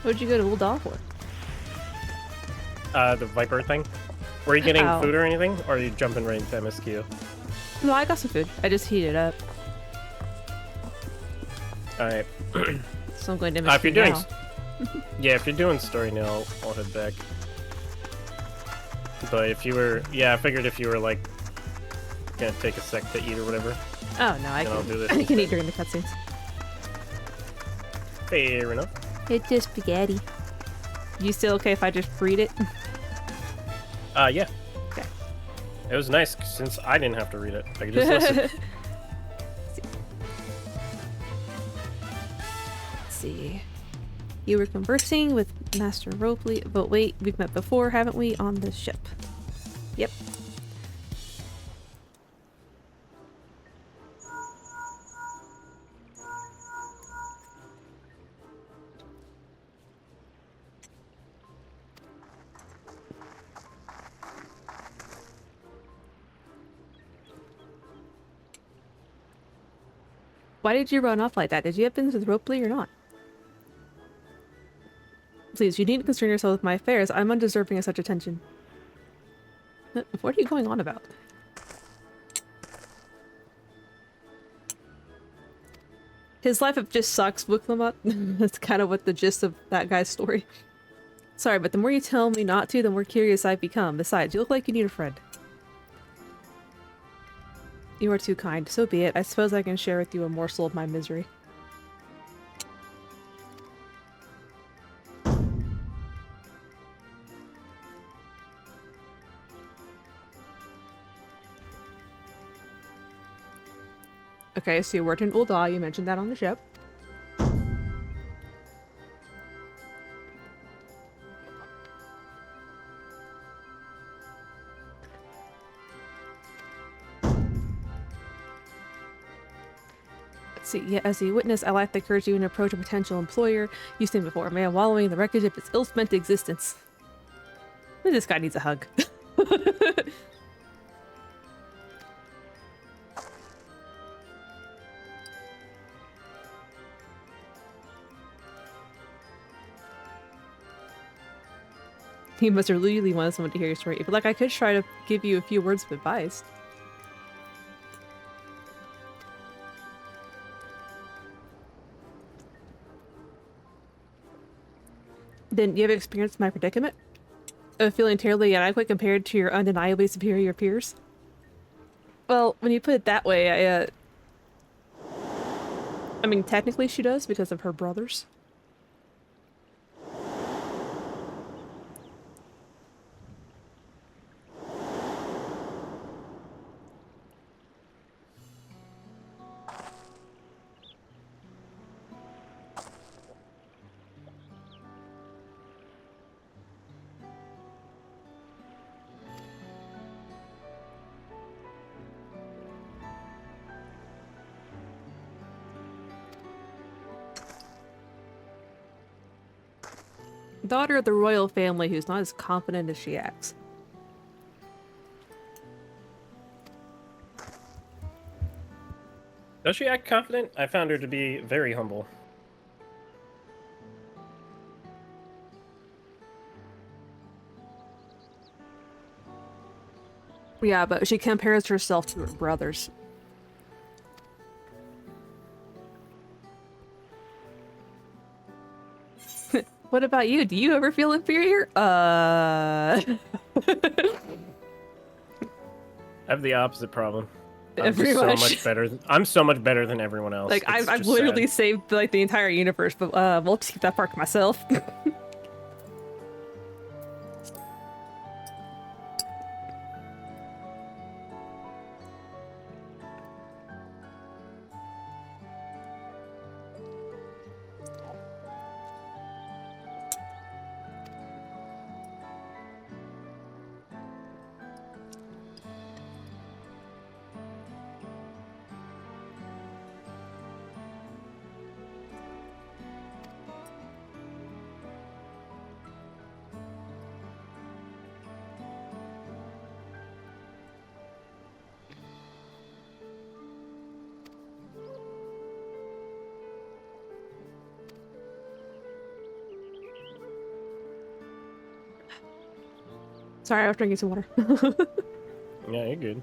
What'd you go to Old Doll for? The Viper thing. Were you getting Oh. food or anything? Or are you jumping right into MSQ? No, I got some food. I just heated it up. Alright. So I'm going to MSQ If you're doing... now. Yeah, if you're doing story now, I'll head back. But if you were... Yeah, I figured if you were, like, gonna take a sec to eat or whatever. Oh, no, I Then I'll do this can, I can instead. eat during the cutscenes. Fair enough. It's just spaghetti. You still okay if I just read it? Yeah. Okay. It was nice since I didn't have to read it. I could just listen. Let's see. You were conversing with Master Ropley, but wait, we've met before, haven't we, on the ship? Yep. Why did you run off like that? Did you have business with Ropley or not? Please, you needn't concern yourself with my affairs. I'm undeserving of such attention. What are you going on about? His life just sucks, Booklamut. That's kind of what the gist of that guy's story. Sorry, but the more you tell me not to, the more curious I've become. Besides, you look like you need a friend. You are too kind. So be it. I suppose I can share with you a morsel of my misery. Okay, so you worked in Ul'dah. You mentioned that on the ship. See, yeah, as a witness, I lack the courage to even approach a potential employer. You stated before, man, wallowing in the wreckage of its ill-spent existence. This guy needs a hug. He must have really wanted someone to hear your story. But like, I could try to give you a few words of advice. Then you have experienced my predicament? Of feeling terribly inadequate compared to your undeniably superior peers? Well, when you put it that way, I mean, technically she does because of her brothers. Daughter of the royal family who's not as confident as she acts. Does she act confident? I found her to be very humble. Yeah, but she compares herself to her brothers. What about you? Do you ever feel inferior? I have the opposite problem. I'm Pretty just so much. much better. I'm so much better than everyone else. Like, It's I've just literally sad. saved, like, the entire universe, but, we'll just keep that part to myself. Sorry, I was drinking some water. Yeah, you're good.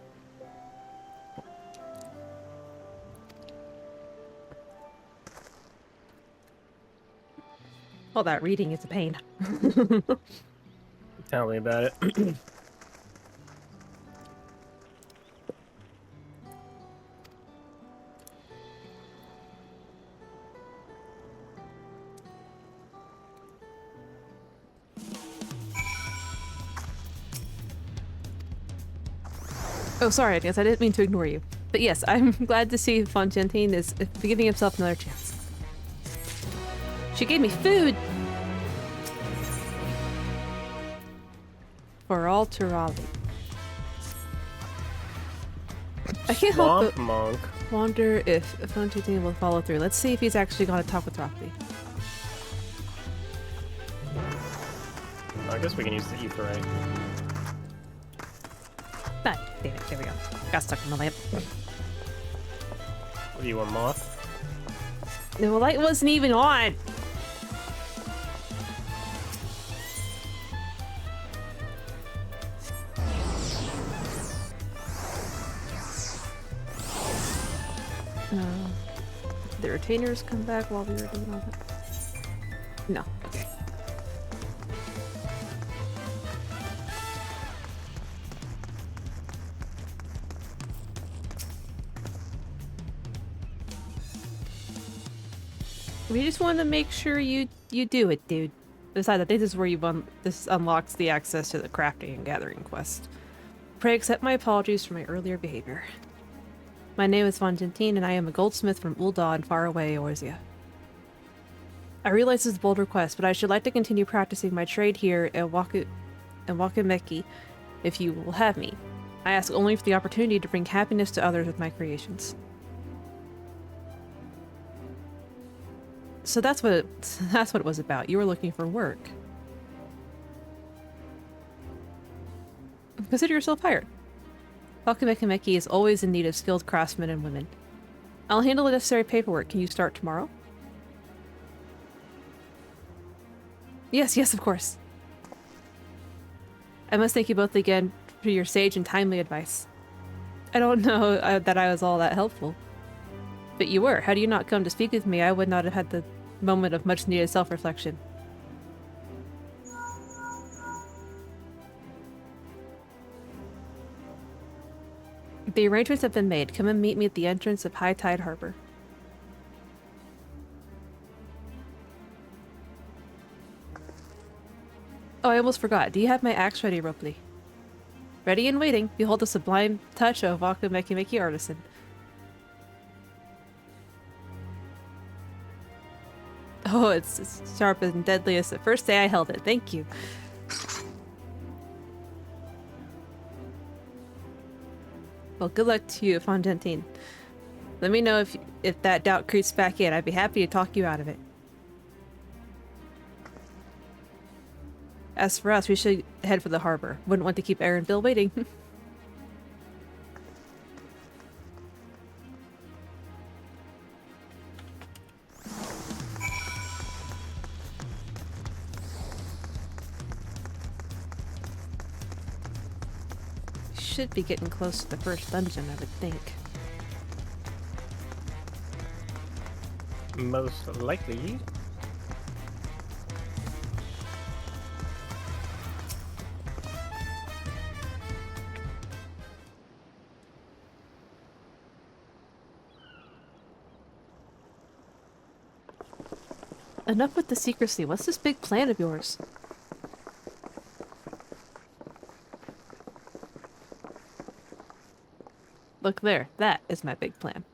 All that reading is a pain. Tell me about it. Oh, sorry, I guess I didn't mean to ignore you. But yes, I'm glad to see Fontantine is giving himself another chance. She gave me food! For all to rally. I can't help Swamp but monk. wonder if Fontantine will follow through. Let's see if he's actually going to talk with Rockby. I guess we can use the ether, right? Ah, damn it, there we go. Got stuck in the lamp. What are you, a moth? The light wasn't even on! The retainers come back while we were doing all that? No. Okay. We just wanted to make sure you do it, dude. Besides, I think this is where this unlocks the access to the crafting and gathering quest. Pray accept my apologies for my earlier behavior. My name is Fontantine, and I am a goldsmith from Ul'dah in faraway Orzia. I realize this is a bold request, but I should like to continue practicing my trade here at Wakimeki, if you will have me. I ask only for the opportunity to bring happiness to others with my creations. So that's what it was about. You were looking for work. Consider yourself hired. Wakimeki is always in need of skilled craftsmen and women. I'll handle the necessary paperwork. Can you start tomorrow? Yes, of course. I must thank you both again for your sage and timely advice. I don't know that I was all that helpful. But you were. Had you not come to speak with me, I would not have had the moment of much needed self-reflection. The arrangements have been made. Come and meet me at the entrance of High Tide Harbor. Oh, I almost forgot. Do you have my axe ready, Ropley? Ready and waiting. Behold the sublime touch of Wakimeki artisan. Oh, it's sharp and deadly as the first day I held it. Thank you. Well, good luck to you, Fontantine. Let me know if that doubt creeps back in. I'd be happy to talk you out of it. As for us, we should head for the harbor. Wouldn't want to keep Aaron and Bill waiting. Should be getting close to the first dungeon, I would think. Most likely. Enough with the secrecy. What's this big plan of yours? Look there. That is my big plan.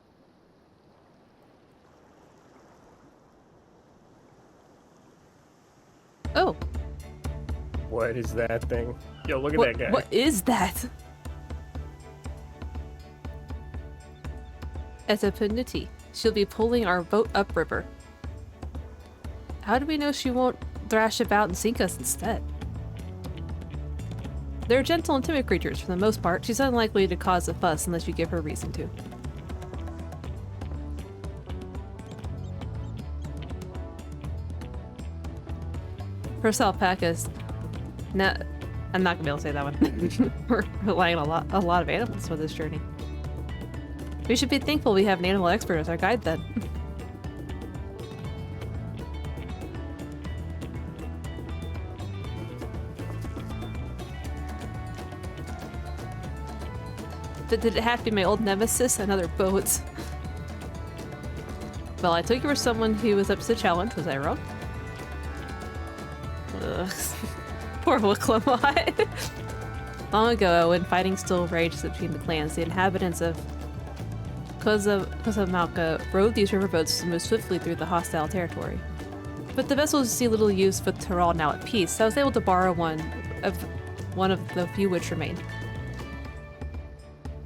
Oh. What is that thing? Yo, look at that guy. What is that? As a Panuti, she'll be pulling our boat upriver. How do we know she won't thrash about and sink us instead? They're gentle and timid creatures for the most part. She's unlikely to cause a fuss unless you give her reason to. First alpacas. I'm not gonna be able to say that one. We're relying on a lot of animals for this journey. We should be thankful we have an animal expert as our guide then. Did it have to be my old nemesis, another boat? Well, I took you for someone who was up to the challenge. Was I wrong? Ugh. Poor miqo'te. Long ago, when fighting still raged between the clans, the inhabitants of Kozamauka rowed these riverboats to move swiftly through the hostile territory. But the vessels see little use with Tyrrell now at peace, so I was able to borrow one of the few which remained.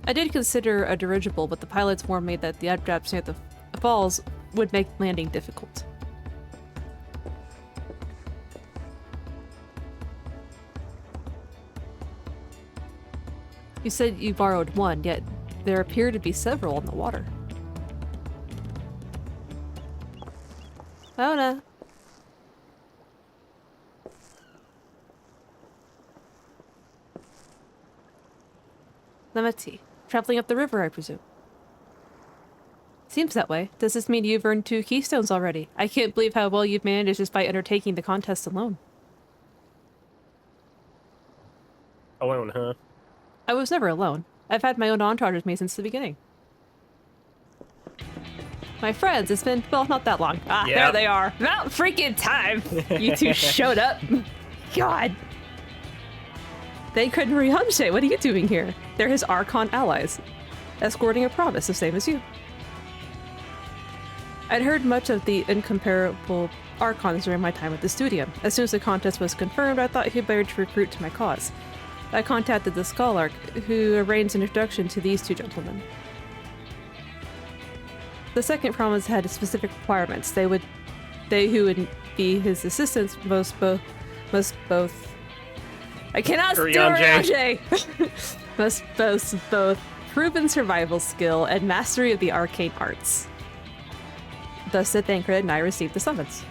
I did consider a dirigible, but the pilots warned me that the updrafts near the falls would make landing difficult. You said you borrowed one, yet there appear to be several in the water. Oh no. Lemeti. Traveling up the river, I presume. Seems that way. Does this mean you've earned 2 keystones already? I can't believe how well you've managed just by undertaking the contest alone. Alone, huh? I was never alone. I've had my own entourage with me since the beginning. My friends, it's been, well, not that long. Ah, Yep. There they are. About freaking time you two showed up. God. Thancred and Ryanje, what are you doing here? They're his Archon allies, escorting a promise the same as you. I'd heard much of the incomparable Archons during my time at the Studium. As soon as the contest was confirmed, I thought he'd better to recruit to my cause. I contacted the Skularch, who arranged an introduction to these 2 gentlemen. The second promise had specific requirements. They who would be his assistants must both I cannot Ryanje! Must boast both proven survival skill and mastery of the arcane arts. Thus did Thancred and I receive the summons.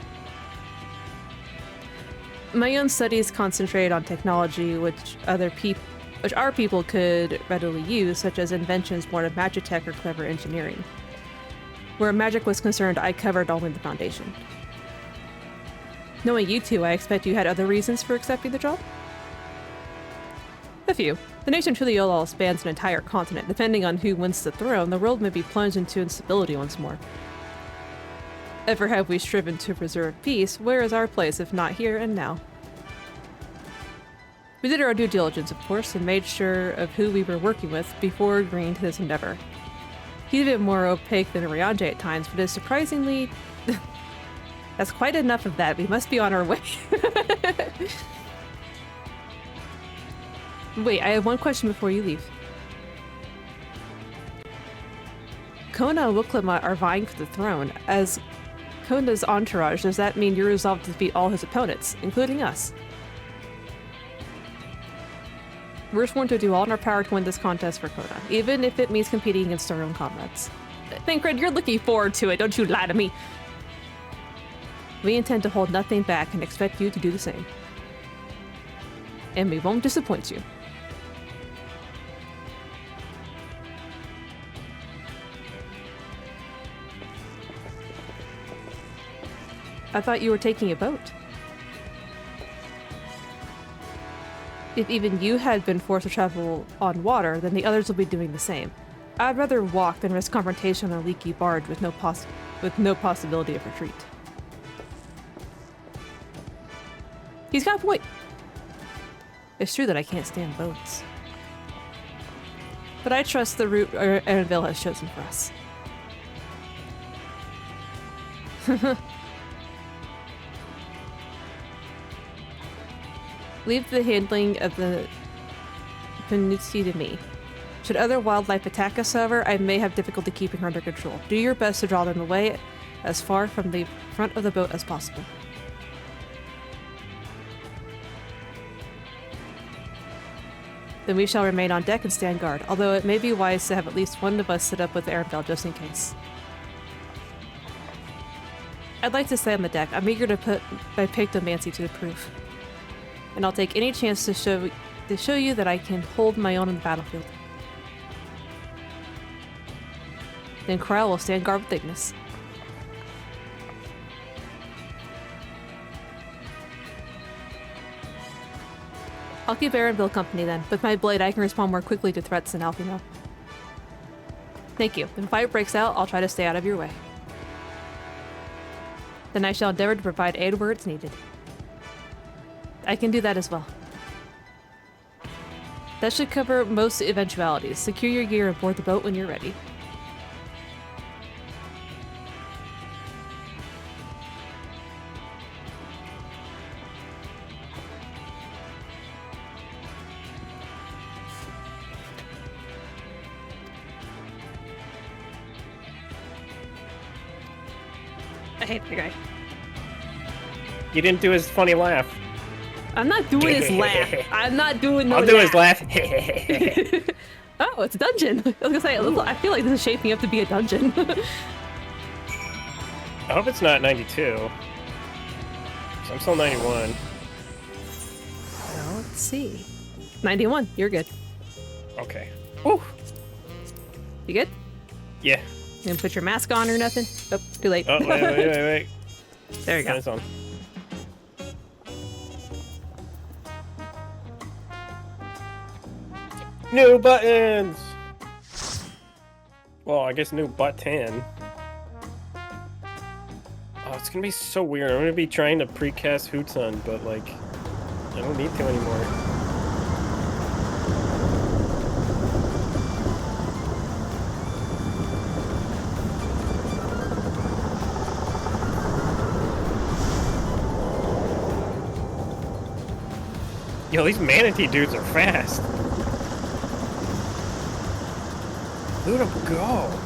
My own studies concentrated on technology which our people could readily use, such as inventions born of magitech or clever engineering. Where magic was concerned, I covered only the foundation. Knowing you two, I expect you had other reasons for accepting the job? A few. The nation Tuliolol spans an entire continent. Depending on who wins the throne, the world may be plunged into instability once more. Ever have we striven to preserve peace, where is our place if not here and now? We did our due diligence, of course, and made sure of who we were working with before agreeing to this endeavor. He's a bit more opaque than Ryanje at times, but is surprisingly... That's quite enough of that. We must be on our way. Wait, I have one question before you leave. Kona and Wiklima are vying for the throne. As Kona's entourage, does that mean you're resolved to defeat all his opponents, including us? We're sworn to do all in our power to win this contest for Kona, even if it means competing against our own comrades. Thancred, you're looking forward to it, don't you lie to me! We intend to hold nothing back and expect you to do the same. And we won't disappoint you. I thought you were taking a boat. If even you had been forced to travel on water, then the others will be doing the same. I'd rather walk than risk confrontation on a leaky barge with no possibility of retreat. He's got a point. It's true that I can't stand boats. But I trust the route Erenville has chosen for us. Leave the handling of the Penutsi to me. Should other wildlife attack us, however, I may have difficulty keeping her under control. Do your best to draw them away as far from the front of the boat as possible. Then we shall remain on deck and stand guard, although it may be wise to have at least one of us sit up with Erenville just in case. I'd like to stay on the deck. I'm eager to put my pignomancy to the proof. and I'll take any chance to show you that I can hold my own in the battlefield. Then Kryle will stand guard with Ignis. I'll keep Aaron Bill company then. With my blade, I can respond more quickly to threats than Alfino. Thank you. If a fight breaks out, I'll try to stay out of your way. Then I shall endeavor to provide aid where it's needed. I can do that as well. That should cover most eventualities. Secure your gear and board the boat when you're ready. I hate the guy. You didn't do his funny laugh. I'm not doing his laugh. I'm not doing no I'll do his laugh. Oh, it's a dungeon. I was gonna say, I feel like this is shaping up to be a dungeon. I hope it's not 92. So I'm still 91. Well, let's see. 91. You're good. Okay. Woo. You good? Yeah. You gonna put your mask on or nothing? Oh, too late. Oh, wait. There you go. It's on. New buttons! Well, I guess new button. Oh, it's gonna be so weird. I'm gonna be trying to precast Hootsun, but like, I don't need to anymore. Yo, these manatee dudes are fast. Look at them go.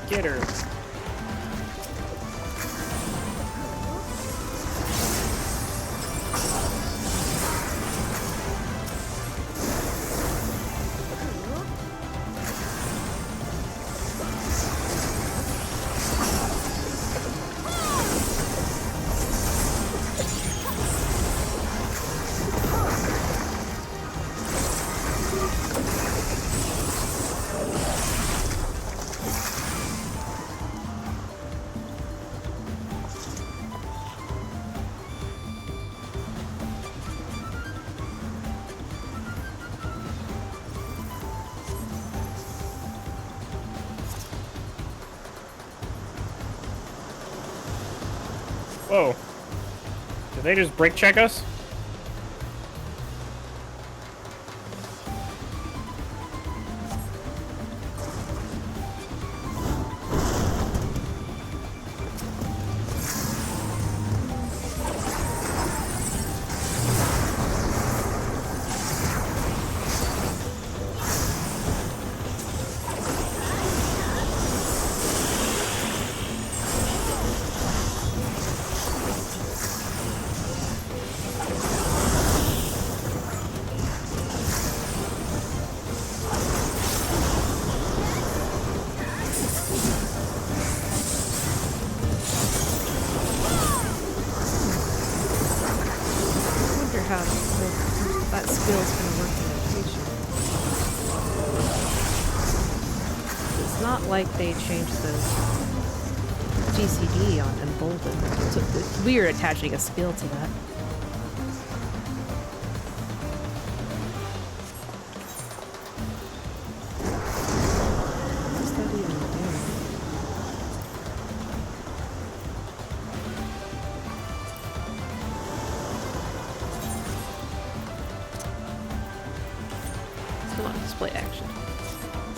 Get her. Whoa. Did they just brake check us? like they changed the GCD on Embolden. So it's weird attaching a skill to that. What's that even doing? Still on display action.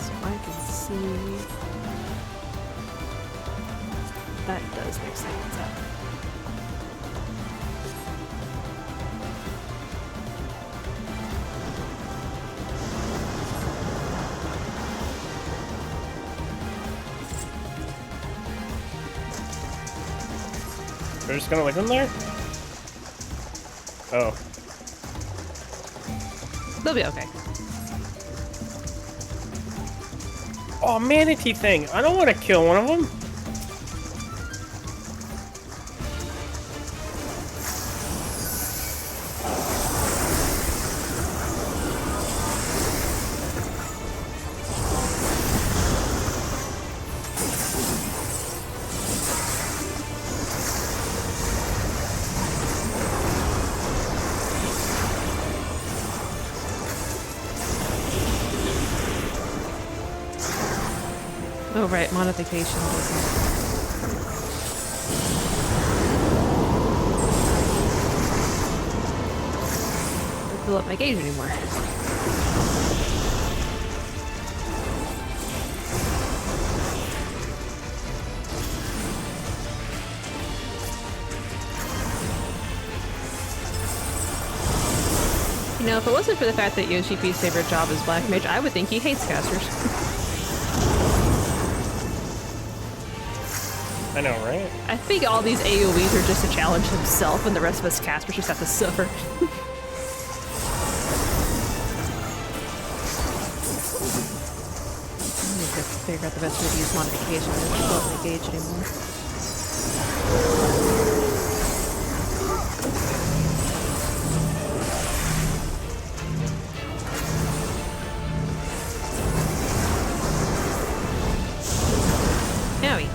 So I can see. That does make sense. We're just gonna leave them there? Oh. They'll be okay. Oh, manatee thing. I don't want to kill one of them. Oh right, modification doesn't. Don't fill up my gauge anymore. You know, if it wasn't for the fact that Yoshipi's favorite job is Black Mage, I would think he hates casters. I know, right? I think all these AoEs are just to challenge himself, and the rest of us casters just have to suffer. I need to figure out the best way to use modification. I don't love my gauge anymore. Owie.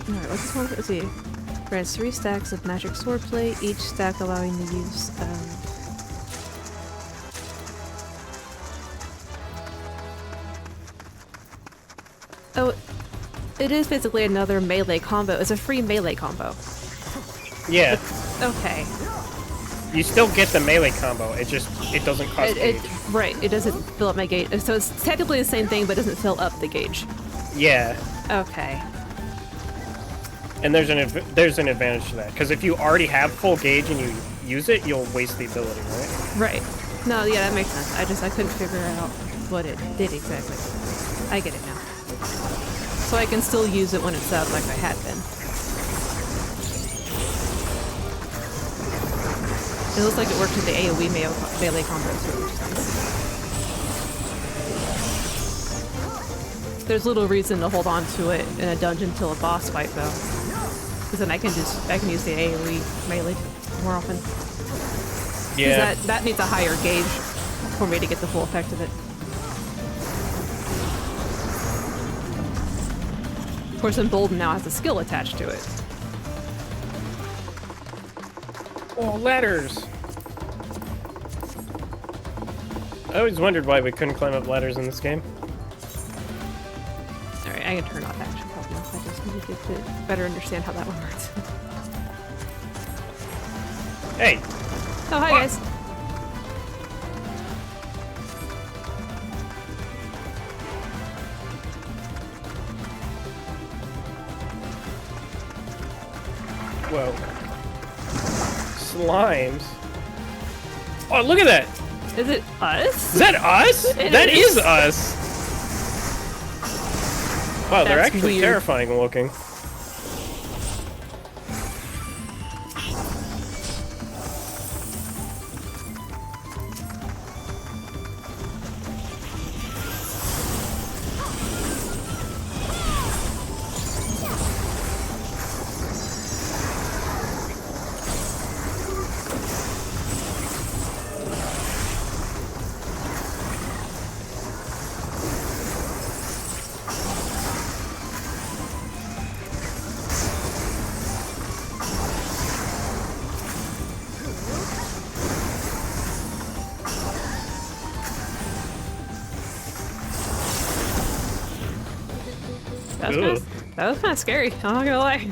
Alright, what's this one? Let's see. Grants 3 stacks of magic swordplay, each stack allowing the use Oh, it is basically another melee combo. It's a free melee combo. Yeah. Okay. You still get the melee combo. It doesn't cost gauge. Right, it doesn't fill up my gauge. So it's technically the same thing, but it doesn't fill up the gauge. Yeah. Okay. And there's an advantage to that, because if you already have full gauge and you use it, you'll waste the ability, right? Right. No, yeah, that makes sense. I couldn't figure out what it did exactly. I get it now. So I can still use it when it's up like I had been. It looks like it worked with the AoE melee combo too, which is nice. There's little reason to hold on to it in a dungeon till a boss fight though. Because then I can use the AoE melee more often. Yeah. That needs a higher gauge for me to get the full effect of it. Of course, Embolden now has a skill attached to it. Oh, ladders! I always wondered why we couldn't climb up ladders in this game. Alright, I can turn off action pop now. I just need to get to better understand how that one works. Hey! Oh, hi guys! Whoa. Slimes. Oh, look at that! Is it us? Is that us? That is us! Wow, they're That's actually weird. terrifying looking. That was kind of scary, I'm not gonna lie.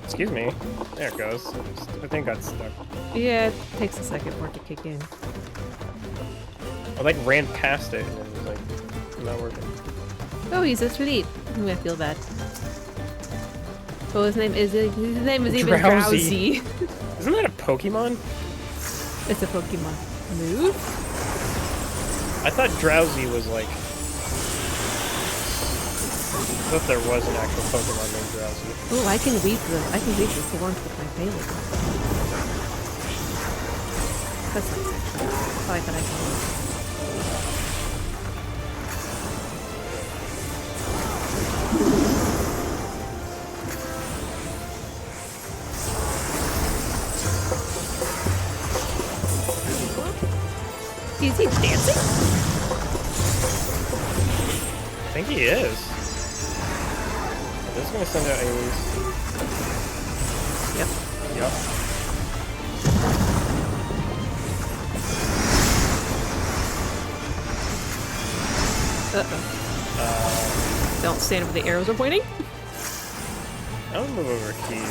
Excuse me. There it goes. I think got stuck. Yeah, it takes a second for it to kick in. I like ran past it and it was like not working. Oh, he's asleep. I'm gonna feel bad. Oh, his name is even Drowsy. Isn't that a Pokemon? It's a Pokemon move. I thought Drowsy was like... I thought there was an actual Pokemon named Drowsy. Oh, I can weave the thorns with my Payload. That's nice, actually. I like that I can. Is he dancing? I think he is. This is gonna send out Ailey's. Yep. Yep. Uh-oh. Don't stand where the arrows are pointing. I'll move over here.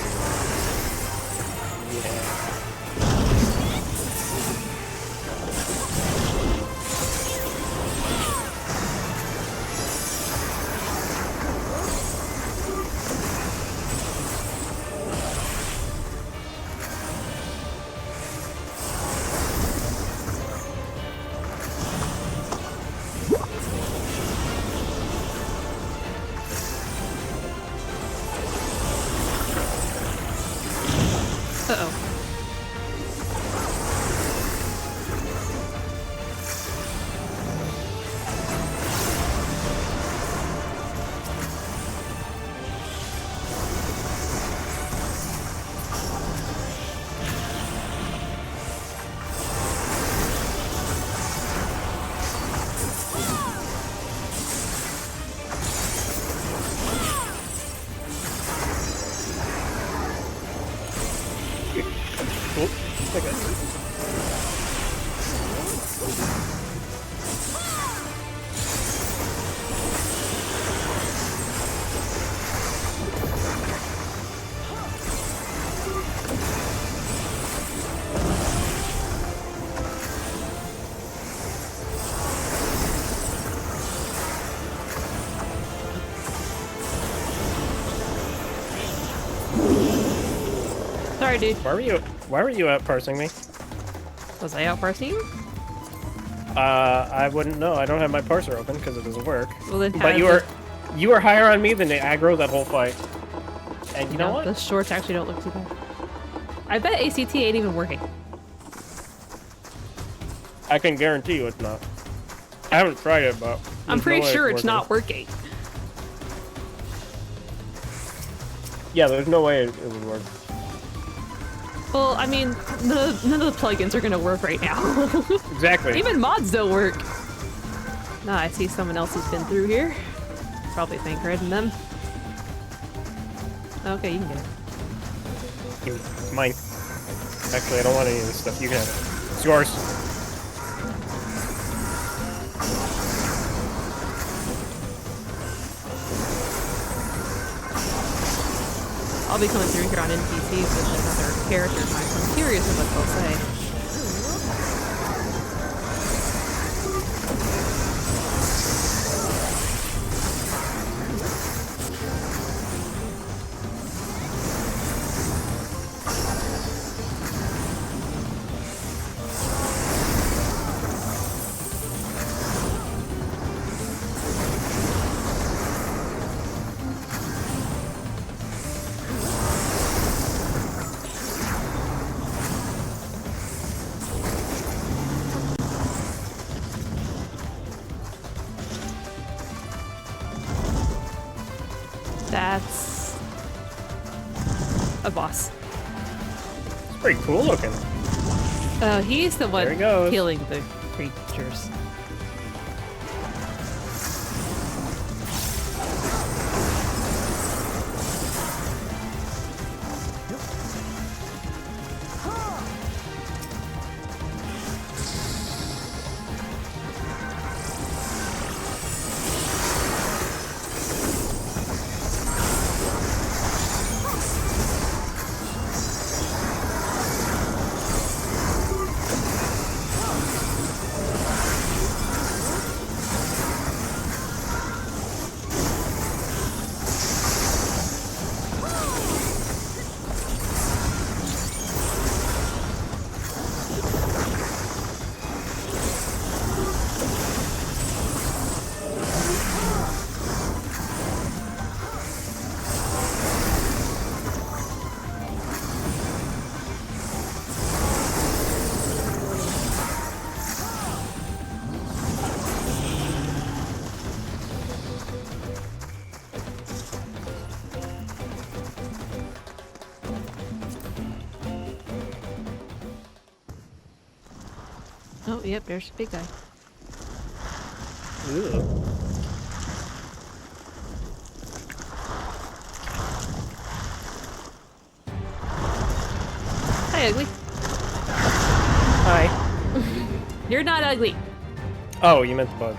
Yeah. Uh-oh. Sorry, dude. Why were you out parsing me? Was I out parsing you? I wouldn't know. I don't have my parser open because it doesn't work. Well, then But you were higher on me than the aggro that whole fight. And you know what? The shorts actually don't look too bad. I bet ACT ain't even working. I can guarantee you it's not. I haven't tried it, but I'm pretty sure it's working. not working. Yeah, there's no way it would work. Well, I mean, none of the plugins are gonna work right now. Exactly. Even mods don't work. Nah, I see someone else who's been through here. Probably think riding them. Okay, you can get it. It's mine. Actually, I don't want any of this stuff. You can have it. It's yours. I'll be coming through here on NPCs with another character of mine, so I'm curious of what they'll say. That's a boss. It's pretty cool looking. He's the one There he goes. killing the creatures. Oh, yep, there's the big guy. Ugh. Hi, ugly. Hi. You're not ugly. Oh, you meant the bug.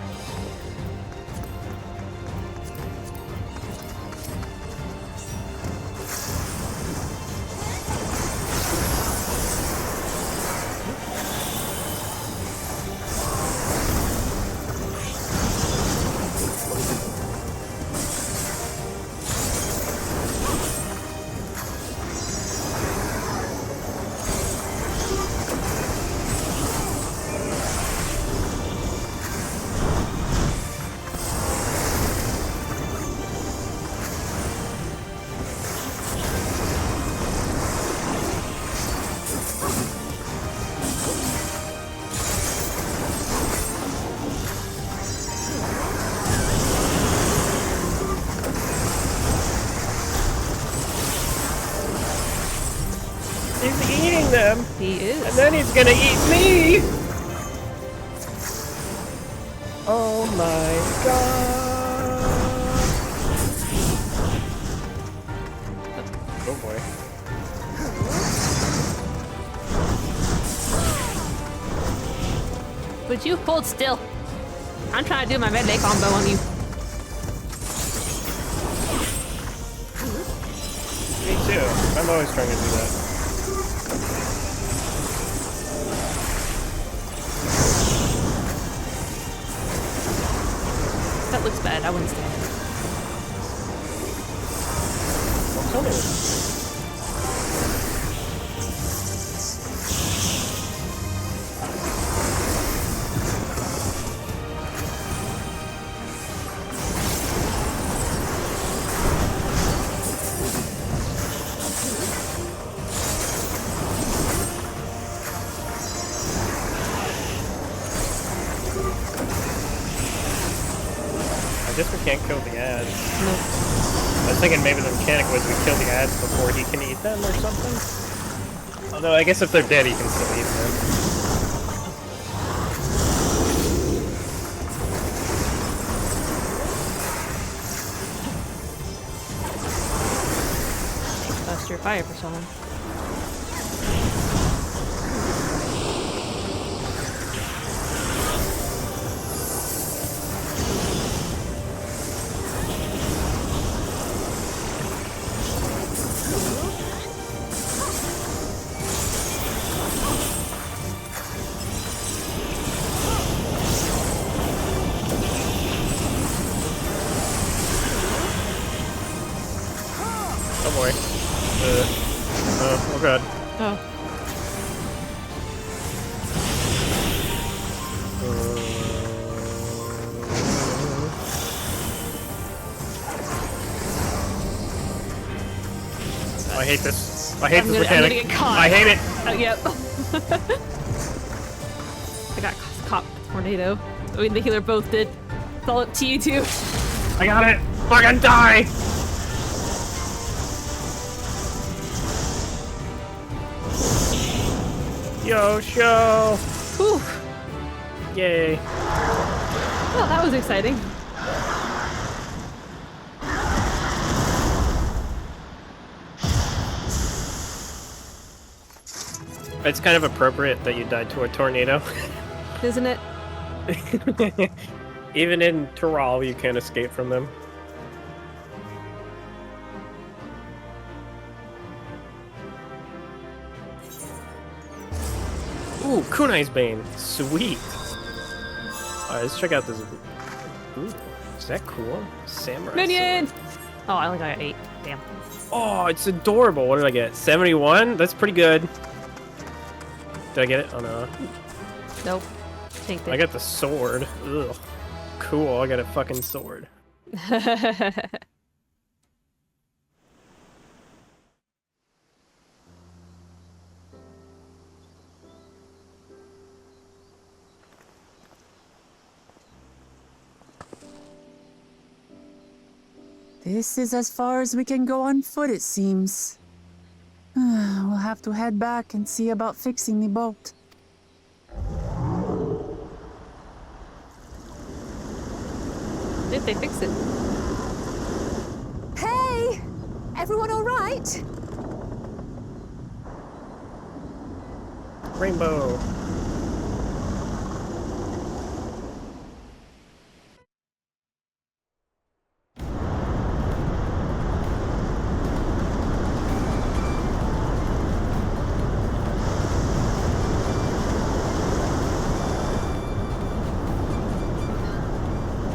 He's eating them, He is. and then he's gonna eat me! Oh my god! Oh boy. Would you hold still? I'm trying to do my melee combo on you. Me too. I'm always trying to do that. That looks bad. I wouldn't stand it. Don't tell me. I guess we can't kill the ads. No. I was thinking maybe the mechanic was we kill the ads before he can eat them or something. Although I guess if they're dead, you can still eat them. Bust your fire for someone. Oh boy. Oh god. Oh. I hate this. I hate this I'm mechanic. gonna get caught. I hate it. Oh, yep. I got caught with tornado. I mean, the healer both did. It's all up to you two. I got it. Fucking die. Yo, show. Whew. Yay. Well, that was exciting. It's kind of appropriate that you died to a tornado. Isn't it? Even in Tyrol, you can't escape from them. Ooh, Kunai's Bane. Sweet. Alright, let's check out this. Ooh, is that cool? Samurai Minion! sword. Oh, I only got 8. Damn. Oh, it's adorable. What did I get? 71? That's pretty good. Did I get it? Oh no. Nope. Take I it. got the sword. Ugh. Cool, I got a fucking sword. This is as far as we can go on foot, it seems. We'll have to head back and see about fixing the boat. Did they fix it? Hey! Everyone all right? Rainbow.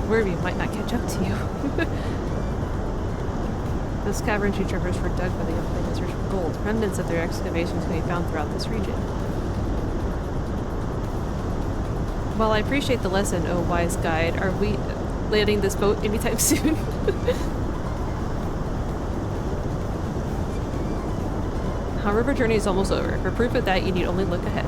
Werby might not catch up to you. Those caverns you traversed were dug by the Open in search for gold. Remnants of their excavations can be found throughout this region. While I appreciate the lesson, oh wise guide, are we landing this boat anytime soon? Our river journey is almost over. For proof of that, you need only look ahead.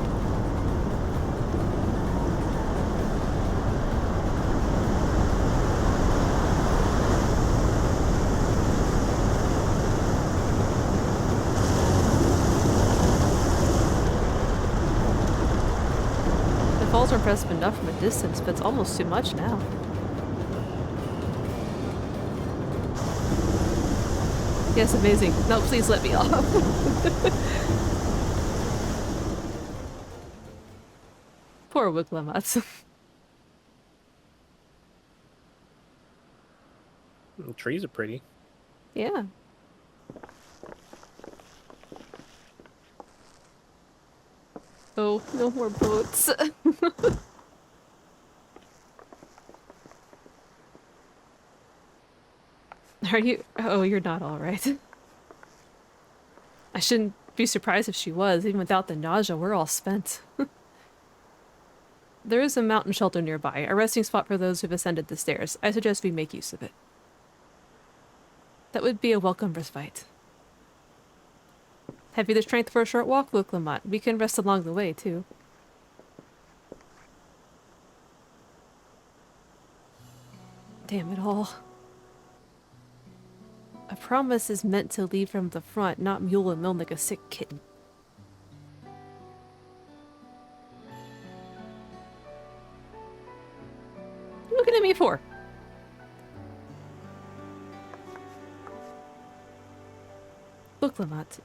The falls are impressive enough from a distance, but it's almost too much now. Yes, amazing. No, please let me off. Poor Wiglamots. The trees are pretty. Yeah. Oh, no more boats. Are you? Oh, you're not all right. I shouldn't be surprised if she was. Even without the nausea, we're all spent. There is a mountain shelter nearby, a resting spot for those who've ascended the stairs. I suggest we make use of it. That would be a welcome respite. Have you the strength for a short walk, Luke Lamont? We can rest along the way, too. Damn it all. A promise is meant to lead from the front, not mule and moan like a sick kitten. paid for. Book Lamont.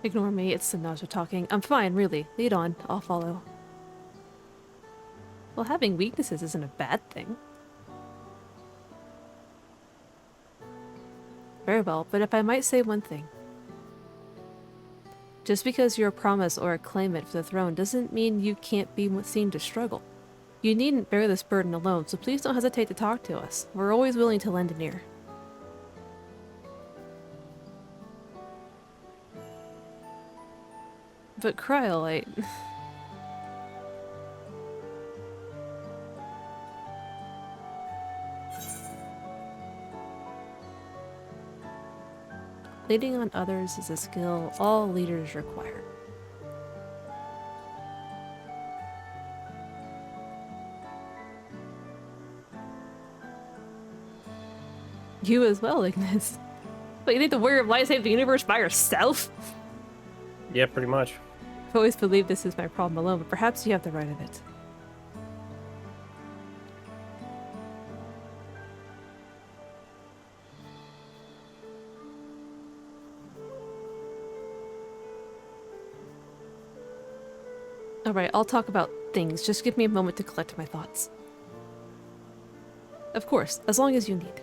Ignore me, it's the nausea talking. I'm fine, really. Lead on, I'll follow. Well, having weaknesses isn't a bad thing. Very well, but if I might say one thing. Just because you're a promise or a claimant for the throne doesn't mean you can't be seen to struggle. You needn't bear this burden alone, so please don't hesitate to talk to us. We're always willing to lend an ear. But Cryolite... Leading on others is a skill all leaders require. You as well, Ignis. But you think the warrior of light saved the universe by yourself? Yeah, pretty much. I've always believed this is my problem alone, but perhaps you have the right of it. Alright, I'll talk about things. Just give me a moment to collect my thoughts. Of course, as long as you need.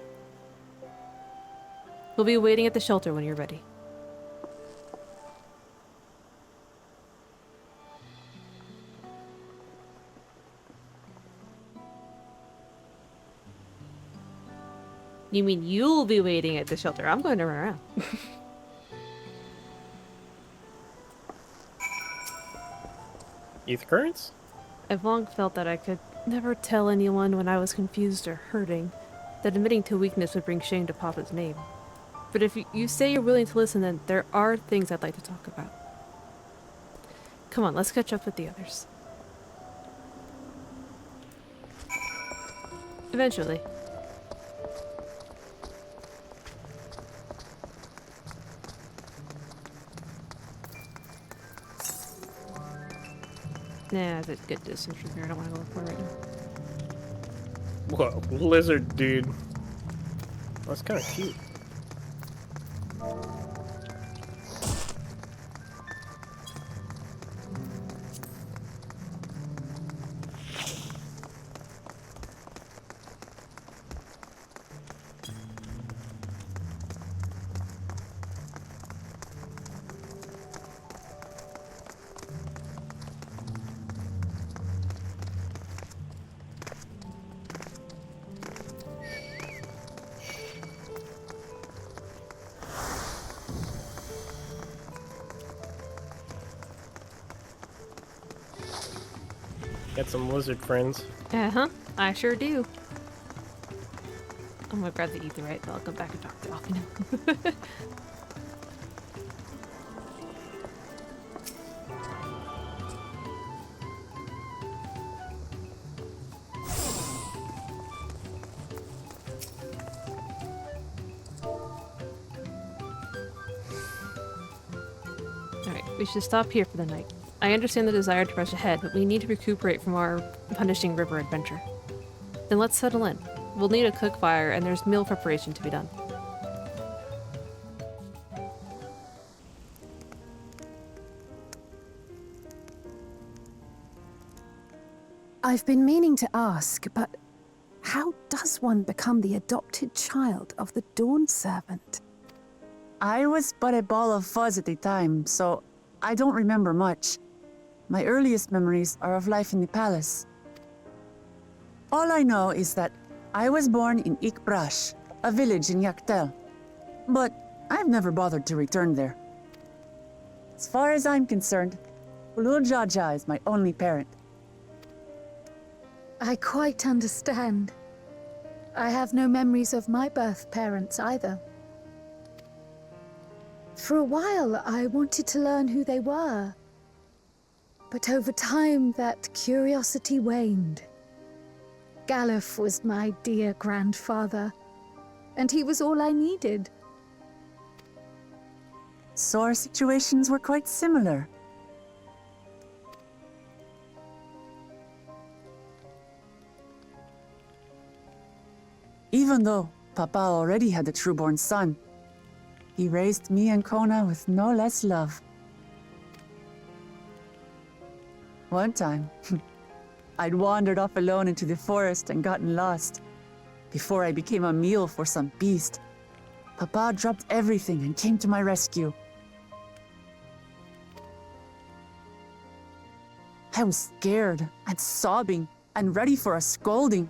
We'll be waiting at the shelter when you're ready. You mean you'll be waiting at the shelter? I'm going to run around. Youth currents? I've long felt that I could never tell anyone when I was confused or hurting, that admitting to weakness would bring shame to Papa's name. But if you say you're willing to listen, then there are things I'd like to talk about. Come on, let's catch up with the others. Eventually. Nah, it's a good distance from here. I don't want to go look for it right now. Whoa, lizard dude. That's kind of cute. Got some lizard friends. Uh-huh, I sure do. I'm gonna grab the etherite, but I'll come back and talk to Alpino. Alright, we should stop here for the night. I understand the desire to rush ahead, but we need to recuperate from our punishing river adventure. Then let's settle in. We'll need a cook fire, and there's meal preparation to be done. I've been meaning to ask, but how does one become the adopted child of the Dawn Servant? I was but a ball of fuzz at the time, so I don't remember much. My earliest memories are of life in the palace. All I know is that I was born in Ikbrash, a village in Yaktel. But I've never bothered to return there. As far as I'm concerned, Ulul Jaja is my only parent. I quite understand. I have no memories of my birth parents either. For a while, I wanted to learn who they were. But over time, that curiosity waned. Galuf was my dear grandfather, and he was all I needed. so our situations were quite similar. Even though Papa already had a trueborn son, he raised me and Kona with no less love. One time, I'd wandered off alone into the forest and gotten lost. Before I became a meal for some beast, Papa dropped everything and came to my rescue. I was scared and sobbing and ready for a scolding,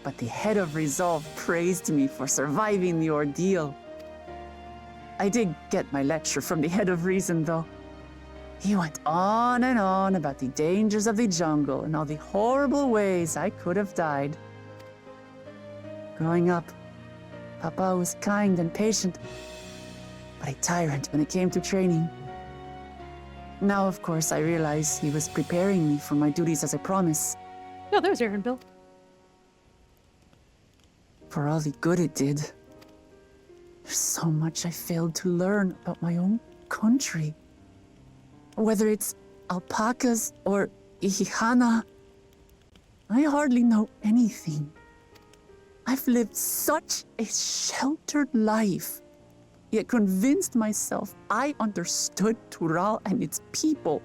but the head of resolve praised me for surviving the ordeal. I did get my lecture from the head of reason, though. He went on and on about the dangers of the jungle and all the horrible ways I could have died. Growing up, Papa was kind and patient, but a tyrant when it came to training. Now, of course, I realize he was preparing me for my duties as a promise. Oh, there's Aaron Bill. For all the good it did. There's so much I failed to learn about my own country. Whether it's alpacas or ihihana, I hardly know anything. I've lived such a sheltered life, yet convinced myself I understood Tural and its people.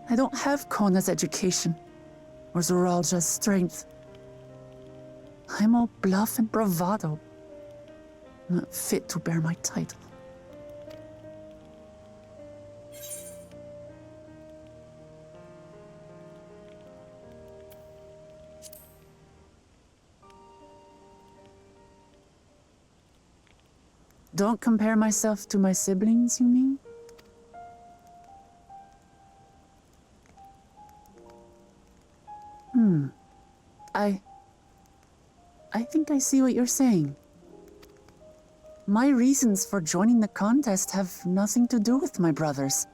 I don't have Kona's education or Zoralja's strength. I'm all bluff and bravado, not fit to bear my title. Don't compare myself to my siblings, you mean? I think I see what you're saying. My reasons for joining the contest have nothing to do with my brothers.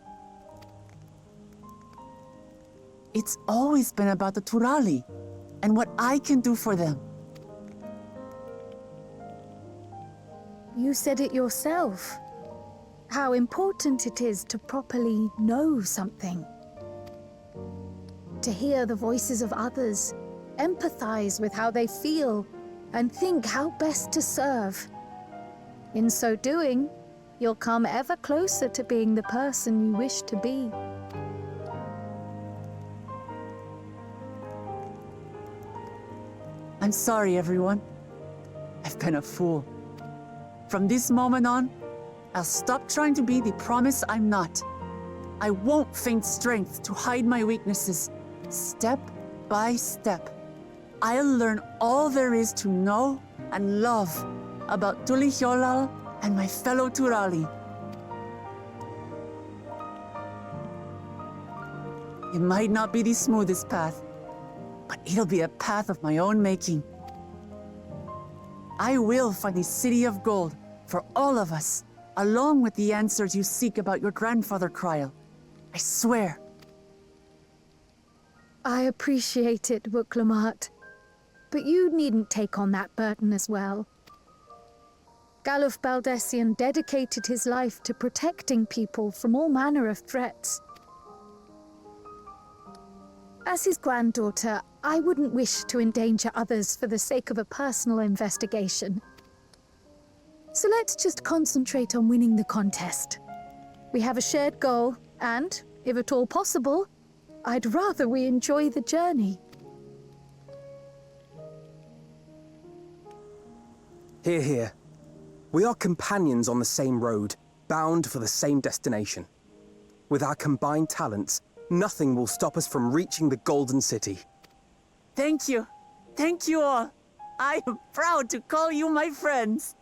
It's always been about the Turali and what I can do for them. You said it yourself. How important it is to properly know something. To hear the voices of others, empathize with how they feel, and think how best to serve. In so doing, you'll come ever closer to being the person you wish to be. I'm sorry, everyone. I've been a fool. From this moment on, I'll stop trying to be the promise I'm not. I won't feign strength to hide my weaknesses. Step by step, I'll learn all there is to know and love about Tulihyolal and my fellow Turali. It might not be the smoothest path, but it'll be a path of my own making. I will find the City of Gold for all of us, along with the answers you seek about your grandfather, Kryl. I swear. I appreciate it, Wuklamart, but you needn't take on that burden as well. Galuf Baldessian dedicated his life to protecting people from all manner of threats. As his granddaughter, I wouldn't wish to endanger others for the sake of a personal investigation. So let's just concentrate on winning the contest. We have a shared goal, and, if at all possible, I'd rather we enjoy the journey. Hear, hear. We are companions on the same road, bound for the same destination. With our combined talents, nothing will stop us from reaching the Golden City. Thank you. Thank you all. I am proud to call you my friends.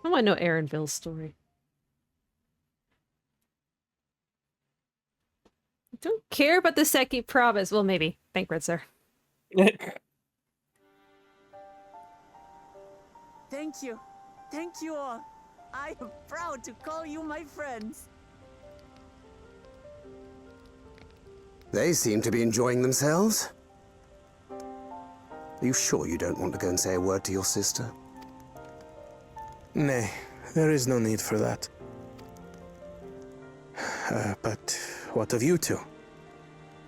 I want to know Aaron Bill's story. I don't care about the Seki promise. Well, maybe. Thank Red Sir. Thank you. Thank you all. I am proud to call you my friends. They seem to be enjoying themselves. Are you sure you don't want to go and say a word to your sister? Nay, there is no need for that. But what of you two?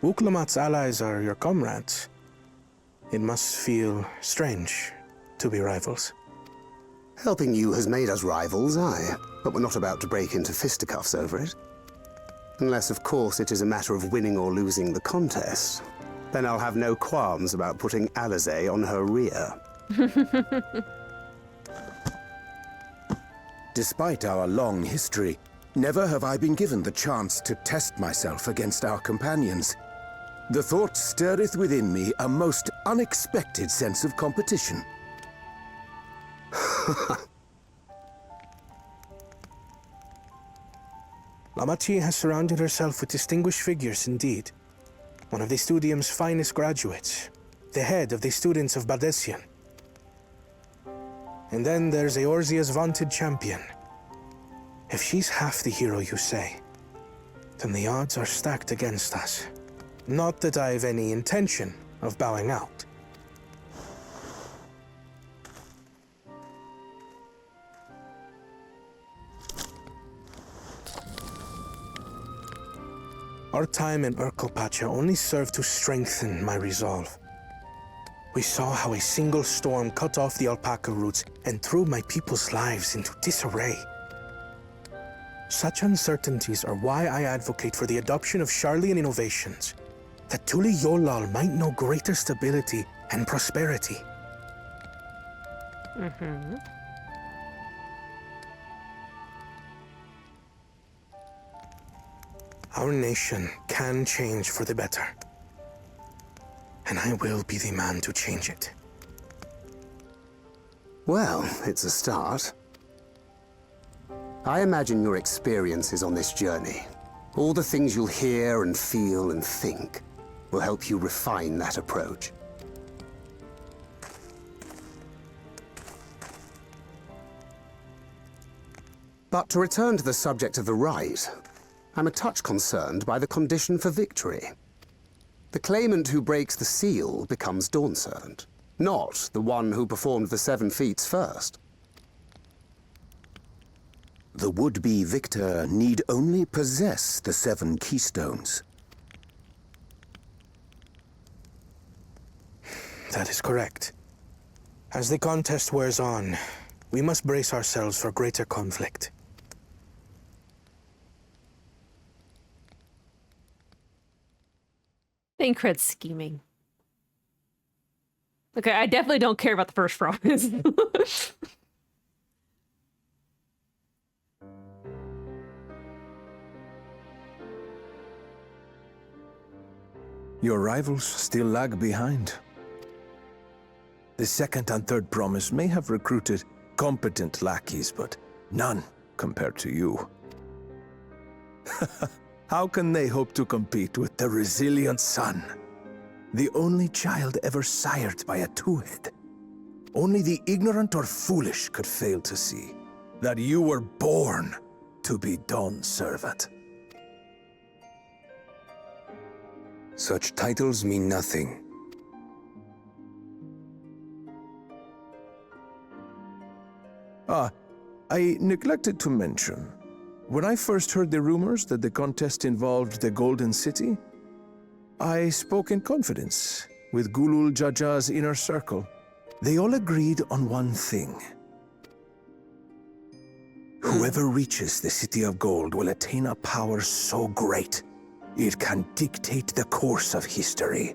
Uklamat's allies are your comrades. It must feel strange to be rivals. Helping you has made us rivals, aye. But we're not about to break into fisticuffs over it. Unless, of course, it is a matter of winning or losing the contest. Then I'll have no qualms about putting Alizé on her rear. Despite our long history, never have I been given the chance to test myself against our companions. The thought stirreth within me a most unexpected sense of competition. Lamachi has surrounded herself with distinguished figures indeed. One of the Studium's finest graduates, the head of the students of Bardessian. And then there's Eorzea's vaunted champion. If she's half the hero you say, then the odds are stacked against us. Not that I have any intention of bowing out. Our time in Urkelpacha only served to strengthen my resolve. We saw how a single storm cut off the alpaca roots and threw my people's lives into disarray. Such uncertainties are why I advocate for the adoption of Sharlayan innovations, that Tuli Yolal might know greater stability and prosperity. Our nation can change for the better. And I will be the man to change it. Well, it's a start. I imagine your experiences on this journey, all the things you'll hear and feel and think, will help you refine that approach. But to return to the subject of the rite, I'm a touch concerned by the condition for victory. The claimant who breaks the seal becomes Dawn Servant, not the one who performed the 7 feats first. The would-be victor need only possess the 7 keystones. That is correct. As the contest wears on, we must brace ourselves for greater conflict. Thancred's scheming. Okay, I definitely don't care about the first promise. Your rivals still lag behind. The second and third promise may have recruited competent lackeys, but none compared to you. How can they hope to compete with the resilient son? The only child ever sired by a two-head. Only the ignorant or foolish could fail to see that you were born to be Dawn Servant. Such titles mean nothing. I neglected to mention. When I first heard the rumors that the contest involved the Golden City, I spoke in confidence with Gulul Jaja's inner circle. They all agreed on one thing. Whoever reaches the City of Gold will attain a power so great, it can dictate the course of history.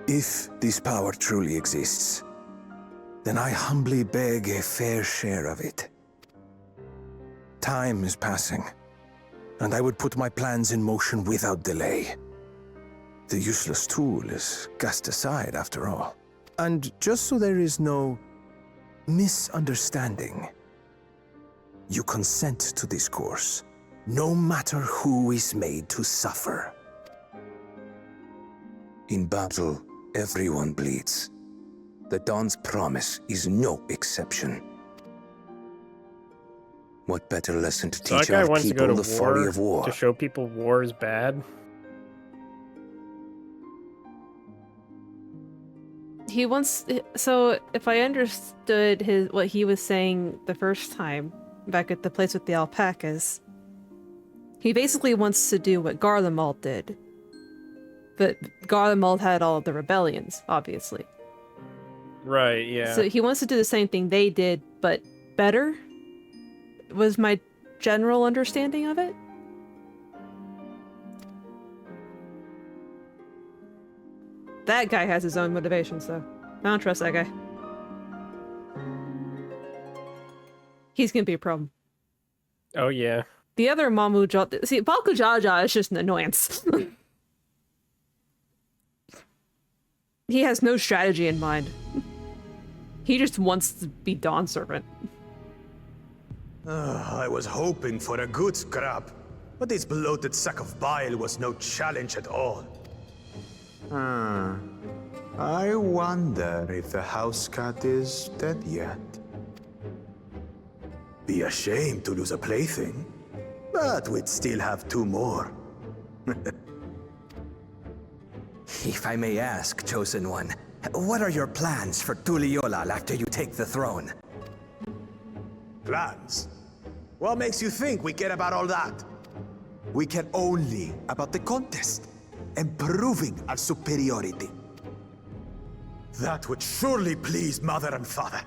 If this power truly exists, then I humbly beg a fair share of it. Time is passing, and I would put my plans in motion without delay. The useless tool is cast aside after all. And just so there is no misunderstanding, you consent to this course, no matter who is made to suffer. In battle, everyone bleeds. The Dawn's promise is no exception. What better lesson to So that teach guy our wants to go people to the folly war of war? to show people war is bad. He wants. So, if I understood what he was saying the first time back at the place with the alpacas, he basically wants to do what Garlemald did. But Garlemald had all of the rebellions, obviously. Right, yeah. So he wants to do the same thing they did, but better? Was my general understanding of it? That guy has his own motivations, though. I don't trust that guy. He's gonna be a problem. Oh, yeah. The other Mamu Jaja... See, Balku Jaja is just an annoyance. He has no strategy in mind. He just wants to be Dawn Servant. I was hoping for a good scrap, but this bloated sack of bile was no challenge at all. I wonder if the house cat is dead yet. Be a shame to lose a plaything, but we'd still have 2 more. If I may ask, Chosen One, what are your plans for Tuliolal after you take the throne? Plans? What makes you think we care about all that? We care only about the contest and proving our superiority. That would surely please Mother and Father.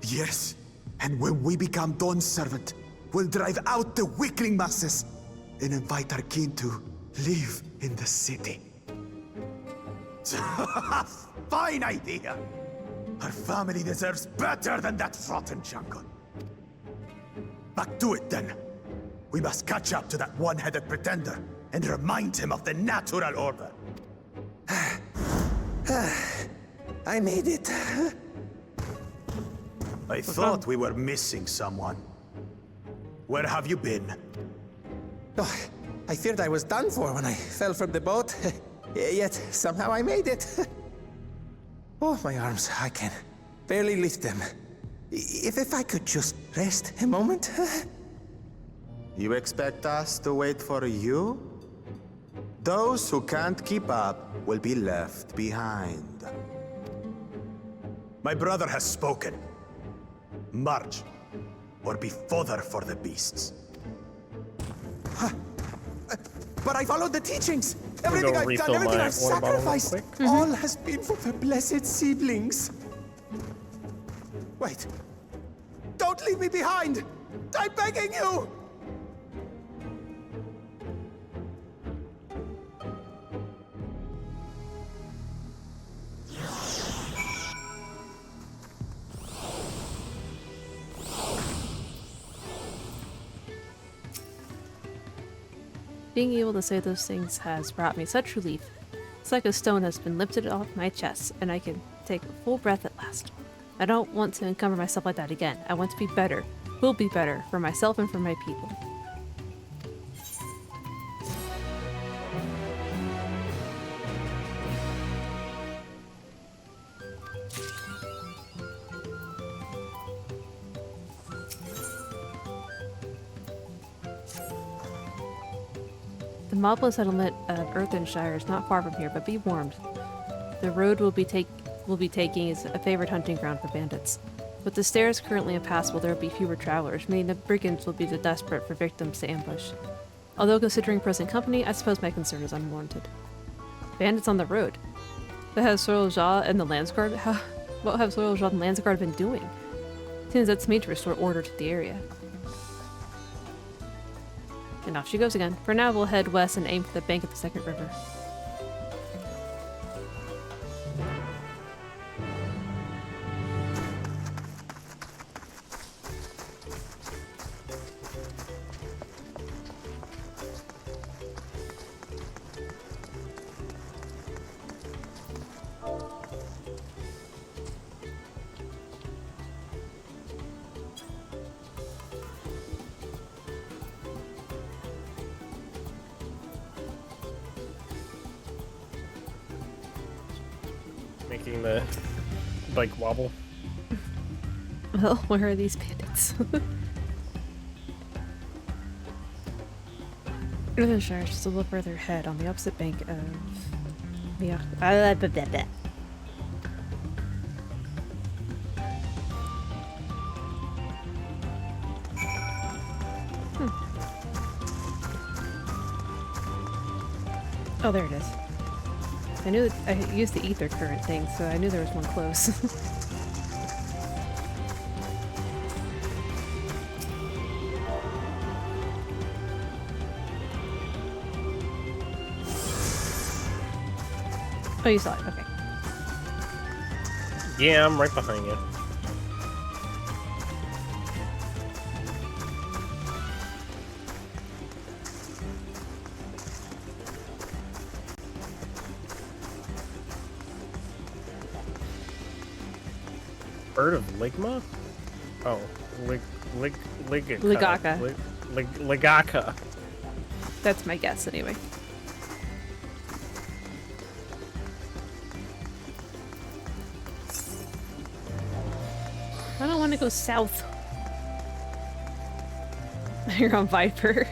Yes, and when we become Dawn's servant, we'll drive out the weakling masses and invite our kin to live in the city. Fine idea! Our family deserves better than that rotten jungle. Back to it then. We must catch up to that one-headed pretender and remind him of the natural order. I made it. I thought we were missing someone. Where have you been? Oh, I feared I was done for when I fell from the boat. Yet somehow I made it. Oh, my arms, I can barely lift them. If I could just rest a moment. You expect us to wait for you? Those who can't keep up will be left behind. My brother has spoken. March, or be fodder for the beasts. But I followed the teachings. I'm Everything gonna I've refill done, everything my I've water bottle real sacrificed, quick. all has been for the blessed seedlings. Wait. Don't leave me behind! I'm begging you! Being able to say those things has brought me such relief. It's like a stone has been lifted off my chest, and I can take a full breath at last. I don't want to encumber myself like that again. I want to be better, will be better, for myself and for my people. The mobless settlement of Earthenshire is not far from here, but be warned. The road we'll be taking is a favored hunting ground for bandits. With the stairs currently impassable, there will be fewer travelers, meaning the brigands will be desperate for victims to ambush. Although considering present company, I suppose my concern is unwarranted. Bandits on the road? What have Soil Jah and the Landsguard? What have Soil Jah and Landsguard been doing? Seems that's made to restore order to the area. And off she goes again. For now, we'll head west and aim for the bank of the second river. Making the bike wobble. Well, where are these bandits? Earthenshire is just a little further ahead on the opposite bank of the. Oh, there it is. I knew that I used the ether current thing, so I knew there was one close. Oh, you saw it. Okay. Yeah, I'm right behind you. Bird of Ligma? Oh, Ligaka. Ligaka. That's my guess, anyway. I don't want to go south. You're on Viper.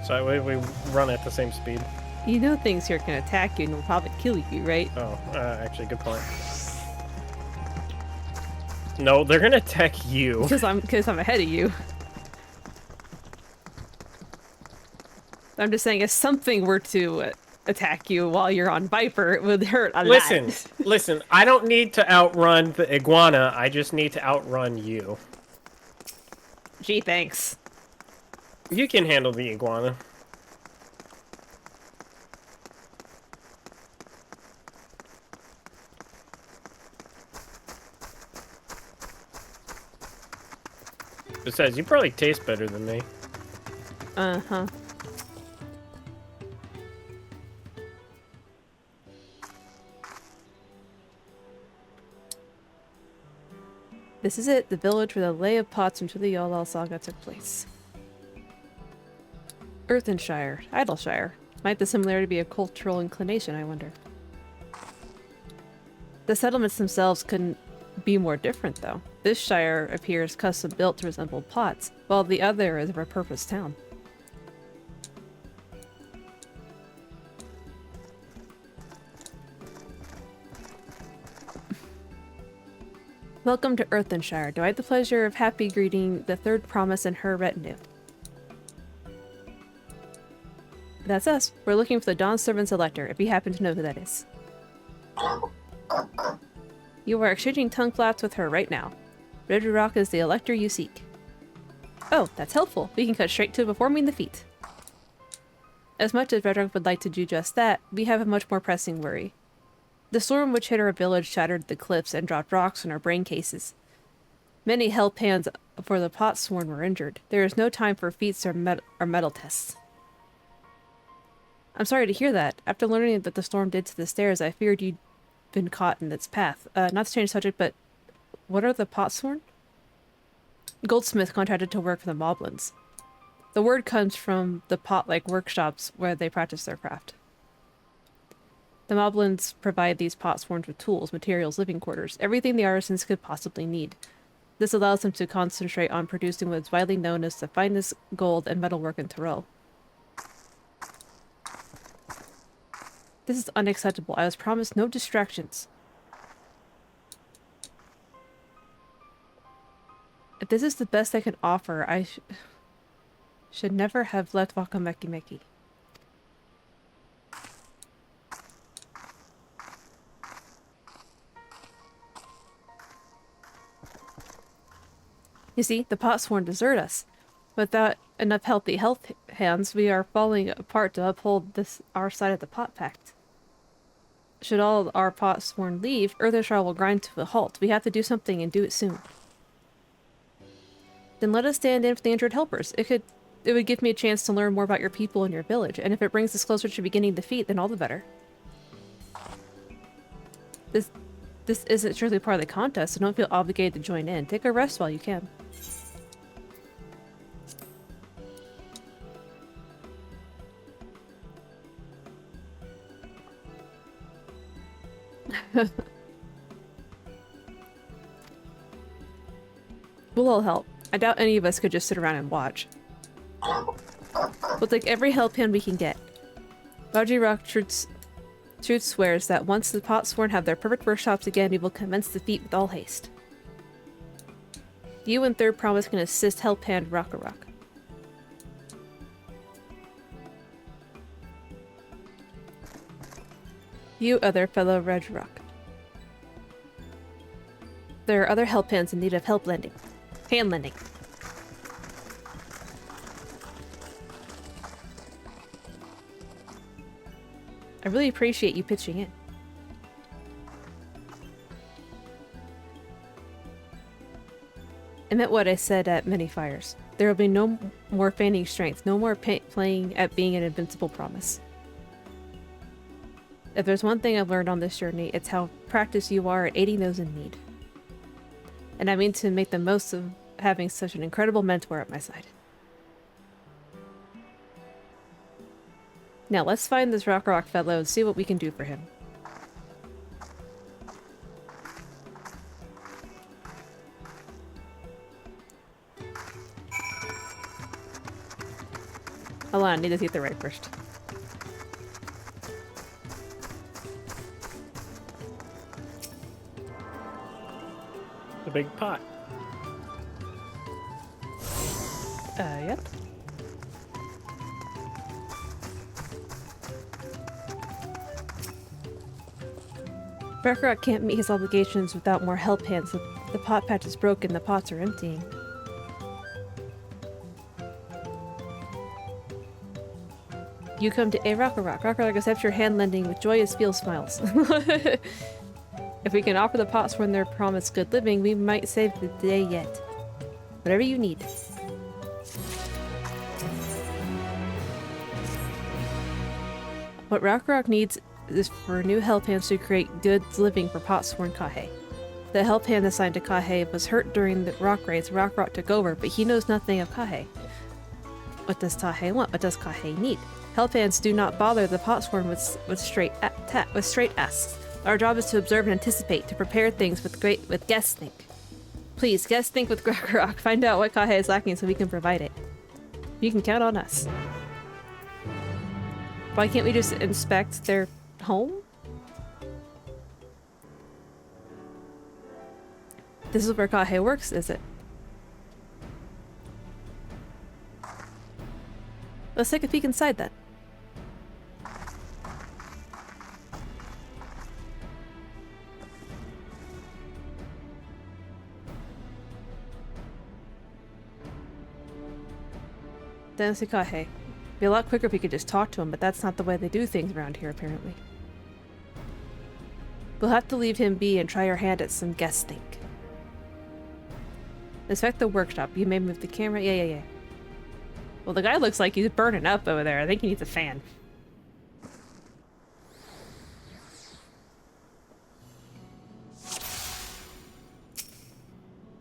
So we run at the same speed. You know things here can attack you and will probably kill you, right? Oh, actually, good point. No, they're gonna attack you. Because I'm ahead of you. I'm just saying, if something were to attack you while you're on Viper, it would hurt a lot. Listen, I don't need to outrun the iguana, I just need to outrun you. Gee, thanks. You can handle the iguana. Besides, you probably taste better than me. Uh-huh. This is it, the village where the lay of pots into the Yolal saga took place. Earthenshire, Idleshire. Might the similarity be a cultural inclination, I wonder? The settlements themselves couldn't be more different, though. This shire appears custom-built to resemble pots, while the other is a repurposed town. Welcome to Earthenshire. Do I have the pleasure of happy greeting the third promise and her retinue? That's us. We're looking for the Dawn Servant's Elector, if you happen to know who that is. You are exchanging tongue flaps with her right now. Red Rock is the Elector you seek. Oh, that's helpful. We can cut straight to performing the feat. As much as Red Rock would like to do just that, we have a much more pressing worry. The storm which hit our village shattered the cliffs and dropped rocks in our brain cases. Many help hands for the pot sworn were injured. There is no time for feats or metal tests. I'm sorry to hear that. After learning that the storm did to the stairs, I feared you'd been caught in its path. Not to change subject, but what are the pot sworn? Goldsmith contracted to work for the Moblins. The word comes from the pot-like workshops where they practice their craft. The Moblins provide these pot sworns with tools, materials, living quarters, everything the artisans could possibly need. This allows them to concentrate on producing what is widely known as the finest gold and metalwork in Tyrell. This is unacceptable. I was promised no distractions. If this is the best I can offer, I should never have left Wakamekimeki. You see, the pot sworn desert us. Without enough healthy hands, we are falling apart to uphold our side of the pot pact. Should all our pot sworn leave, Earthenshire will grind to a halt. We have to do something and do it soon. Then let us stand in for the injured helpers. It would give me a chance to learn more about your people and your village, and if it brings us closer to beginning the feat, then all the better. This isn't surely part of the contest, so don't feel obligated to join in. Take a rest while you can. We'll all help. I doubt any of us could just sit around and watch. We'll take every help hand we can get. Raji Rock Truth swears that once the Potsworn have their perfect workshops again, we will commence the feat with all haste. You and Third Promise can assist Help Hand Rock. You other fellow Red Rock. There are other help hands in need of hand lending. I really appreciate you pitching in. I meant what I said at Many Fires. There will be no more feigning strength, no more playing at being an invincible promise. If there's one thing I've learned on this journey, it's how practiced you are at aiding those in need. And I mean to make the most of having such an incredible mentor at my side. Now let's find this Rock fellow and see what we can do for him. Hold on, I need to get the right first. The big pot. Yep. Rock can't meet his obligations without more help hands. The pot patch is broken, the pots are emptying. You come to a Rock accepts your hand lending with joyous feel smiles. If we can offer the Potsworn their promised good living, we might save the day yet. Whatever you need. What Rock needs is for new help hands to create good living for Potsworn Kahe. The help hand assigned to Kahe was hurt during the rock raids. Rock took over, but he knows nothing of Kahe. What does Kahe want? What does Kahe need? Help hands do not bother the Potsworn with straight asks. Our job is to observe and anticipate, to prepare things with guest think. Please, guest think with Rock. Find out what Kahe is lacking so we can provide it. You can count on us. Why can't we just inspect their home? This is where Kahe works, is it? Let's take a peek inside then. Dynasty Kahe. Be a lot quicker if we could just talk to him, but that's not the way they do things around here, apparently. We'll have to leave him be and try our hand at some guest think. Inspect the workshop. You may move the camera. Yeah. Well, the guy looks like he's burning up over there. I think he needs a fan.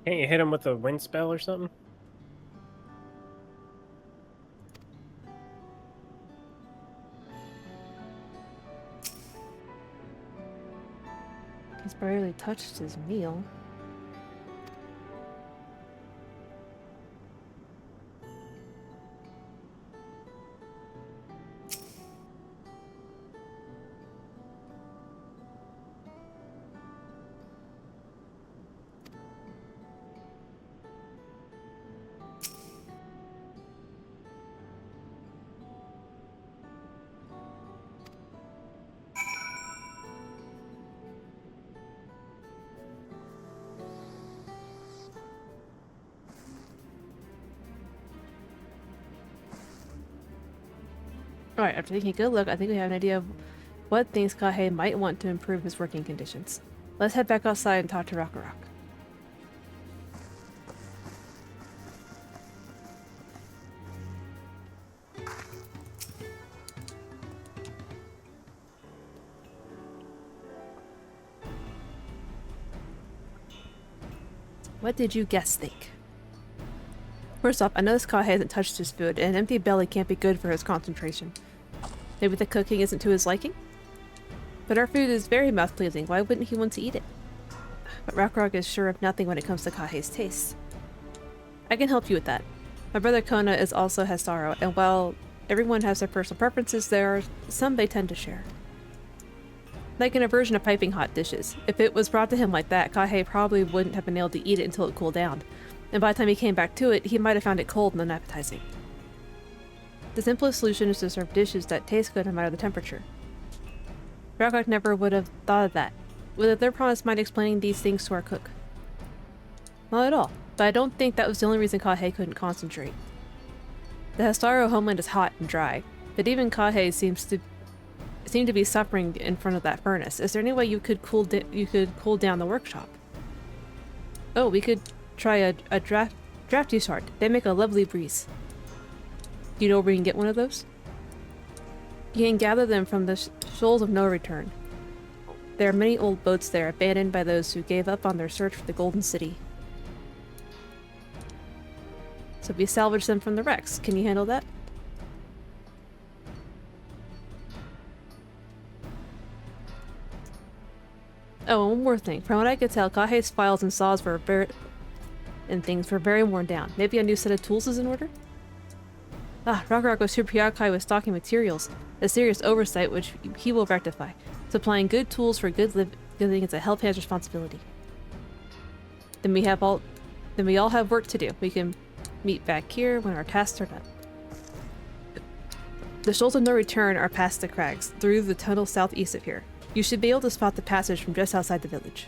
Can't you hit him with a wind spell or something? He's barely touched his meal. Alright, after taking a good look, I think we have an idea of what things Kahe might want to improve his working conditions. Let's head back outside and talk to Rock. What did you guess think? First off, I know this Kahe hasn't touched his food, and an empty belly can't be good for his concentration. Maybe the cooking isn't to his liking? But our food is very mouth-pleasing, why wouldn't he want to eat it? But Rock is sure of nothing when it comes to Kahe's taste. I can help you with that. My brother Kona is also has sorrow, and while Everyone has their personal preferences. There are some they tend to share. Like an aversion to piping hot dishes. If it was brought to him like that, Kahei probably wouldn't have been able to eat it until it cooled down. And by the time he came back to it, he might have found it cold and unappetizing. The simplest solution is to serve dishes that taste good no matter the temperature. Rakok never would have thought of that. Would their promise mind explaining these things to our cook? Not at all, but I don't think that was the only reason Kahei couldn't concentrate. The Hastaro homeland is hot and dry, but even Kahei seemed to be suffering in front of that furnace. Is there any way you could cool down the workshop? Oh, we could try a drafty shard. They make a lovely breeze. Do you know where we can get one of those? You can gather them from the shoals of no return. There are many old boats there, abandoned by those who gave up on their search for the Golden City. So we salvage them from the wrecks. Can you handle that? Oh, and one more thing. From what I could tell, Kahei's files and saws were things were very worn down. Maybe a new set of tools is in order? Ah, Ragnarok was Supriyakai with stocking materials. A serious oversight which he will rectify. Supplying good tools for good living is a help-hand's responsibility. Then we all have work to do. We can meet back here when our tasks are done. The shoals of no return are past the crags, through the tunnel southeast of here. You should be able to spot the passage from just outside the village.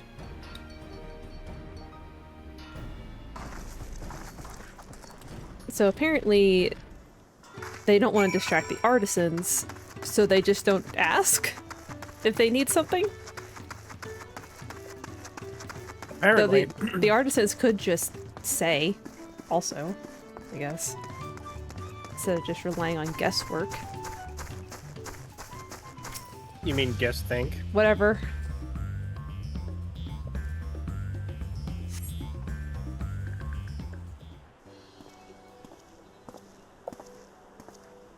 So apparently they don't want to distract the artisans, so they just don't ask if they need something. Apparently. So the artisans could just say, also, I guess, instead of just relying on guesswork. You mean guess think? Whatever.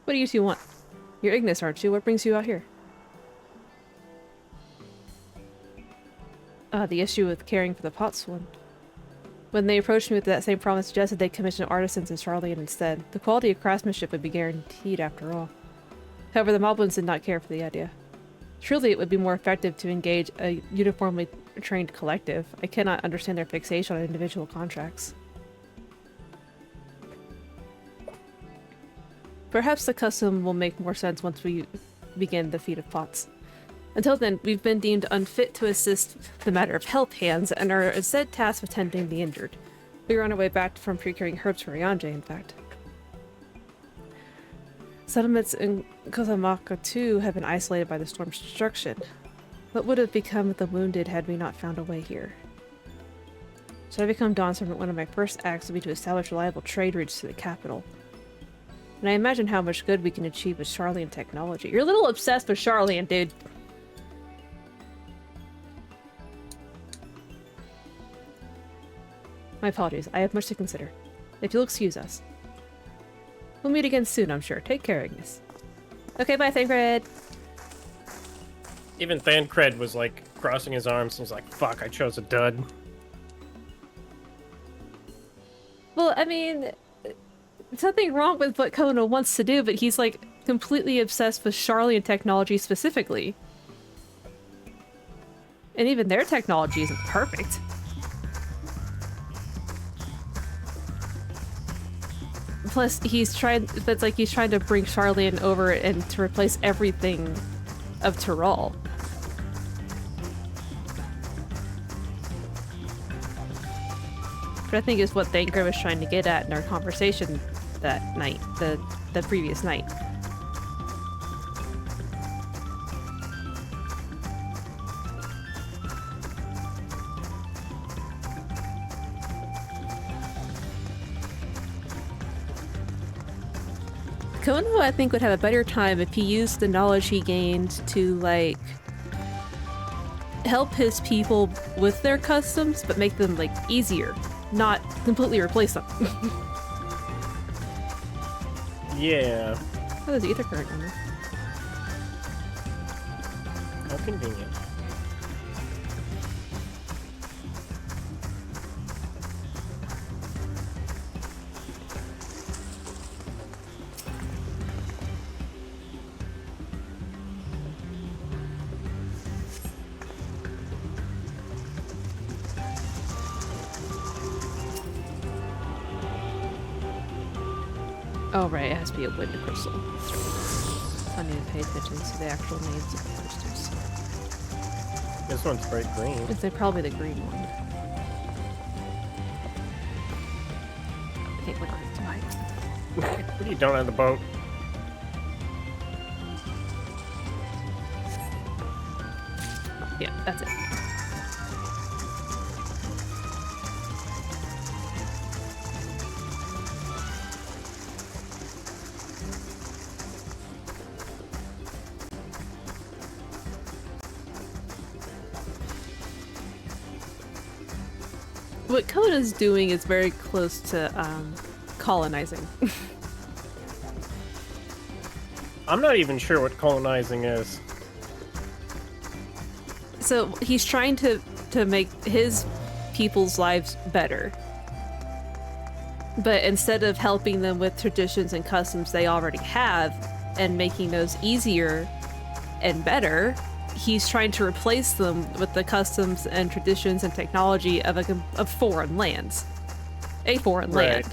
What do you two want? You're Ignis, aren't you? What brings you out here? The issue with caring for the pots one. When they approached me with that same problem, suggested they commission artisans in Charlian instead. The quality of craftsmanship would be guaranteed after all. However, the Moblins did not care for the idea. Surely it would be more effective to engage a uniformly trained collective. I cannot understand their fixation on individual contracts. Perhaps the custom will make more sense once we begin the feat of pots. Until then, we've been deemed unfit to assist the matter of health hands and are instead tasked with tending the injured. We were on our way back from procuring herbs for Ryanje, in fact. Settlements in Kozamaka too have been isolated by the storm's destruction. What would have become of the wounded had we not found a way here? Should I become Dawn Servant, one of my first acts would be to establish reliable trade routes to the capital. And I imagine how much good we can achieve with Charlian technology. You're a little obsessed with Charlian, dude. My apologies. I have much to consider. If you'll excuse us. We'll meet again soon, I'm sure. Take care, Ignis. Okay, bye, Thancred. Even Thancred was like crossing his arms and was like, fuck, I chose a dud. Well, I mean, there's nothing wrong with what Kono wants to do, but he's like completely obsessed with Charlian technology specifically. And even their technology isn't perfect. Plus, he's trying to bring Charlian over and to replace everything of Tyrol. But I think is what Thancred was trying to get at in our conversation that night, the previous night. Kono, I think, would have a better time if he used the knowledge he gained to, like, help his people with their customs, but make them, like, easier, not completely replace them. Yeah. Oh, there's ether current on there. How convenient. Oh right, it has to be a wind crystal. That's right. I need to pay attention to the actual names of the crystals. This one's bright green. It's probably the green one. I think we're going to hide. What are you doing on the boat? Yeah, that's it. What Kona's doing is very close to colonizing. I'm not even sure what colonizing is. So he's trying to make his people's lives better. But instead of helping them with traditions and customs they already have and making those easier and better, he's trying to replace them with the customs and traditions and technology of foreign lands. A foreign land.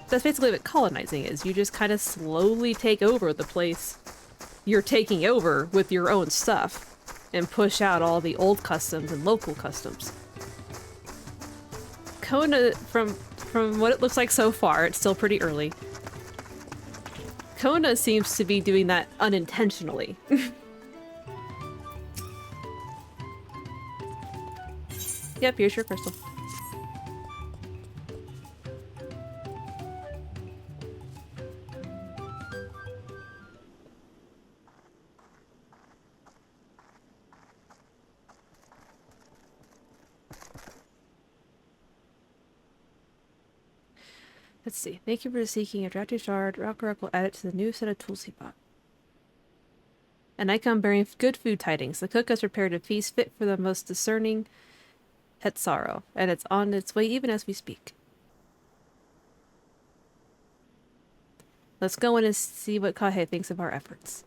That's basically what colonizing is. You just kind of slowly take over the place you're taking over with your own stuff and push out all the old customs and local customs. Kona, from what it looks like so far, it's still pretty early. Kona seems to be doing that unintentionally. Yep, here's your crystal. Let's see. Thank you for seeking a drafty shard. Rock will add it to the new set of tools he bought. An icon bearing good food tidings. The cook has prepared a feast fit for the most discerning at sorrow, and it's on its way even as we speak. Let's go in and see what Kahe thinks of our efforts.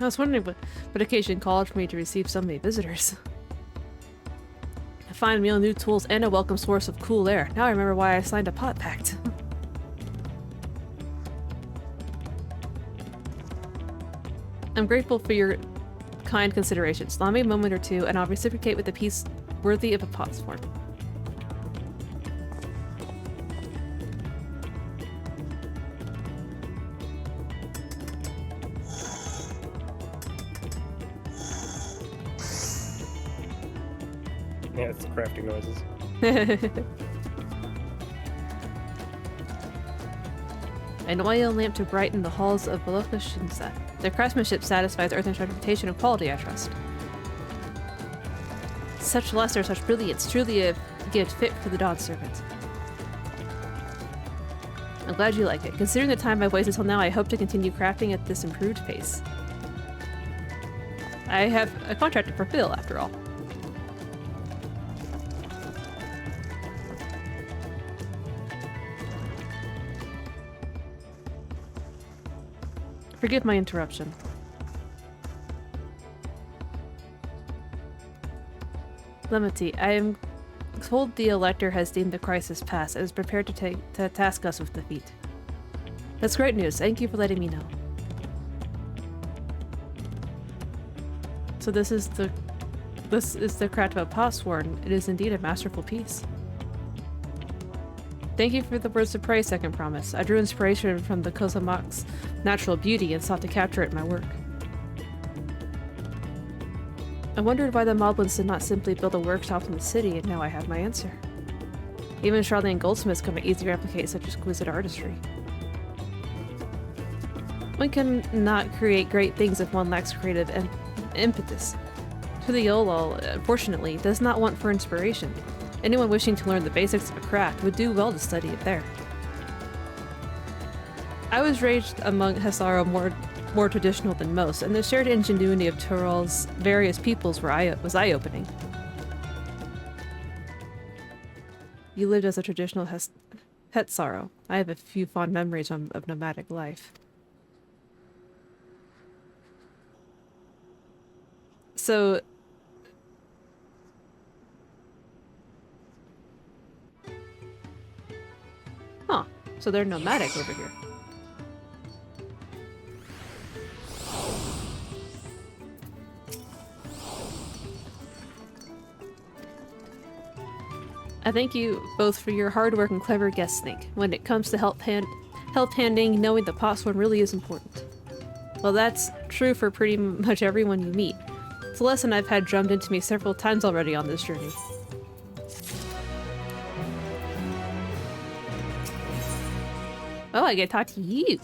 I was wondering what occasion called for me to receive so many visitors. A fine meal, new tools, and a welcome source of cool air. Now I remember why I signed a pot pact. I'm grateful for your kind considerations. Allow me a moment or two, and I'll reciprocate with a piece worthy of a pot's form. Yeah, it's the crafting noises. An oil lamp to brighten the halls of Baloka Shinsa. Their craftsmanship satisfies Earthen's reputation of quality, I trust. Such luster, such brilliance, truly a gift fit for the Dawn Servant. I'm glad you like it. Considering the time I've wasted till now, I hope to continue crafting at this improved pace. I have a contract to fulfill, after all. Forgive my interruption. Lemity, I am told the Elector has deemed the crisis past and is prepared to task us with defeat. That's great news. Thank you for letting me know. So this is the craft of a Passworn. It is indeed a masterful piece. Thank you for the words of praise, Second Promise. I drew inspiration from the Kozamak's natural beauty and sought to capture it in my work. I wondered why the Moblins did not simply build a workshop in the city, and now I have my answer. Even Charlene goldsmiths can easily replicate such exquisite artistry. One can not create great things if one lacks creative impetus. Tuliolol, unfortunately, does not want for inspiration. Anyone wishing to learn the basics of a craft would do well to study it there. I was raised among Hesaro more traditional than most, and the shared ingenuity of Tural's various peoples was eye-opening. You lived as a traditional Hetsaro. I have a few fond memories of nomadic life. So... Huh. So they're nomadic over here. I thank you both for your hard work and clever guessing. When it comes to help handing, knowing the potsworn really is important. Well, that's true for pretty much everyone you meet. It's a lesson I've had drummed into me several times already on this journey. Oh, I get to talk to you!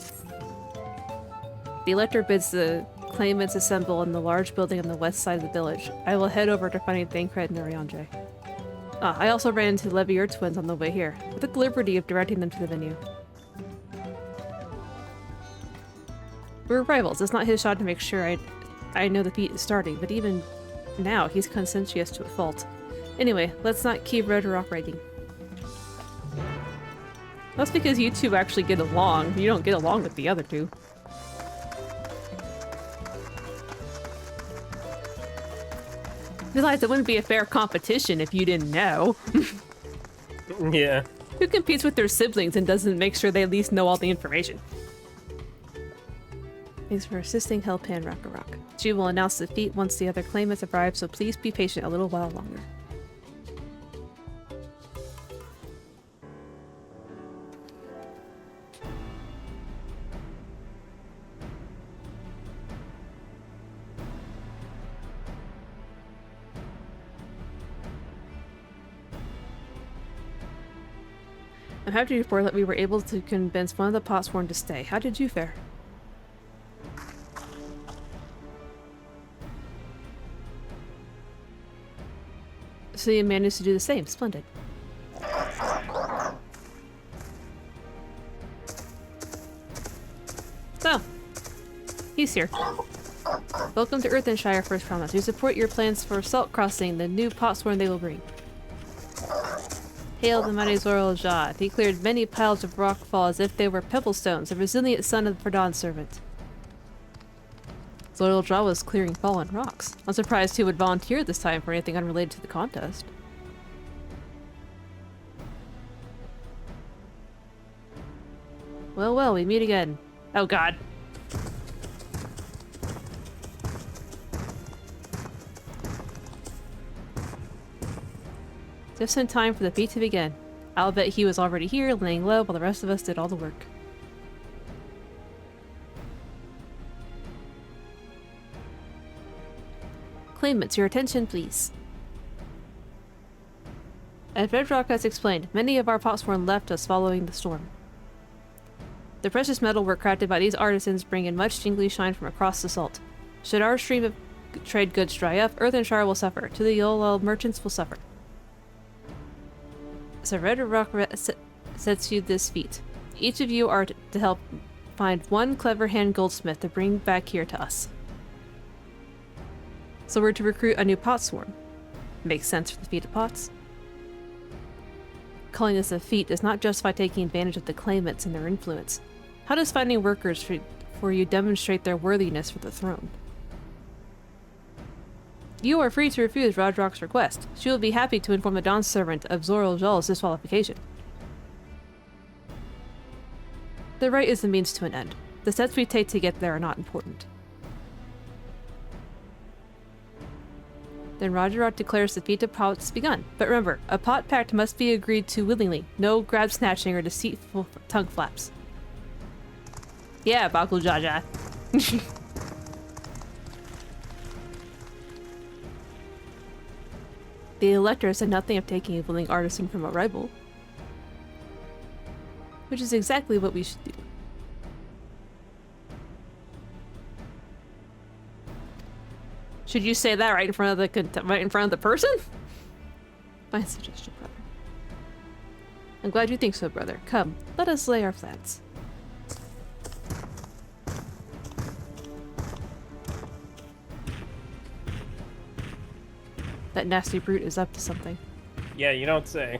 The Elector bids the claimants assemble in the large building on the west side of the village. I will head over to find Thancred and Ariandre. I also ran into the Levier twins on the way here. I took the liberty of directing them to the venue. We're rivals. It's not his job to make sure I know the feat is starting, but even now, he's conscientious to a fault. Anyway, let's not keep Rotorok writing. That's because you two actually get along. You don't get along with the other two. Besides, it wouldn't be a fair competition if you didn't know. Yeah. Who competes with their siblings and doesn't make sure they at least know all the information? Thanks for assisting Hellpan Rakarok. She will announce the feat once the other claimants arrive, so please be patient a little while longer. I'm happy to report that we were able to convince one of the potsworn to stay. How did you fare? So you managed to do the same. Splendid. So, he's here. Welcome to Earthenshire, First Promise. We support your plans for Salt Crossing, the new potsworn they will bring. Hail the mighty Zoral Jah. He cleared many piles of rockfall as if they were pebblestones, a resilient son of the Verdon's servant. Zoral Jah was clearing fallen rocks. I'm surprised he would volunteer this time for anything unrelated to the contest. Well, we meet again. Oh god. Just in time for the feat to begin. I'll bet he was already here, laying low while the rest of us did all the work. Claimants, your attention, please. As Redrock has explained, many of our potsworn left us following the storm. The precious metal work crafted by these artisans bring in much jingly shine from across the salt. Should our stream of trade goods dry up, Earthenshire will suffer. To the Yolel merchants will suffer. So Redrock sets you this feat. Each of you are to help find one clever hand goldsmith to bring back here to us. So we're to recruit a new potsworn. Makes sense for the feat of pots. Calling this a feat does not justify taking advantage of the claimants and their influence. How does finding workers for you demonstrate their worthiness for the throne? You are free to refuse Rodrock's request. She will be happy to inform the Dawn servant of Zoral Jah's disqualification. The right is the means to an end. The steps we take to get there are not important. Then Rodrock declares the feat of pots begun. But remember, a pot pact must be agreed to willingly. No grab snatching or deceitful tongue flaps. Yeah, Bakul Jaja. The Elector said nothing of taking a willing artisan from a rival. Which is exactly what we should do. Should you say that right in front of the person? Fine suggestion, brother. I'm glad you think so, brother. Come, let us lay our plans. That nasty brute is up to something. Yeah, you don't say.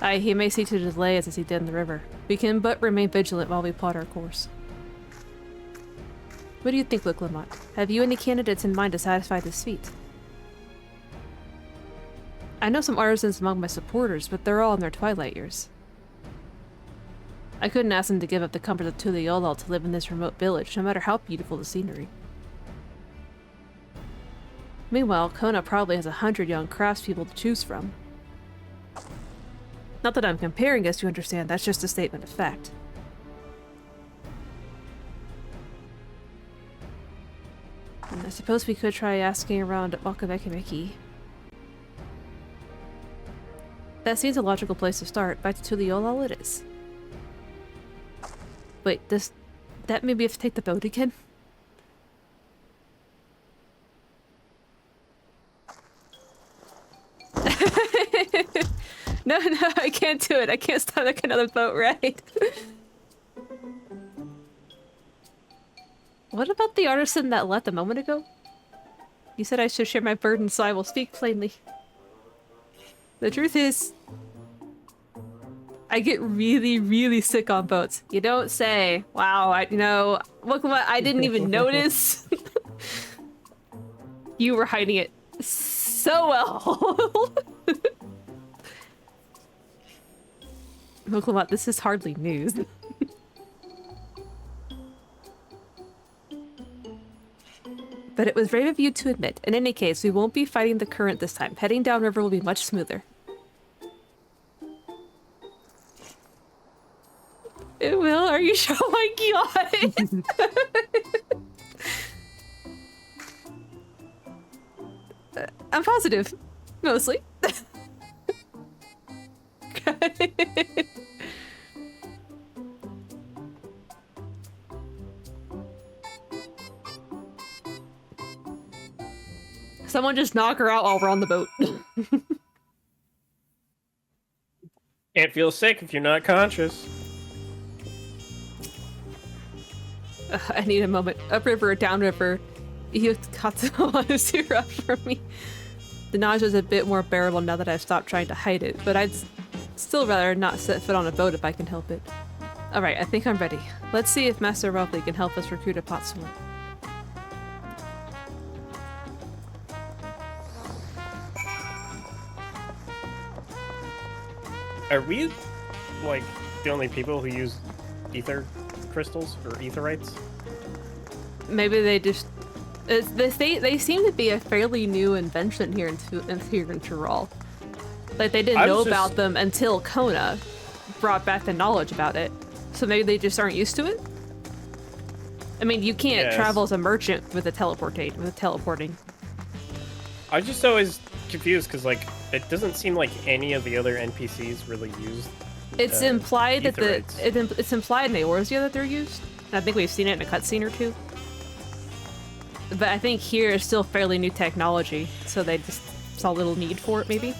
Aye, he may seek to delay us as he did in the river. We can but remain vigilant while we plot our course. What do you think, Luke Lamont? Have you any candidates in mind to satisfy this feat? I know some artisans among my supporters, but they're all in their twilight years. I couldn't ask them to give up the comforts of Tuliyollal to live in this remote village, no matter how beautiful the scenery. Meanwhile, Kona probably has 100 young craftspeople to choose from. Not that I'm comparing us, you understand, that's just a statement of fact. And I suppose we could try asking around at Wakabekimeki. That seems a logical place to start. Back to Tuliyollal it is. Wait, does that mean we have to take the boat again? No, I can't do it. I can't stomach another boat ride. What about the artisan that left a moment ago? You said I should share my burden, so I will speak plainly. The truth is, I get really, really sick on boats. You don't say. Wow, look what I didn't even notice. You were hiding it so well. Look, this is hardly news. But it was brave of you to admit. In any case, we won't be fighting the current this time. Heading downriver will be much smoother. It will? Are you sure? Oh my god! I'm positive. Mostly. Someone just knock her out while we're on the boat. Can't feel sick if you're not conscious. I need a moment. Upriver or downriver, you got to zero up for me. The nausea is a bit more bearable now that I've stopped trying to hide it, but I'd still rather not set foot on a boat if I can help it. Alright, I think I'm ready. Let's see if Master Robley can help us recruit a potswoman. Are we, like, the only people who use ether crystals or etherites? Maybe they just... They seem to be a fairly new invention here in Tyrol. Like, they didn't know about them until Kona brought back the knowledge about it. So maybe they just aren't used to it? I mean, you can't travel as a merchant with teleporting. I was just always confused because, like, it doesn't seem like any of the other NPCs really use. It's implied that etherites. it's implied in Eorzea that they're used. I think we've seen it in a cutscene or two. But I think here is still fairly new technology, so they just saw little need for it, maybe.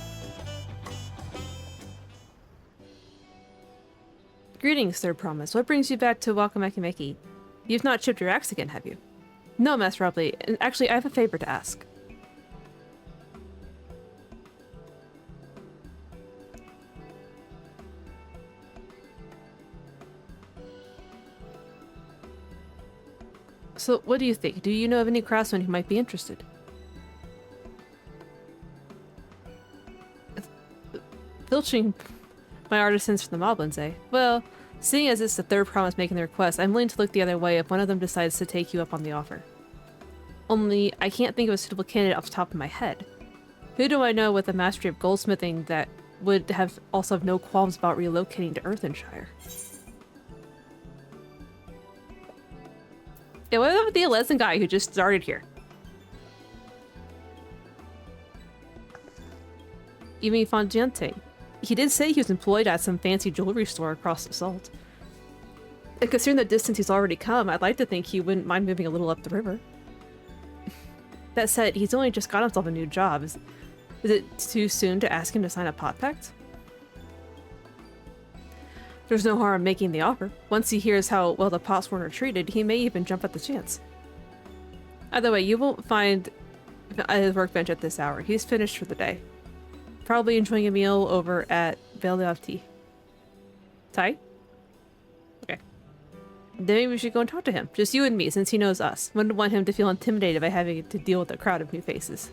Greetings, Third Promise. What brings you back to Wakamakimeki? You've not chipped your axe again, have you? No, Master Robley. Actually, I have a favor to ask. So, what do you think? Do you know of any craftsmen who might be interested? Filching my artisans from the Moblins, eh? Well, seeing as it's the Third Promise making the request, I'm willing to look the other way if one of them decides to take you up on the offer. Only, I can't think of a suitable candidate off the top of my head. Who do I know with a mastery of goldsmithing that would also have no qualms about relocating to Earthenshire? Yeah, what about the Elezen guy who just started here? You mean Fondiente? He did say he was employed at some fancy jewelry store across the salt. And considering the distance he's already come, I'd like to think he wouldn't mind moving a little up the river. That said, he's only just got himself a new job. Is it too soon to ask him to sign a pot pact? There's no harm in making the offer. Once he hears how well the potsworn are treated, he may even jump at the chance. Either way, you won't find at his workbench at this hour. He's finished for the day. Probably enjoying a meal over at Vale d'Arty. Ty? Okay. Then maybe we should go and talk to him. Just you and me, since he knows us. Wouldn't want him to feel intimidated by having to deal with a crowd of new faces.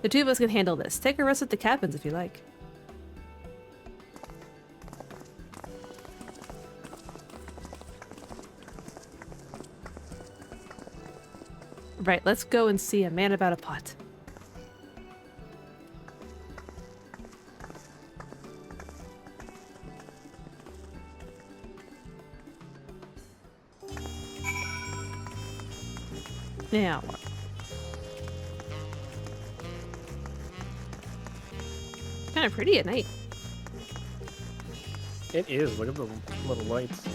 The two of us can handle this. Take a rest at the cabins if you like. Right, let's go and see a man about a pot. Now what? Kind of pretty at night. It is. Look at the little lights.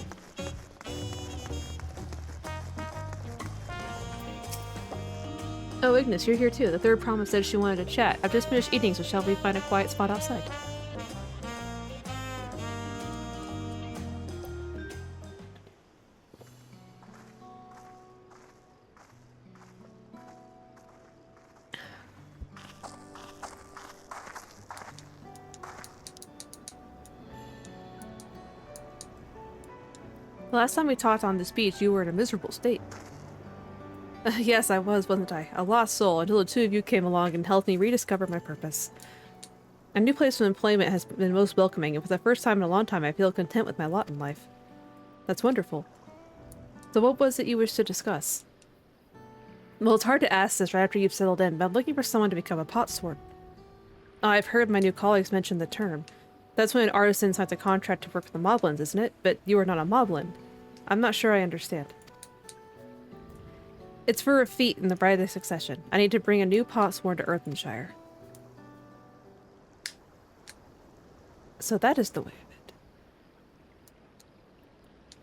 Oh, Ignis, you're here too. The third promise said she wanted to chat. I've just finished eating, so shall we find a quiet spot outside? The last time we talked on this beach, you were in a miserable state. Yes, I was, wasn't I? A lost soul until the two of you came along and helped me rediscover my purpose. A new place of employment has been most welcoming, and for the first time in a long time I feel content with my lot in life. That's wonderful. So what was it you wished to discuss? Well, it's hard to ask this right after you've settled in, but I'm looking for someone to become a pot sword. I've heard my new colleagues mention the term. That's when an artisan signs a contract to work with the moblins, isn't it? But you are not a moblin. I'm not sure I understand. It's for a feat in the Bride of Succession. I need to bring a new pot sworn to Earthenshire. So that is the way of it.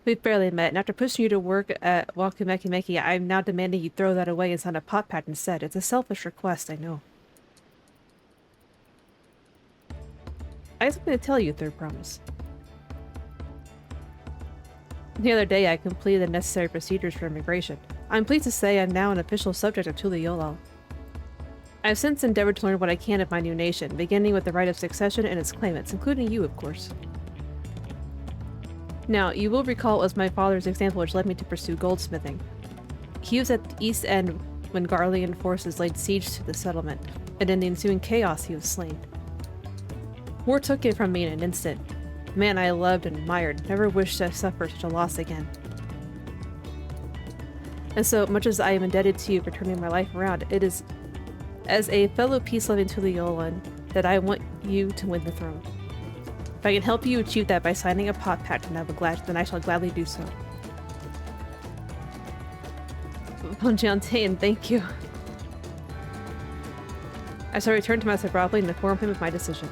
We've barely met, and after pushing you to work at Wakumekimeki, I'm now demanding you throw that away and sign a pot pact instead. It's a selfish request, I know. I have something to tell you, Third Promise. The other day, I completed the necessary procedures for immigration. I'm pleased to say I'm now an official subject of Tuliyollal. I've since endeavored to learn what I can of my new nation, beginning with the right of succession and its claimants, including you, of course. Now, you will recall it was my father's example which led me to pursue goldsmithing. He was at the East End when Garlean forces laid siege to the settlement, and in the ensuing chaos he was slain. War took it from me in an instant. The man I loved and admired, never wished to suffer such a loss again. And so, much as I am indebted to you for turning my life around, it is as a fellow peace-loving Tuliolan that I want you to win the throne. If I can help you achieve that by signing a pot pact, then I shall gladly do so. Ponjiante, and thank you. I shall return to Master Broadley and inform him of my decision.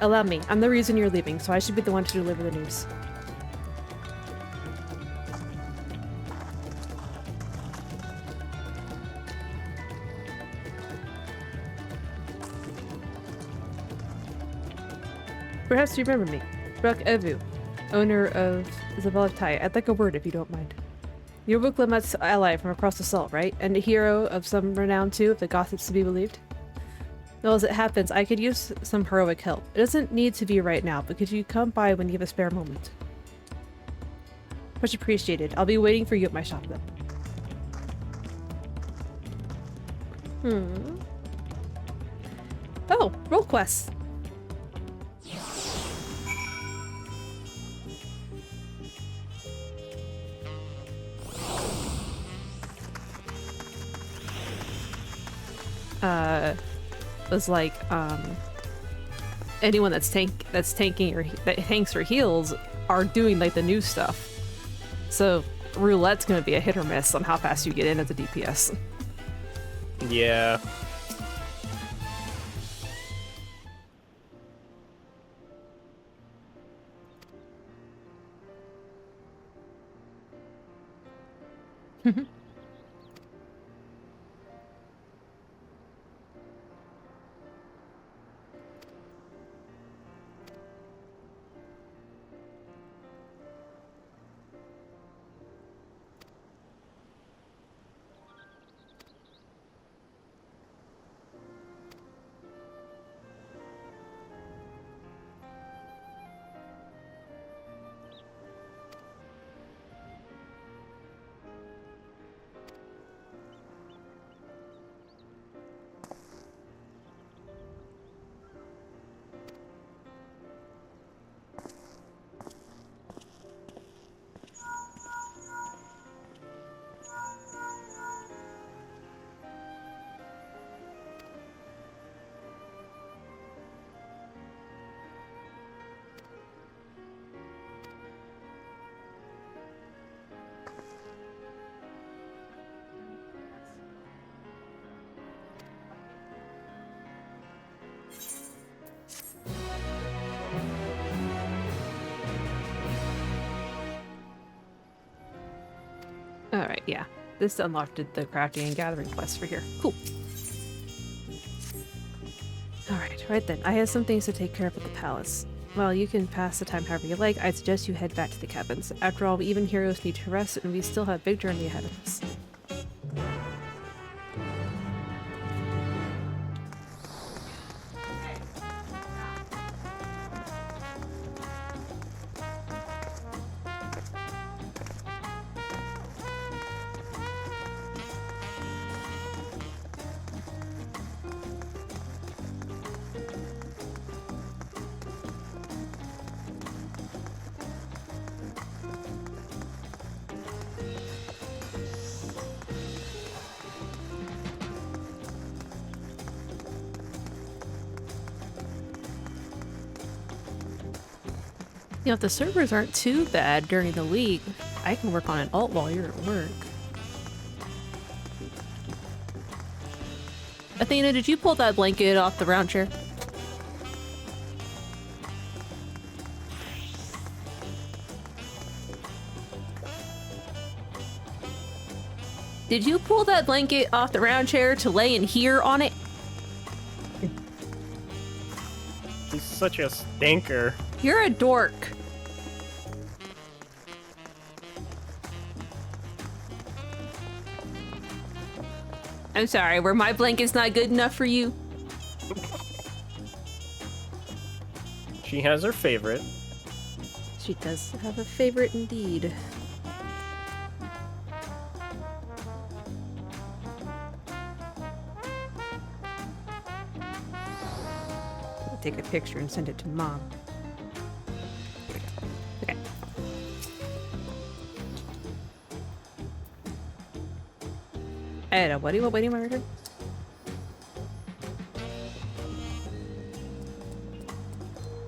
Allow me, I'm the reason you're leaving, so I should be the one to deliver the news. Perhaps you remember me. Brock Evu, owner of Zavaltai. I'd like a word if you don't mind. You're Wuklamat's ally from across the salt, right? And a hero of some renown too, if the gossip's to be believed? Well, as it happens, I could use some heroic help. It doesn't need to be right now, but could you come by when you have a spare moment? Much appreciated. I'll be waiting for you at my shop then. Oh, roll quests. Was like anyone that's tanking or that tanks or heals are doing like the new stuff. So roulette's gonna be a hit or miss on how fast you get in as a DPS. Yeah. Alright, yeah. This unlocked the crafting and gathering quest for here. Cool. Alright, right then. I have some things to take care of at the palace. Well, you can pass the time however you like. I'd suggest you head back to the cabins. After all, even heroes need to rest, and we still have a big journey ahead of us. You know, if the servers aren't too bad during the week, I can work on an alt while you're at work. Athena, did you pull that blanket off the round chair? Did you pull that blanket off the round chair to lay in here on it? He's such a stinker. You're a dork. I'm sorry, were my blankets not good enough for you? She has her favorite. She does have a favorite indeed. I'll take a picture and send it to Mom. Okay. What do you want? Waiting my return?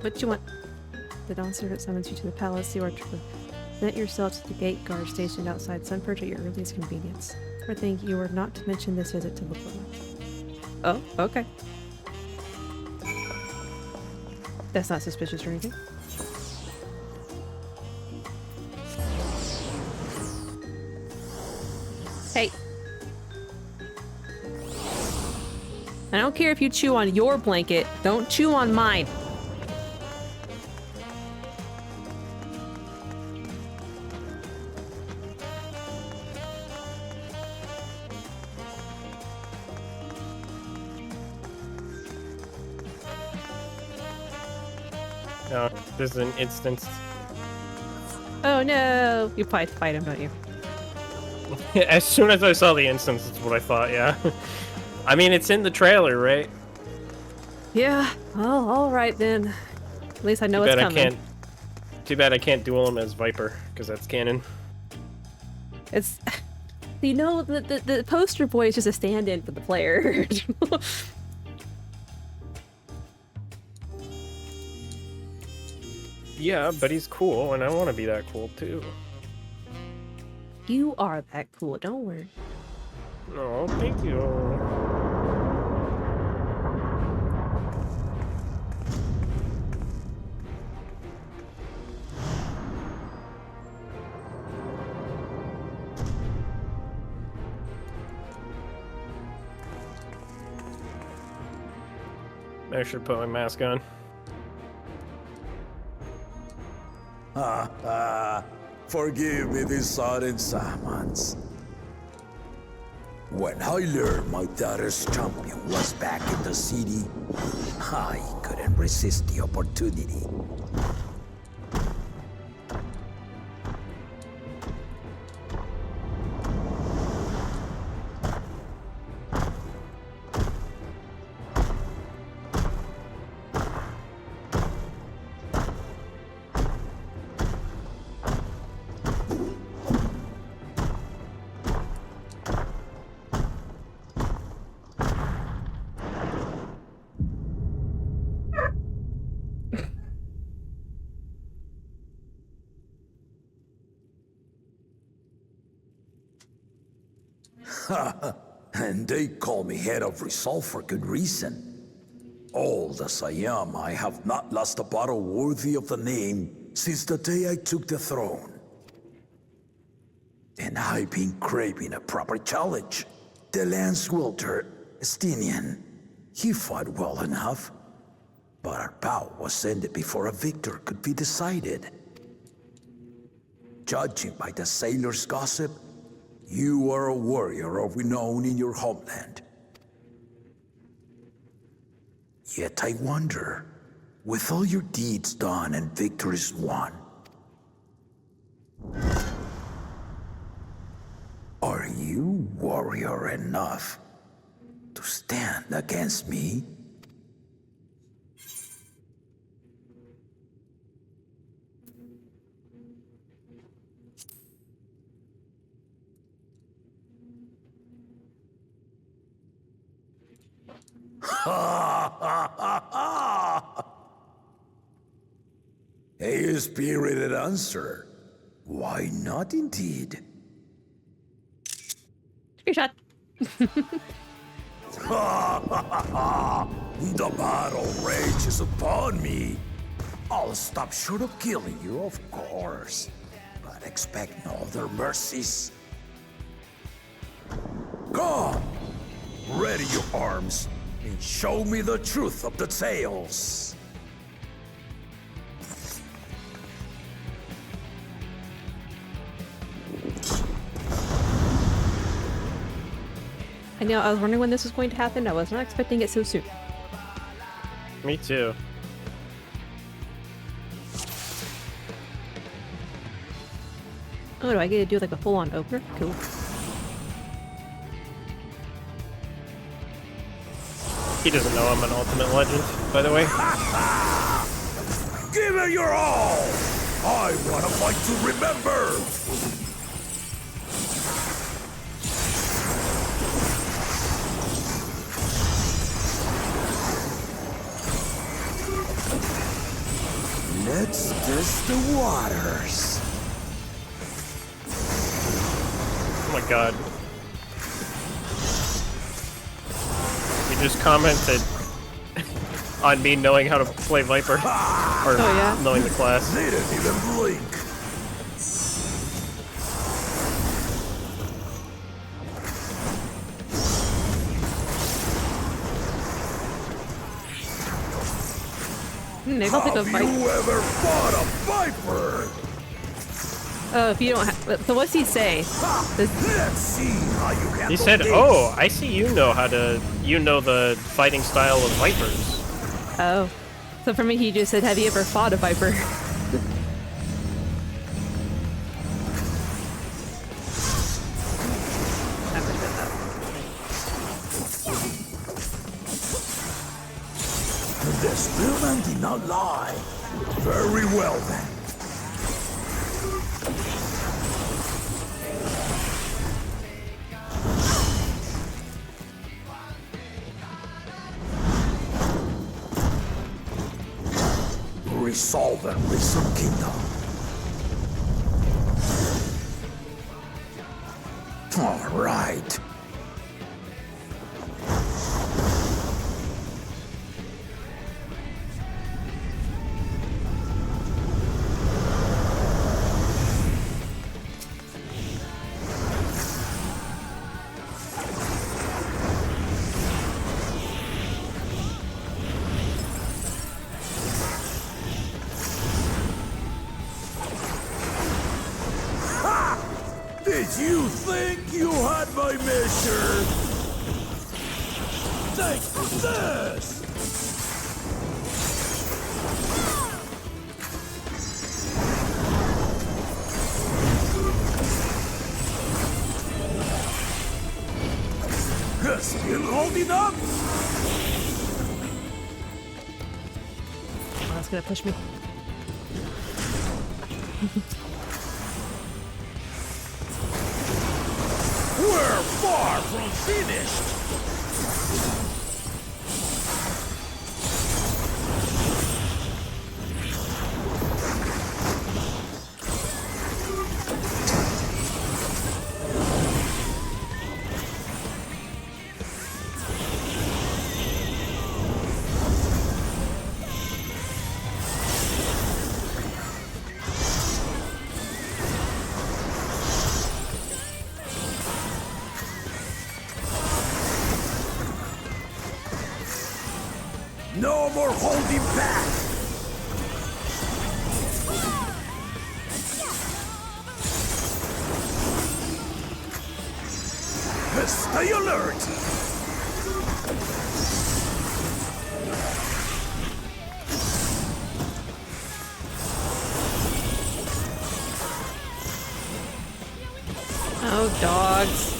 What you want? The dawn servant summons you to the palace. You are to present yourself to the gate guard stationed outside Sunperch at your earliest convenience. I think you are not to mention this visit to the village. Oh, okay. That's not suspicious or anything. Hey. I don't care if you chew on your blanket. Don't chew on mine. No, there's an instance. Oh no! You probably fight him, don't you? As soon as I saw the instance, that's what I thought, yeah. I mean, it's in the trailer, right? Yeah. Well, alright then. At least I know it's coming. Too bad I can't duel him as Viper, because that's canon. It's... You know, the poster boy is just a stand-in for the player. Yeah, but he's cool, and I want to be that cool, too. You are that cool, don't worry. Oh, thank you. I should put my mask on. Forgive me these sudden summons. When I learned my daughter's champion was back in the city, I couldn't resist the opportunity. And they call me head of resolve for good reason. Old as I am, I have not lost a battle worthy of the name since the day I took the throne. And I've been craving a proper challenge. The Lance Wilter, Estinian, he fought well enough. But our bout was ended before a victor could be decided. Judging by the sailors' gossip, you are a warrior of renown in your homeland. Yet I wonder, with all your deeds done and victories won, are you warrior enough to stand against me? A spirited answer. Why not, indeed? Screenshot. The battle rages upon me. I'll stop short of killing you, of course. But expect no other mercies. Come! Ready your arms, and show me the truth of the tales. I know, I was wondering when this was going to happen. I was not expecting it so soon. Me too. Oh, do I get to do like a full-on opener? Cool. He doesn't know I'm an ultimate legend, by the way. Give it your all! I want a fight to remember! Let's test the waters. Oh my god. You just commented on me knowing how to play Viper. Or Oh, yeah? knowing the class. They didn't even blink. Maybe I'll pick a Have fight. you ever fought a viper? Oh, if you don't have. So what's he say? Let's see how you handle He said, this. "Oh, I see you know the fighting style of Vipers." Oh. So for me, he just said, have you ever fought a viper? The spearman did not lie. Very well then. Resolve and resume kingdom. All right. Did you think you had my measure? Thanks for this! Still holding up? Oh, that's gonna push me. We're far from finished! No more holding back! Stay alert! Oh, dogs.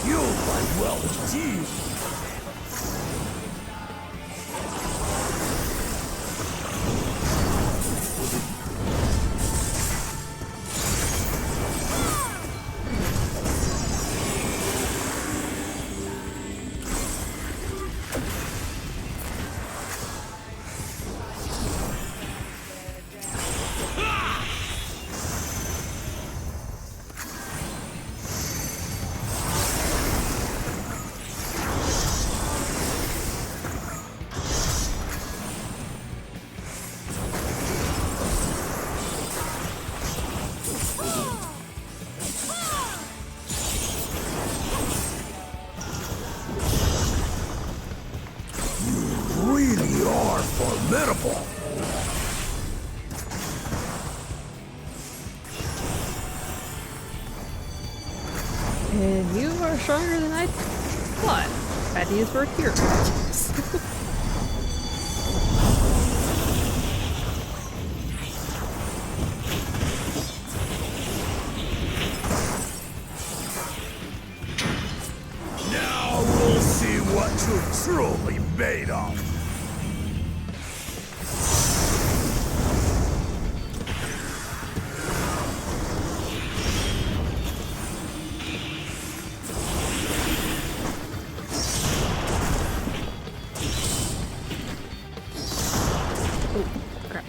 You fight well indeed. Really are formidable. And you are stronger than I thought. Had to use word here. Now we'll see what you're truly made of. Crap.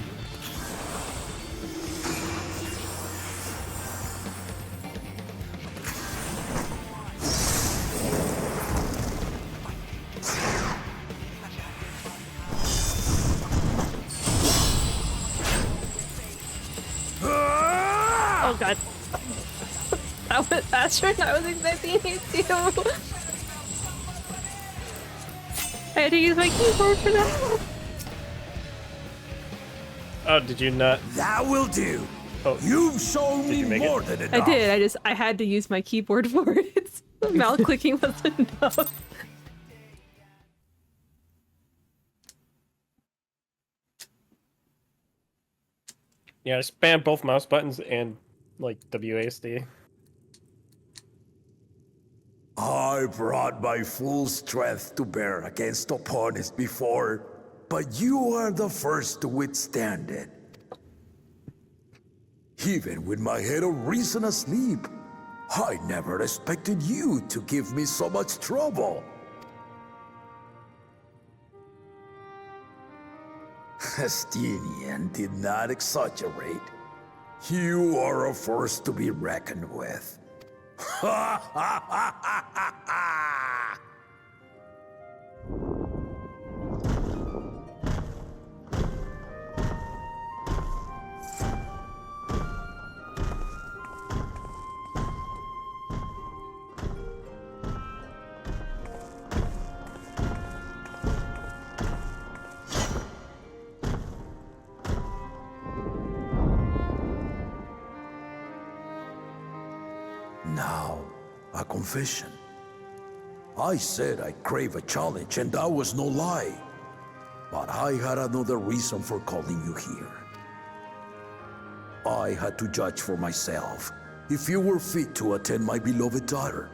Oh god. That went faster than I was expecting it to. I had to use my keyboard for that. Oh, did you not? That will do. Oh, You've shown me you make more it? than enough. I did. I had to use my keyboard for it. Mouth clicking wasn't enough. Yeah, spam both mouse buttons and like WASD. I brought my full strength to bear against opponents before, but you are the first to withstand it. Even with my head of reason asleep, I never expected you to give me so much trouble. Estinian did not exaggerate. You are a force to be reckoned with. Ha ha ha ha ha ha! Now, a confession. I said I crave a challenge, and that was no lie. But I had another reason for calling you here. I had to judge for myself if you were fit to attend my beloved daughter.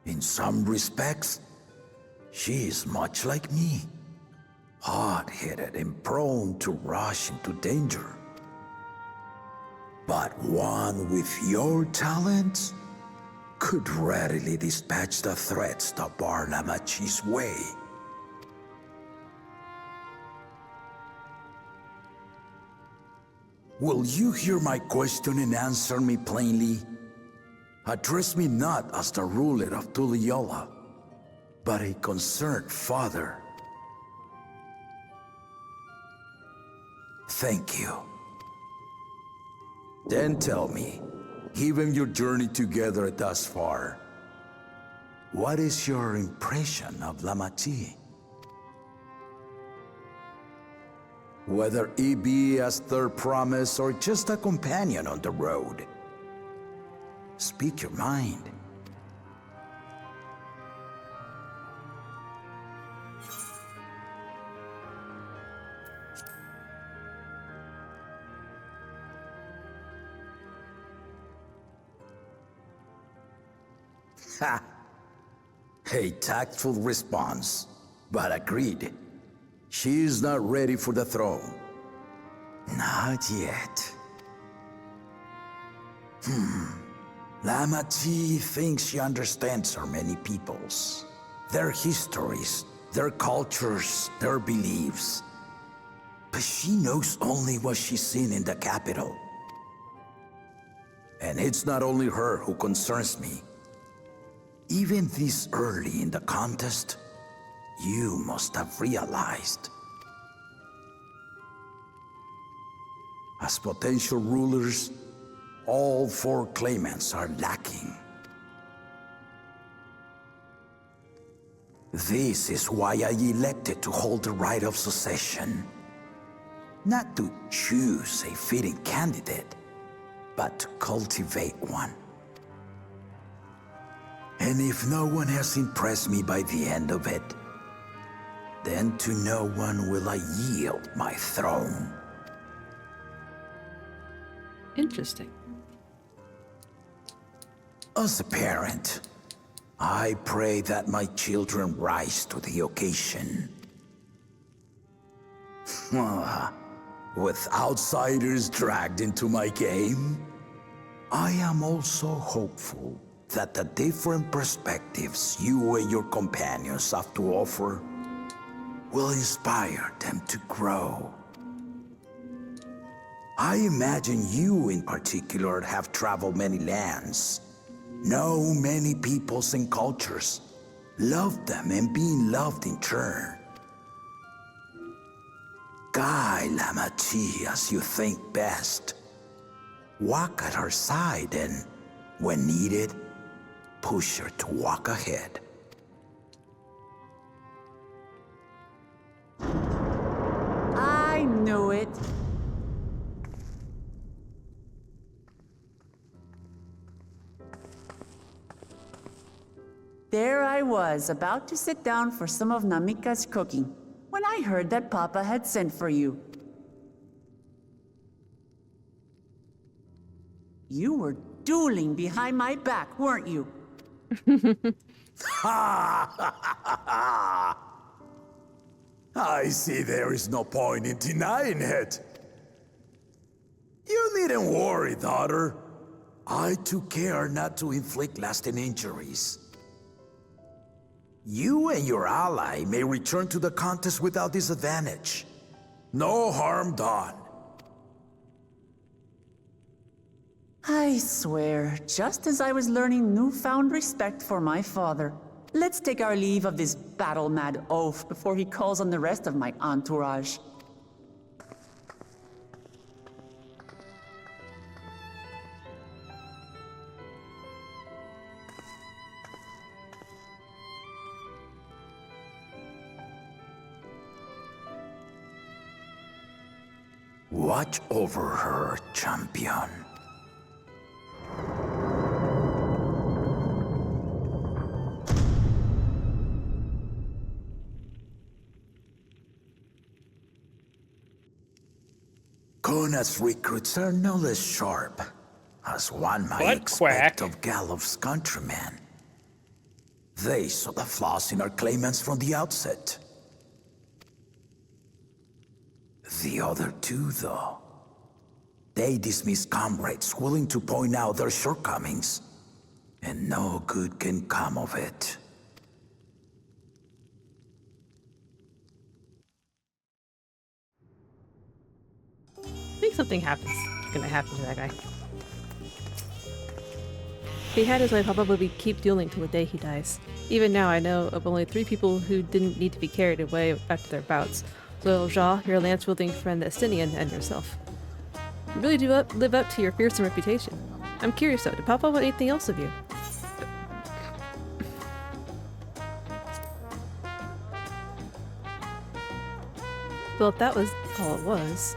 In some respects, she is much like me. Hot-headed and prone to rush into danger. But one with your talents could readily dispatch the threats that bar Lamachi's way. Will you hear my question and answer me plainly? Address me not as the ruler of Tuliola, but a concerned father. Thank you. Then tell me, given your journey together thus far, what is your impression of Lamachi? Whether he be as third promise or just a companion on the road. Speak your mind. Ha! A tactful response, but agreed. She is not ready for the throne. Not yet. Lamachi thinks she understands our many peoples, their histories, their cultures, their beliefs. But she knows only what she's seen in the capital. And it's not only her who concerns me. Even this early in the contest, you must have realized. As potential rulers, all four claimants are lacking. This is why I elected to hold the right of succession. Not to choose a fitting candidate, but to cultivate one. And if no one has impressed me by the end of it, then to no one will I yield my throne. Interesting. As a parent, I pray that my children rise to the occasion. With outsiders dragged into my game, I am also hopeful that the different perspectives you and your companions have to offer will inspire them to grow. I imagine you in particular have traveled many lands, know many peoples and cultures, loved them and being loved in turn. Guide Lamachi as you think best. Walk at her side and, when needed, push her to walk ahead. I knew it. There I was, about to sit down for some of Namika's cooking, when I heard that Papa had sent for you. You were dueling behind my back, weren't you? I see there is no point in denying it. You needn't worry, daughter. I took care not to inflict lasting injuries. You and your ally may return to the contest without disadvantage. No harm done. I swear, just as I was learning newfound respect for my father. Let's take our leave of this battle-mad oaf before he calls on the rest of my entourage. Watch over her, champion. Kona's recruits are no less sharp, as one might Butt expect quack. of Galloff's countrymen. They saw the flaws in our claimants from the outset. The other two, though, they dismiss comrades willing to point out their shortcomings, and no good can come of it. I think something gonna happen to that guy. If he had his way, Papa would keep dueling till the day he dies. Even now, I know of only 3 people who didn't need to be carried away back to their bouts. So, Ja, your lance-wielding friend Estinian, and yourself. You really do live up to your fearsome reputation. I'm curious though, did Papa want anything else of you? Well, if that was all it was...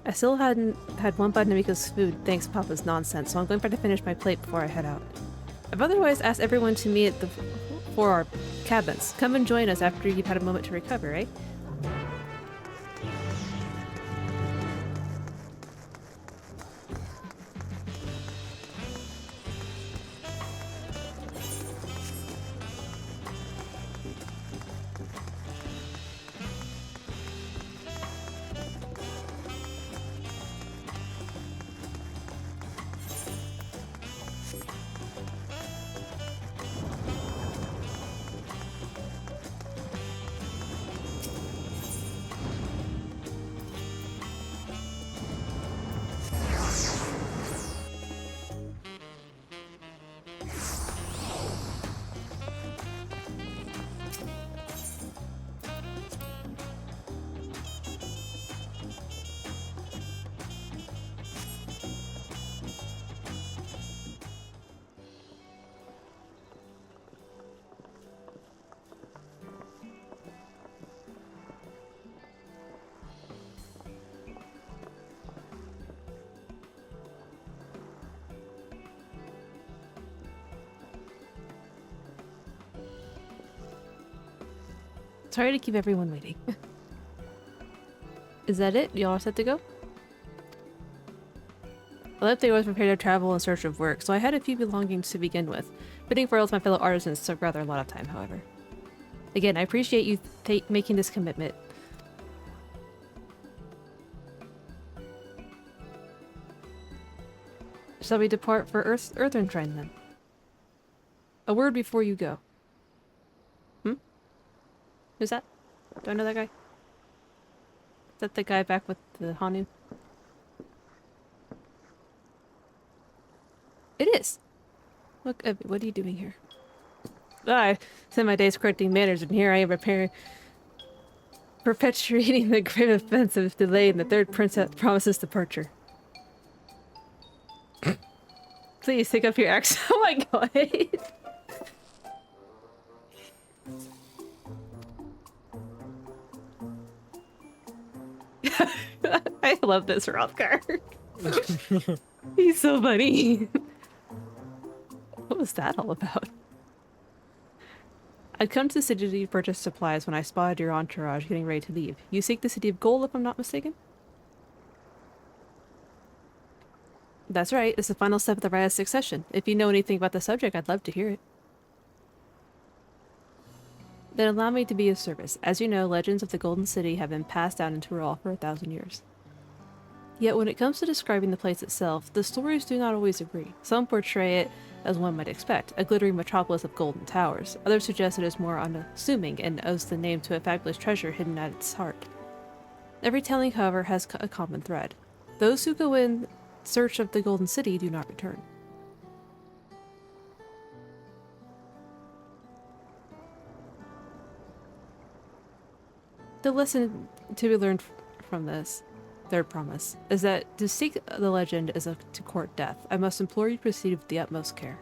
I still hadn't had one bite of Namiko's food thanks to Papa's nonsense, so I'm going back to finish my plate before I head out. I've otherwise asked everyone to meet at for our cabins. Come and join us after you've had a moment to recover, eh? Sorry to keep everyone waiting. Is that it? Y'all are set to go? I left the was prepared to travel in search of work, so I had a few belongings to begin with. Bidding farewell to my fellow artisans took rather a lot of time, however. Again, I appreciate you making this commitment. Shall we depart for Earthern Shrine then? A word before you go. Who's that? Do I know that guy? Is that the guy back with the Hanu? It is! Look, what are you doing here? I spent my days correcting manners, and here I am perpetuating the grave offense of delay in the third princess promises departure. Please take up your axe. Oh my god! I love this Rothgar. He's so funny. What was that all about? I'd come to the city to purchase supplies when I spotted your entourage getting ready to leave. You seek the city of gold, if I'm not mistaken? That's right. It's the final step of the rite of succession. If you know anything about the subject, I'd love to hear it. Then allow me to be of service. As you know, legends of the Golden City have been passed down into Royal for 1,000 years. Yet when it comes to describing the place itself, the stories do not always agree. Some portray it as one might expect, a glittering metropolis of golden towers. Others suggest it is more unassuming and owes the name to a fabulous treasure hidden at its heart. Every telling, however, has a common thread. Those who go in search of the Golden City do not return. The lesson to be learned from this third promise is that to seek the legend is to court death. I must implore you to proceed with the utmost care.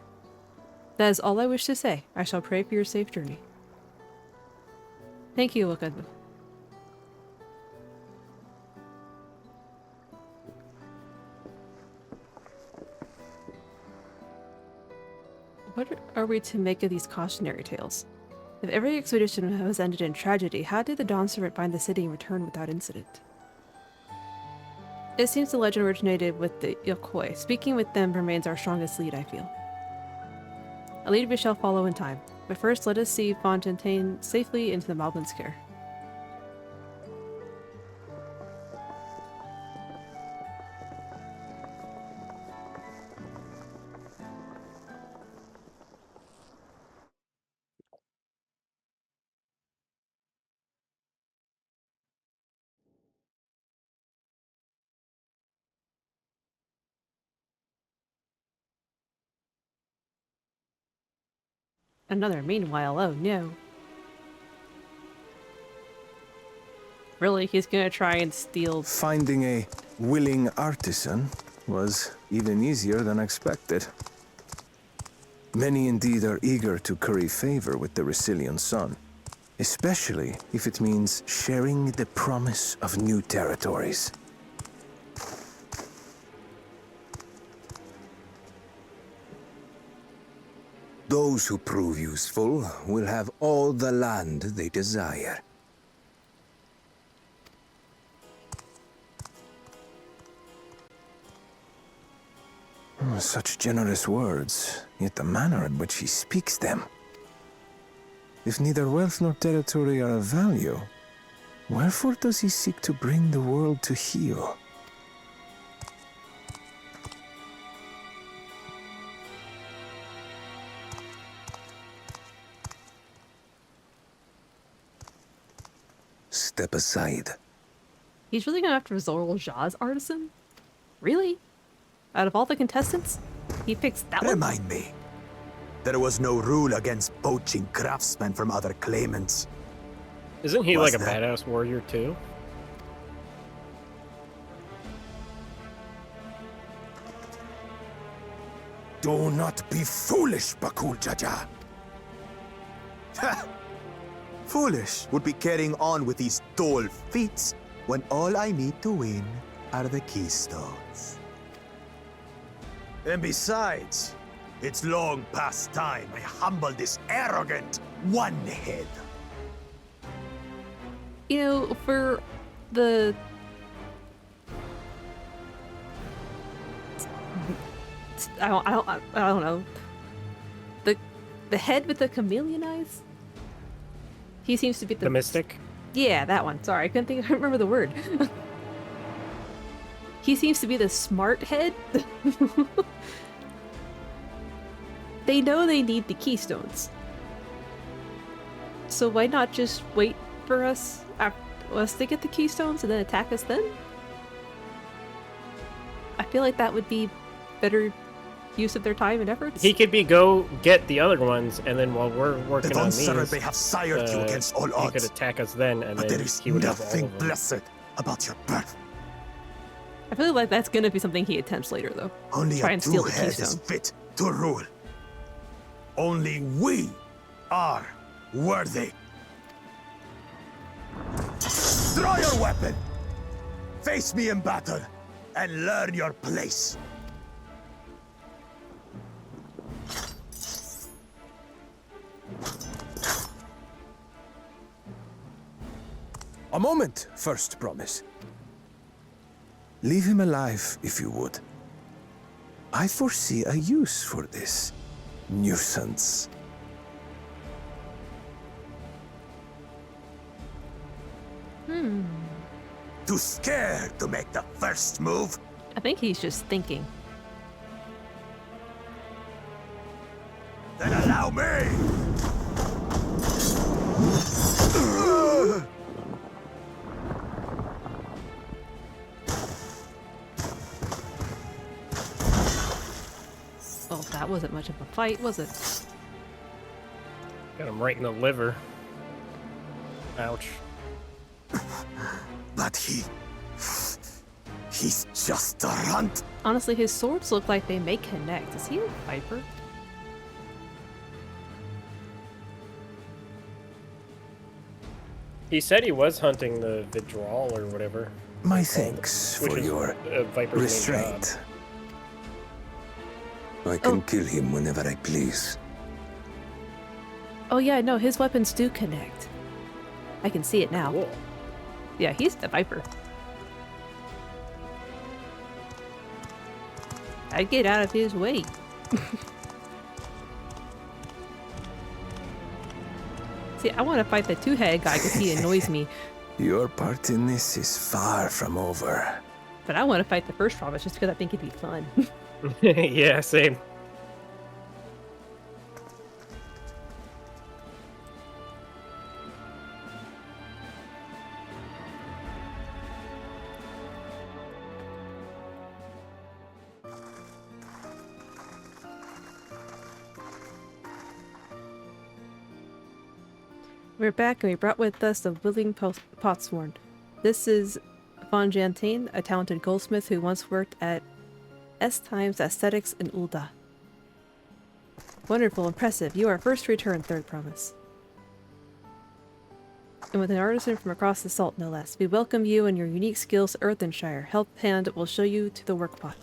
That is all I wish to say. I shall pray for your safe journey. Thank you, Wakadu. What are we to make of these cautionary tales? If every expedition has ended in tragedy, how did the Dawn Servant find the city and return without incident? It seems the legend originated with the miqo'te. Speaking with them remains our strongest lead, I feel. A lead we shall follow in time. But first, let us see Fontaine safely into the Malbin's care. Another meanwhile, oh no. Really, he's gonna try and steal... Finding a willing artisan was even easier than expected. Many indeed are eager to curry favor with the Resilient Sun, especially if it means sharing the promise of new territories. Those who prove useful will have all the land they desire. Such generous words, yet the manner in which he speaks them. If neither wealth nor territory are of value, wherefore does he seek to bring the world to heel? Step aside. He's really going after Zorl Ja's artisan? Really? Out of all the contestants, he picks that one? Remind me. There was no rule against poaching craftsmen from other claimants. Isn't he Was like a there? badass warrior too? Do not be foolish, Bakul Jaja. Foolish would be carrying on with these dull feats when all I need to win are the keystones. And besides, it's long past time I humble this arrogant one-head. You know, for the... I don't know. The head with the chameleon eyes? He seems to be The mystic? Yeah, that one. Sorry, I couldn't remember the word. He seems to be the smart head. They know they need the keystones. So why not just wait for us to get the keystones and then attack us then? I feel like that would be better use of their time and efforts. He could go get the other ones, and then while we're working on these, may have sired you against all he odds, could attack us then, and but then there is he would have all nothing of them. blessed about your birth. I feel like that's gonna be something he attempts later, though. Only Try a and steal true the head is keystone. fit to rule. Only we are worthy. Draw your weapon. Face me in battle and learn your place. A moment, first promise. Leave him alive, if you would. I foresee a use for this nuisance. Too scared to make the first move? I think he's just thinking. Then allow me! Well, that wasn't much of a fight, was it? Got him right in the liver. Ouch. But he's just a runt. Honestly, his swords look like they may connect. Is he a viper? He said he was hunting the Vidral or whatever. My thanks Which for is your a viper's main job. restraint. I can kill him whenever I please. Oh yeah, no, his weapons do connect. I can see it now. Cool. Yeah, he's the viper. I'd get out of his way. See, I want to fight the two-headed guy because he annoys me. Your part in this is far from over. But I want to fight the first province just because I think it'd be fun. Yeah, same. We're back and we brought with us the willing potsworn. This is Von Jantain, a talented goldsmith who once worked at S Times Aesthetics in Ulda. Wonderful, impressive. You are first to return, third promise. And with an artisan from across the salt, no less. We welcome you and your unique skills to Earthenshire. Help Hand will show you to the workpot.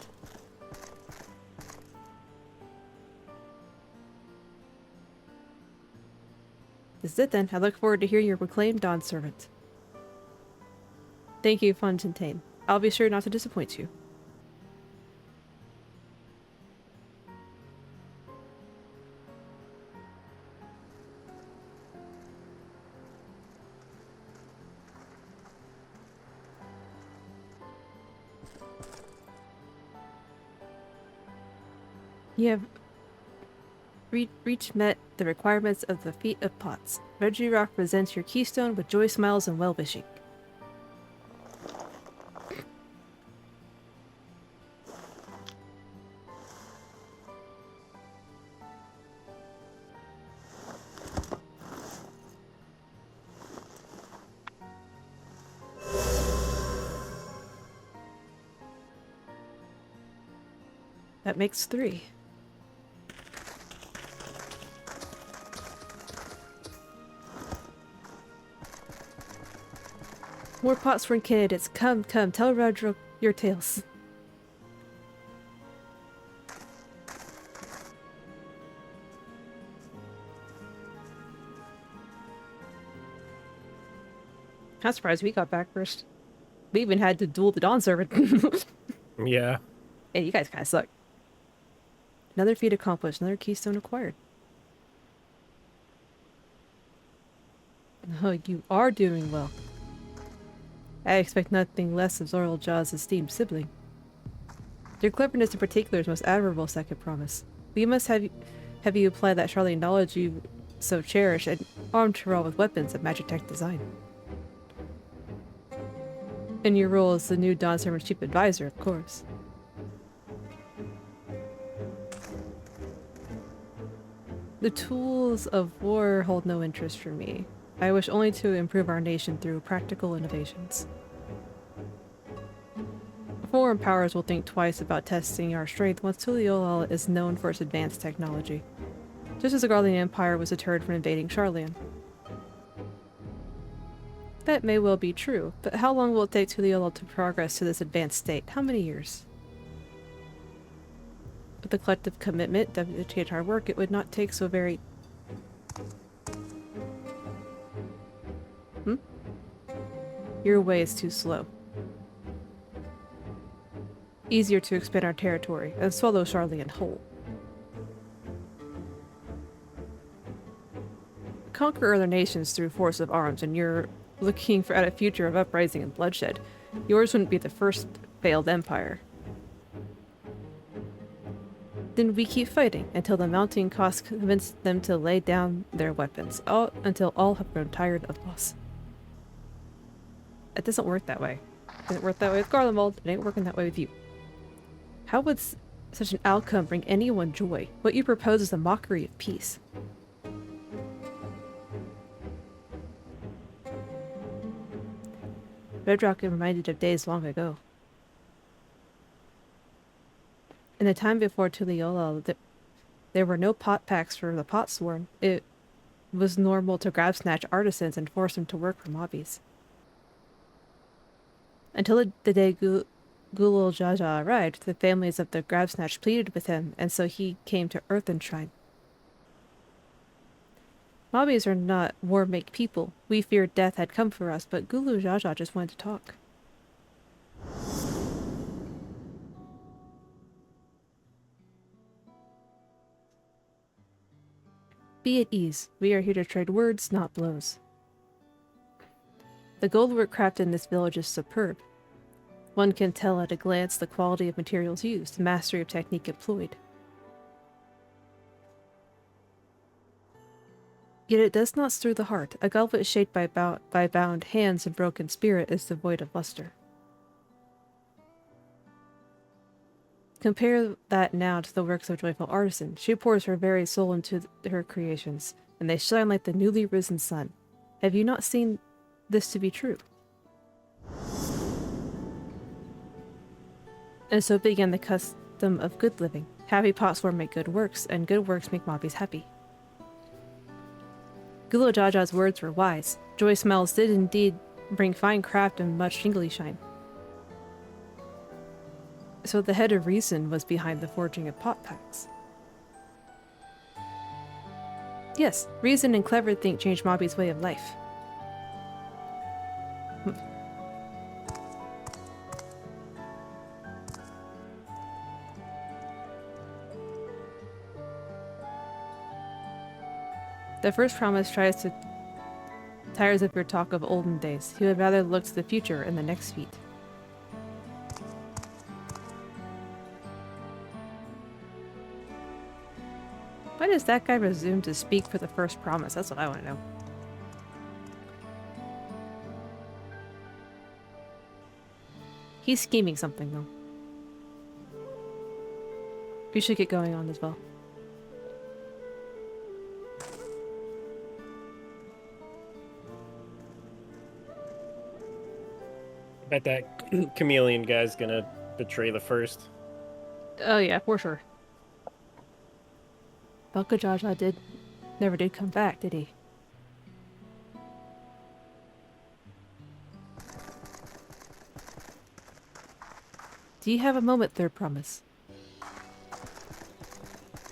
This is it then. I look forward to hearing your proclaimed Dawn servant. Thank you, Fontaine. I'll be sure not to disappoint you. You have met the requirements of the Feat of Pots. Reggie Rock presents your keystone with joy smiles and well-wishing. That makes 3. More potsworn candidates. Come, tell Rodro your tales. I'm surprised we got back first. We even had to duel the Dawn servant. Yeah. Hey, you guys kind of suck. Another feat accomplished, another keystone acquired. Oh, you are doing well. I expect nothing less of Zoral Jaw's esteemed sibling. Your cleverness in particular is most admirable, second promise. We must have you apply that Charlene knowledge you so cherish and arm Tyrell with weapons of Magitech design. In your role as the new Dawn Servant's chief advisor, of course. The tools of war hold no interest for me. I wish only to improve our nation through practical innovations. Foreign powers will think twice about testing our strength once Tuliolal is known for its advanced technology. Just as the Garlean Empire was deterred from invading Charlian. That may well be true, but how long will it take Tuliolal to progress to this advanced state? How many years? With the collective commitment, dedicated hard work, it would not take so very... Your way is too slow. Easier to expand our territory and swallow Charlian whole. Conquer other nations through force of arms, and you're looking at a future of uprising and bloodshed. Yours wouldn't be the first failed empire. Then we keep fighting until the mounting costs convince them to lay down their weapons, until all have grown tired of loss. It doesn't work that way. It didn't work that way with Garlemald. It ain't working that way with you. How would such an outcome bring anyone joy? What you propose is a mockery of peace. Redrock is reminded of days long ago. In the time before Tuliolal, there were no pot packs for the potsworn. It was normal to grab snatch artisans and force them to work for mobbies. Until the day Gulul Jaja arrived, the families of the Grabsnatch pleaded with him, and so he came to Earthenshire. Mobbies are not war-make people. We feared death had come for us, but Gulul Jaja just wanted to talk. Be at ease. We are here to trade words, not blows. The goldwork crafted in this village is superb. One can tell at a glance the quality of materials used, the mastery of technique employed. Yet it does not stir the heart. A goblet shaped by bound hands and broken spirit is devoid of luster. Compare that now to the works of joyful artisan. She pours her very soul into her creations, and they shine like the newly risen sun. Have you not seen this to be true? And so began the custom of good living. Happy potsworm make good works, and good works make mobbies happy. Gulo Jaja's words were wise. Joy smells did indeed bring fine craft and much jingly shine. So the head of reason was behind the forging of pot packs. Yes, reason and clever think changed Mobby's way of life. The first promise tires of your talk of olden days. He would rather look to the future in the next feat. Why does that guy presume to speak for the first promise? That's what I want to know. He's scheming something, though. We should get going on as well. I bet that chameleon guy's gonna betray the first. Oh yeah, for sure. Belka Jaja never did come back, did he? Do you have a moment, third promise?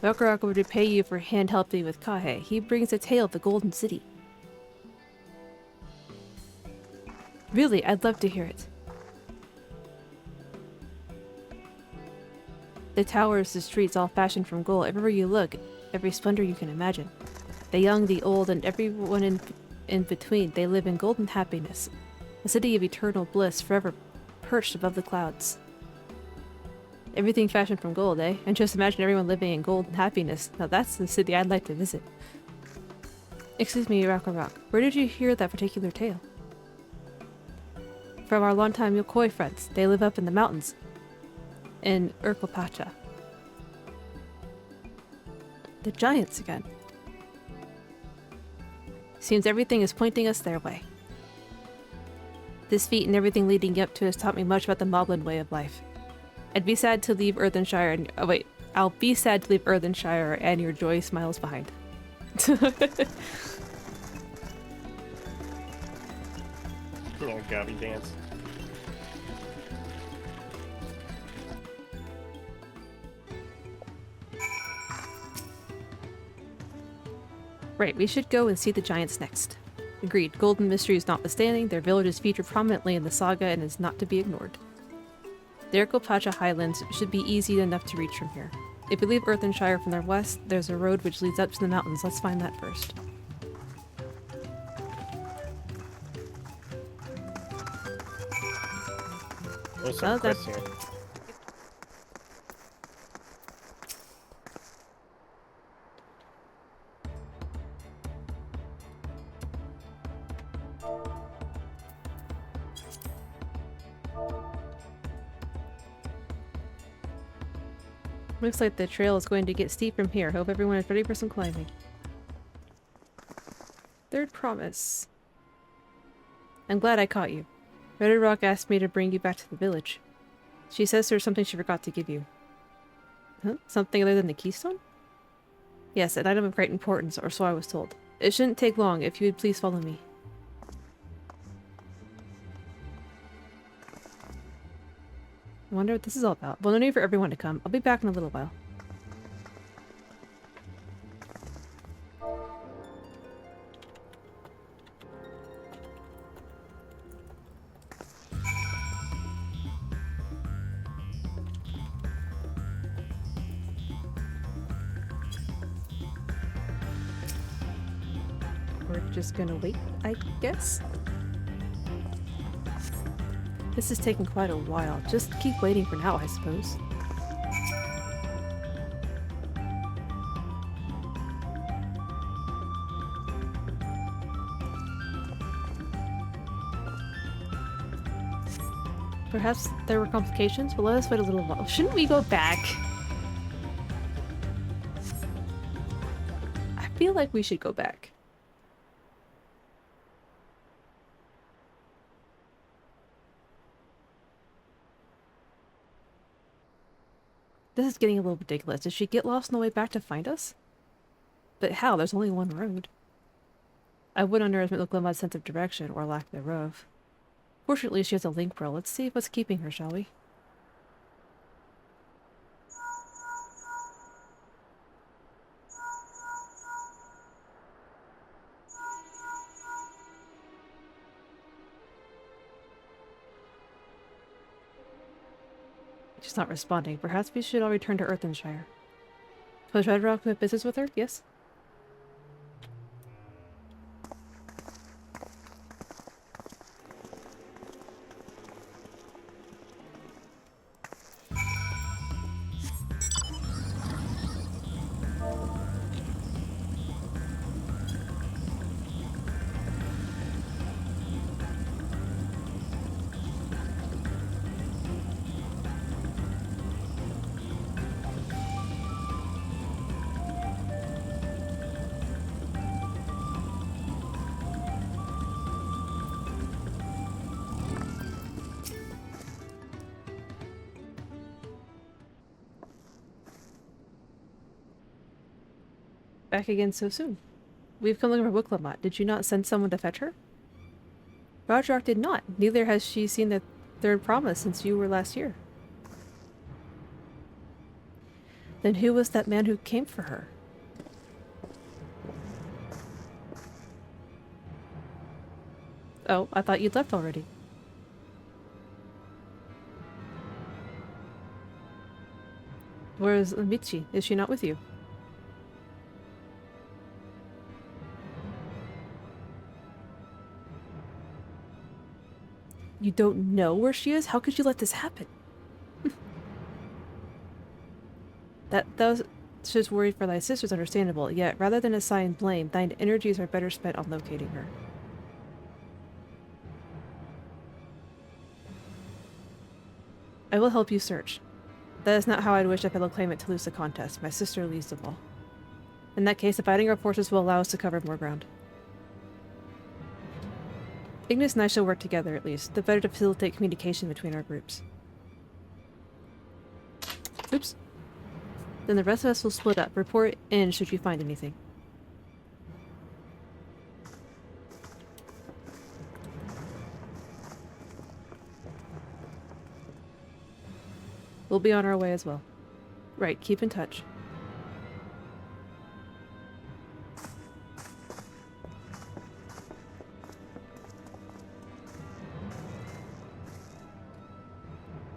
Belkaraka would repay you for hand helping with Kahe. He brings a tale of the Golden City. Really, I'd love to hear it. The towers, the streets, all fashioned from gold. Everywhere you look, every splendor you can imagine. The young, the old, and everyone in between, they live in golden happiness. A city of eternal bliss, forever perched above the clouds. Everything fashioned from gold, eh? And just imagine everyone living in golden happiness. Now that's the city I'd like to visit. Excuse me, Rock. Where did you hear that particular tale? From our longtime Yokoi friends. They live up in the mountains. In Urkelpacha. The giants again. Seems everything is pointing us their way. This feat and everything leading up to has taught me much about the Moblin way of life. I'd be sad to leave Earthenshire and... Oh wait. I'll be sad to leave Earthenshire and your joy smiles behind. Oh, Gobby dance. Right, we should go and see the giants next. Agreed. Golden mysteries notwithstanding, their village is featured prominently in the saga and is not to be ignored. The Urkelpacha Highlands should be easy enough to reach from here. If we leave Earthenshire from the west, there's a road which leads up to the mountains. Let's find that first. There's some quests here. Looks like the trail is going to get steep from here. Hope everyone is ready for some climbing. Third promise. I'm glad I caught you. Red Rock asked me to bring you back to the village. She says there's something she forgot to give you. Huh? Something other than the keystone? Yes, an item of great importance, or so I was told. It shouldn't take long, if you would please follow me. I wonder what this is all about. Well, no need for everyone to come. I'll be back in a little while. just gonna wait, I guess? This is taking quite a while. Just keep waiting for now, I suppose. Perhaps there were complications, but let us wait a little while. Shouldn't we go back? I feel like we should go back. This is getting a little ridiculous. Did she get lost on the way back to find us? But how? There's only one road. I wouldn't underestimate Glenmod's sense of direction, or lack thereof. Fortunately, she has a link pearl. Let's see what's keeping her, shall we? She's not responding. Perhaps we should all return to Earthenshire. Was Red Rock have business with her? Yes? Back again so soon. We've come looking for Wiclamot. Did you not send someone to fetch her? Rodrock did not. Neither has she seen the third promise since you were last here. Then who was that man who came for her? Oh, I thought you'd left already. Where is Michi? Is she not with you? You don't know where she is? How could you let this happen? That was worried for thy sister's understandable, yet rather than assign blame, thine energies are better spent on locating her. I will help you search. That is not how I'd wish a fellow claimant to lose the contest, my sister least of all. In that case, dividing our forces will allow us to cover more ground. Ignis and I shall work together, at least, the better to facilitate communication between our groups. Oops. Then the rest of us will split up. Report in should you find anything. We'll be on our way as well. Right, keep in touch.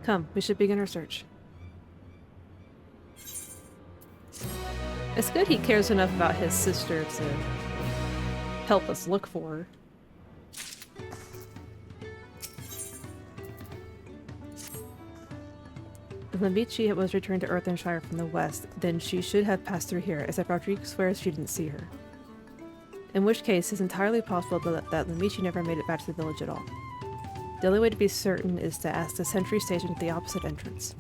Come, we should begin our search. It's good he cares enough about his sister to help us look for her. If Lambici was returned to Earthenshire from the west, then she should have passed through here, as if Rodrigue swears she didn't see her. In which case, it's entirely possible that Lambici never made it back to the village at all. The only way to be certain is to ask the sentry stationed at the opposite entrance.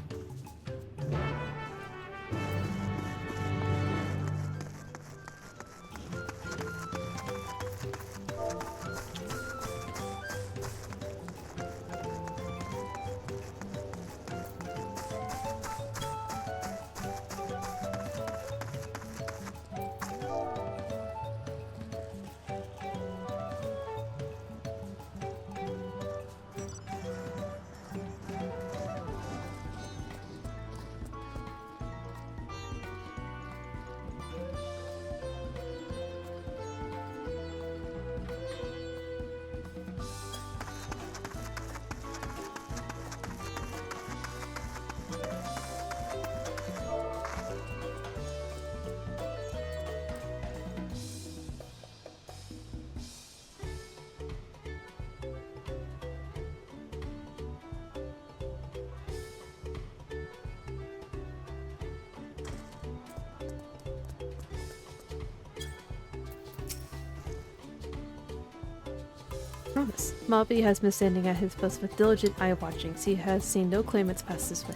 promise. Mobby has been standing at his post with diligent eye watching. He has seen no claimants pass this way.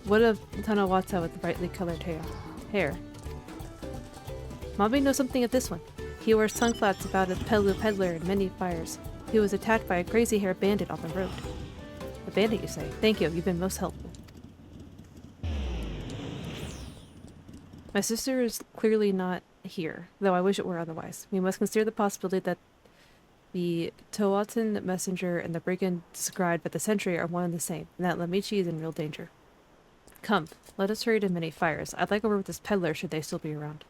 What of Tanawata with brightly colored hair? Mobby knows something of this one. He wears tongue flaps about a peddler in many fires. He was attacked by a crazy-haired bandit on the road. A bandit, you say? Thank you, you've been most helpful. My sister is clearly not here, though I wish it were otherwise. We must consider the possibility that the Tawatan messenger and the brigand described by the sentry are one and the same, and that Lamichi is in real danger. Come, let us hurry to many fires. I'd like a word with this peddler should they still be around.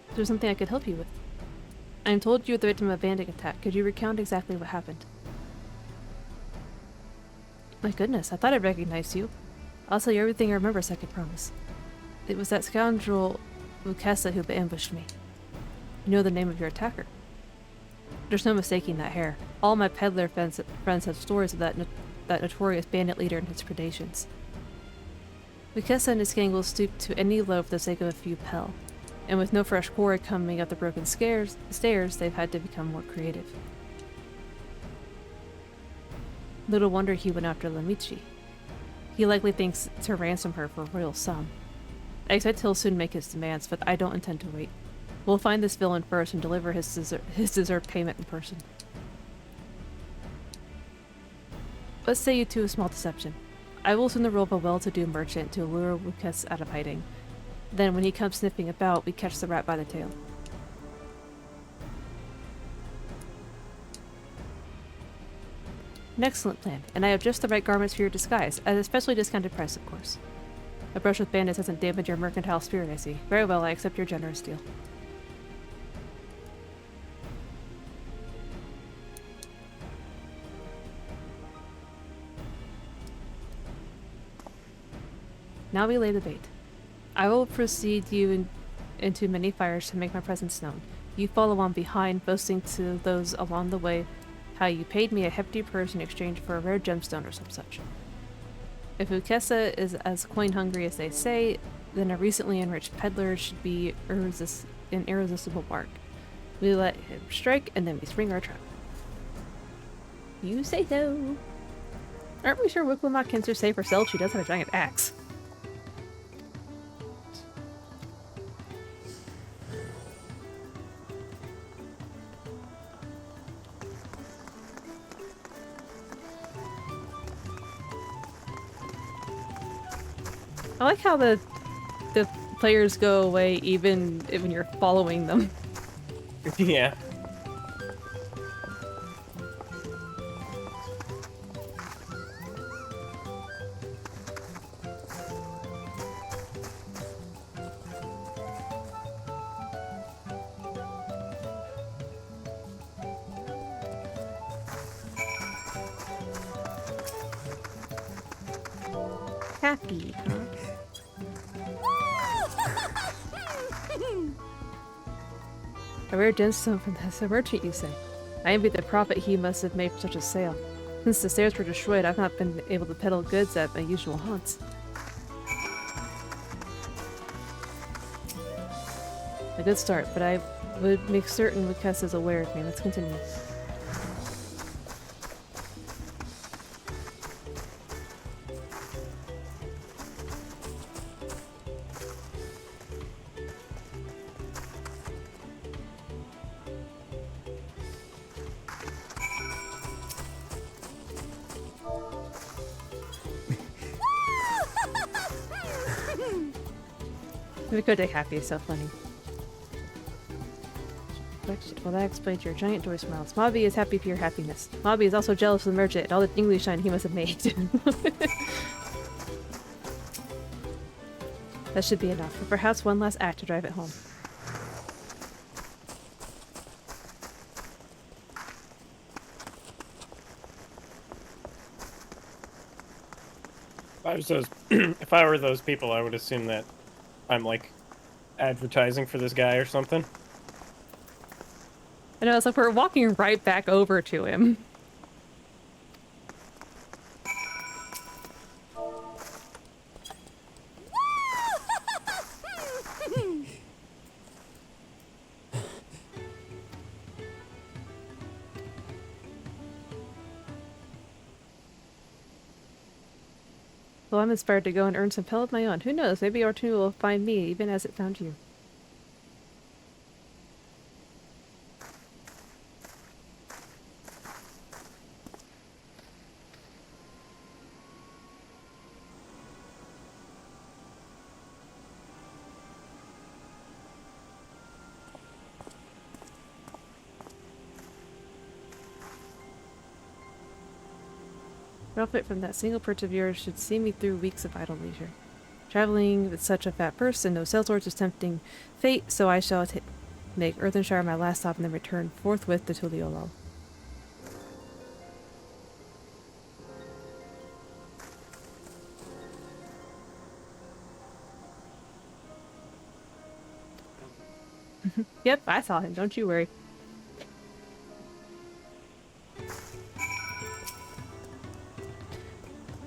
Is there something I could help you with? I am told you were the victim of a bandit attack. Could you recount exactly what happened? My goodness, I thought I recognized you. I'll tell you everything I remember, so I could promise. It was that scoundrel Mukesa who ambushed me. You know the name of your attacker. There's no mistaking that hair. All my peddler friends have stories of that notorious bandit leader and his predations. Mukesa and his gang will stoop to any low for the sake of a few pel. And with no fresh quarry coming up the broken stairs, they've had to become more creative. Little wonder he went after Lamichi. He likely thinks to ransom her for a royal sum. I expect he'll soon make his demands, but I don't intend to wait. We'll find this villain first and deliver his deserved payment in person. Let's say you to a small deception. I will assume the role of a well-to-do merchant to lure Lucas out of hiding. Then, when he comes sniffing about, we catch the rat by the tail. An excellent plan, and I have just the right garments for your disguise, at a specially discounted price, of course. A brush with bandits hasn't dampened your mercantile spirit, I see. Very well, I accept your generous deal. Now we lay the bait. I will precede you into many fires to make my presence known. You follow on behind, boasting to those along the way how you paid me a hefty purse in exchange for a rare gemstone or some such. If Ukesa is as coin-hungry as they say, then a recently enriched peddler should be an irresistible bark. We let him strike, and then we spring our trap. You say so. Aren't we sure Wicklamock can so safe herself? She does have a giant axe. I like how the players go away even when you're following them. Yeah. Happy, huh? A rare gemstone from the merchant, you say? I envy the profit he must have made for such a sale. Since the stairs were destroyed, I've not been able to peddle goods at my usual haunts. A good start, but I would make certain Mukesa is aware of me. Let's continue. miqo'te happy is so funny. Well, that explains your giant joy smiles. Mobby is happy for your happiness. Mobby is also jealous of the merchant and all the tingly shine he must have made. That should be enough, but perhaps one last act to drive it home. If I were those people, I would assume that I'm like advertising for this guy or something. I know, it's like we're walking right back over to him. Well, I'm inspired to go and earn some pell of my own. Who knows? Maybe opportunity will find me, even as it found you. Profit from that single perseverance should see me through weeks of idle leisure. Traveling with such a fat person, no sales lords is tempting fate, so I shall make Earthenshire my last stop and then return forthwith to Tuliolo. Yep, I saw him, don't you worry.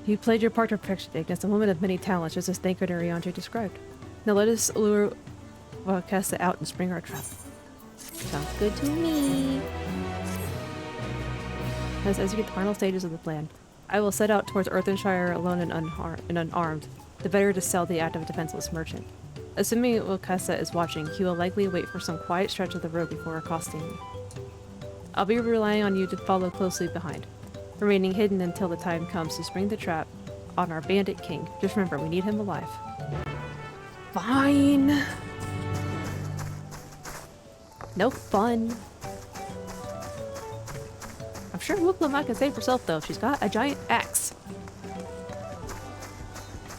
You played your part to perfection, Ignis, a woman of many talents, just as Thanker and Ariante described. Now let us lure Casta out and spring our trap. Sounds good to me. As you get the final stages of the plan, I will set out towards Earthenshire alone and unarmed, the better to sell the act of a defenseless merchant. Assuming Casta is watching, he will likely wait for some quiet stretch of the road before accosting me. I'll be relying on you to follow closely behind, remaining hidden until the time comes to spring the trap on our bandit king. Just remember, we need him alive. Fine. No fun. I'm sure Wuklamma can save herself though. She's got a giant axe.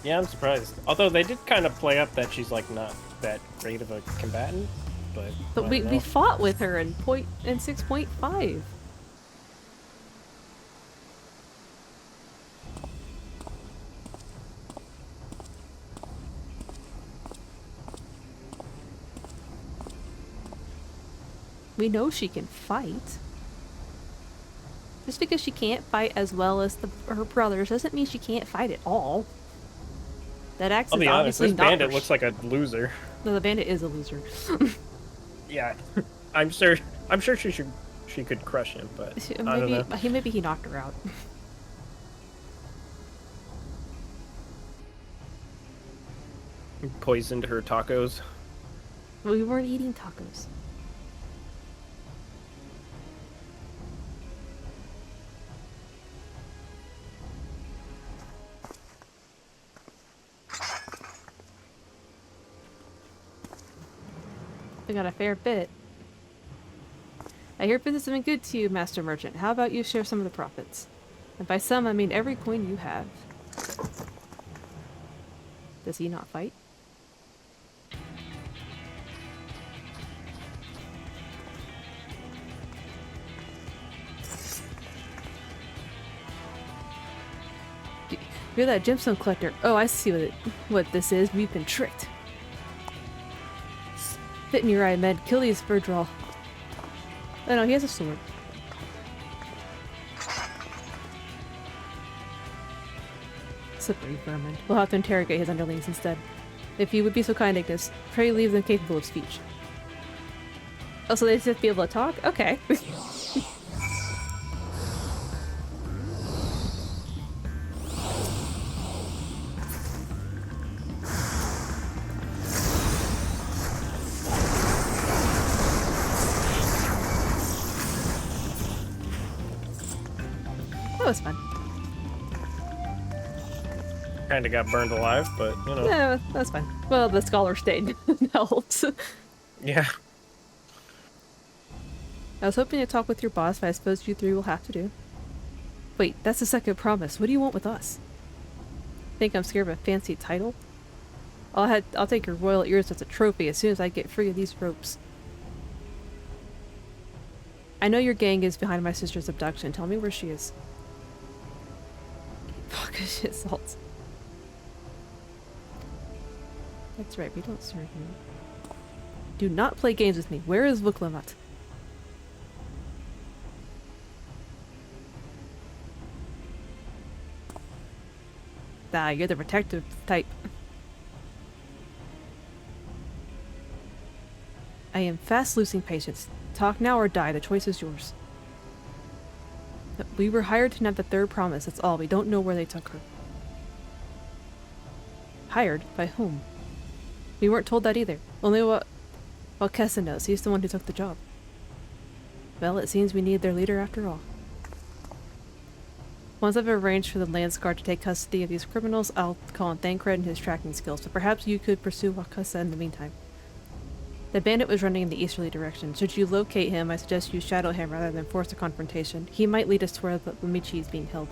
Yeah, I'm surprised. Although they did kind of play up that she's like not that great of a combatant, but we fought with her in 6.5. We know she can fight. Just because she can't fight as well as her brothers doesn't mean she can't fight at all. That axe I'll is be honest, obviously this not bandit looks like a loser. No, the bandit is a loser. Yeah, I'm sure she could crush him, but I don't know. Maybe he knocked her out. Poisoned her tacos. We weren't eating tacos. We got a fair bit. I hear business has been good to you, Master Merchant. How about you share some of the profits? And by some, I mean every coin you have. Does he not fight? You're that gemstone collector. Oh, I see what this is. We've been tricked. Spit in your eye, Med. Kill these Verdral. Oh no, he has a sword. Slippery vermin. We'll have to interrogate his underlings instead. If you would be so kind, Ignis, pray leave them capable of speech. Oh, so they just have to be able to talk? Okay. That was fun. Kinda got burned alive, but you know. Yeah, that's fine. Well, the scholar stayed. Helped. Yeah. I was hoping to talk with your boss, but I suppose you three will have to do. Wait, that's the second promise. What do you want with us? Think I'm scared of a fancy title? I'll take your royal ears as a trophy as soon as I get free of these ropes. I know your gang is behind my sister's abduction. Tell me where she is. Fuck, shit salts. That's right, we don't serve you. Do not play games with me. Where is Vuklamat? Ah, you're the protective type. I am fast losing patience. Talk now or die. The choice is yours. We were hired to nab the third promise. That's all. We don't know where they took her. Hired? By whom? We weren't told that either. Only what Kessa knows. He's the one who took the job. Well, it seems we need their leader after all. Once I've arranged for the Lance Guard to take custody of these criminals, I'll call on Thancred and his tracking skills, but perhaps you could pursue Wakasa in the meantime. The bandit was running in the easterly direction. Should you locate him, I suggest you shadow him rather than force a confrontation. He might lead us to where the Michi is being held.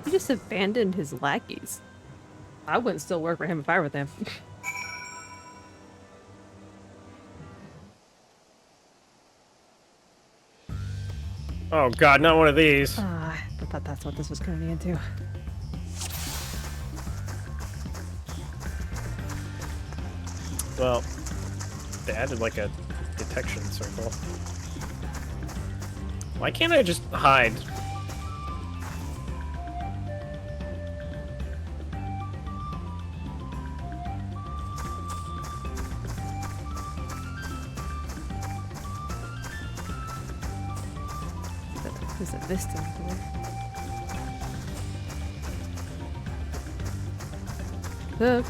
He just abandoned his lackeys. I wouldn't still work for him if I were them. Oh god, not one of these. I thought that's what this was turning into. Well, they added like a detection circle. Why can't I just hide? There's a vista here. Look.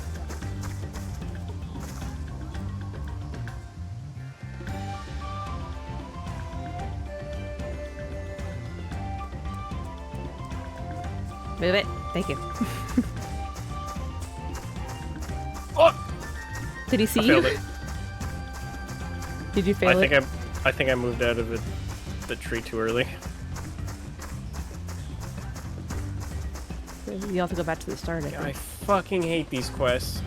Move it. Thank you. Oh! Did he see I you? failed it. Did you fail it? I think I moved out of the tree too early. You have to go back to the start. I fucking hate these quests.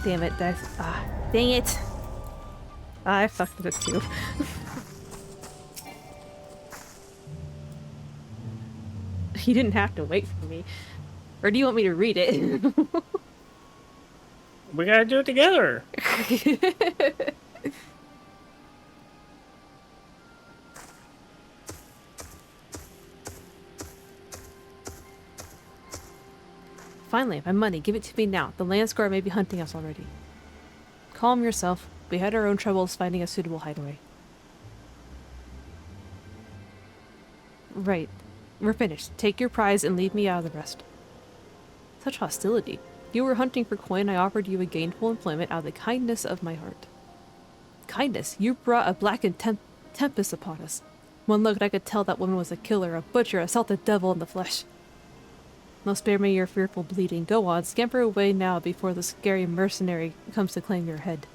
Damn it, dang it! I fucked it up too. You didn't have to wait for me. Or do you want me to read it? We gotta do it together. Finally, my money. Give it to me now. The Lance Guard may be hunting us already. Calm yourself. We had our own troubles finding a suitable hideaway. Right. We're finished. Take your prize and leave me out of the rest. Such hostility. You were hunting for coin. I offered you a gainful employment out of the kindness of my heart. Kindness? You brought a blackened tempest upon us. One look and I could tell that woman was a killer, a butcher, a salted devil in the flesh. Now spare me your fearful bleeding. Go on, scamper away now before the scary mercenary comes to claim your head.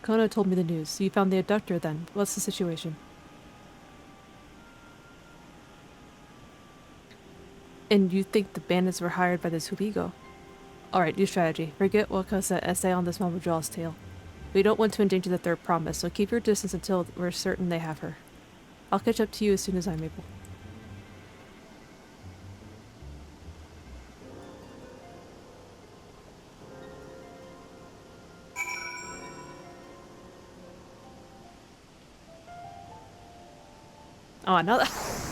Kono told me the news. So you found the abductor then. What's the situation? And you think the bandits were hired by this Hubigo? Alright, new strategy. Forget Waka's essay on this Mamudraw's tale. We don't want to endanger the third promise, so keep your distance until we're certain they have her. I'll catch up to you as soon as I'm able. Oh, another.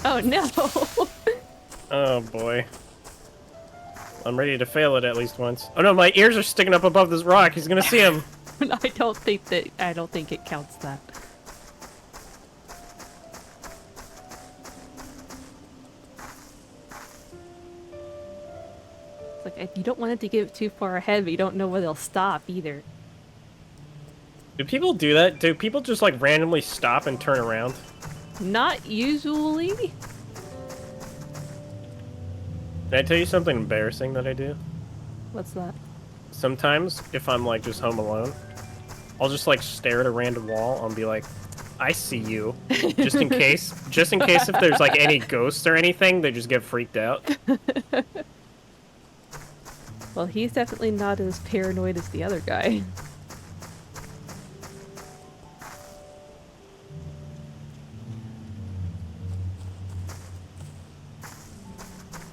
Oh, no. Oh, boy. I'm ready to fail it at least once. Oh, no, my ears are sticking up above this rock. He's gonna see him. I don't think it counts that. It's like, you don't want it to get too far ahead, but you don't know where they'll stop either. Do people do that? Do people just, like, randomly stop and turn around? Not usually. Can I tell you something embarrassing that I do? What's that? Sometimes, if I'm, like, just home alone, I'll just, like, stare at a random wall and be like, I see you. Just in case. Just in case if there's, like, any ghosts or anything, they just get freaked out. Well, he's definitely not as paranoid as the other guy.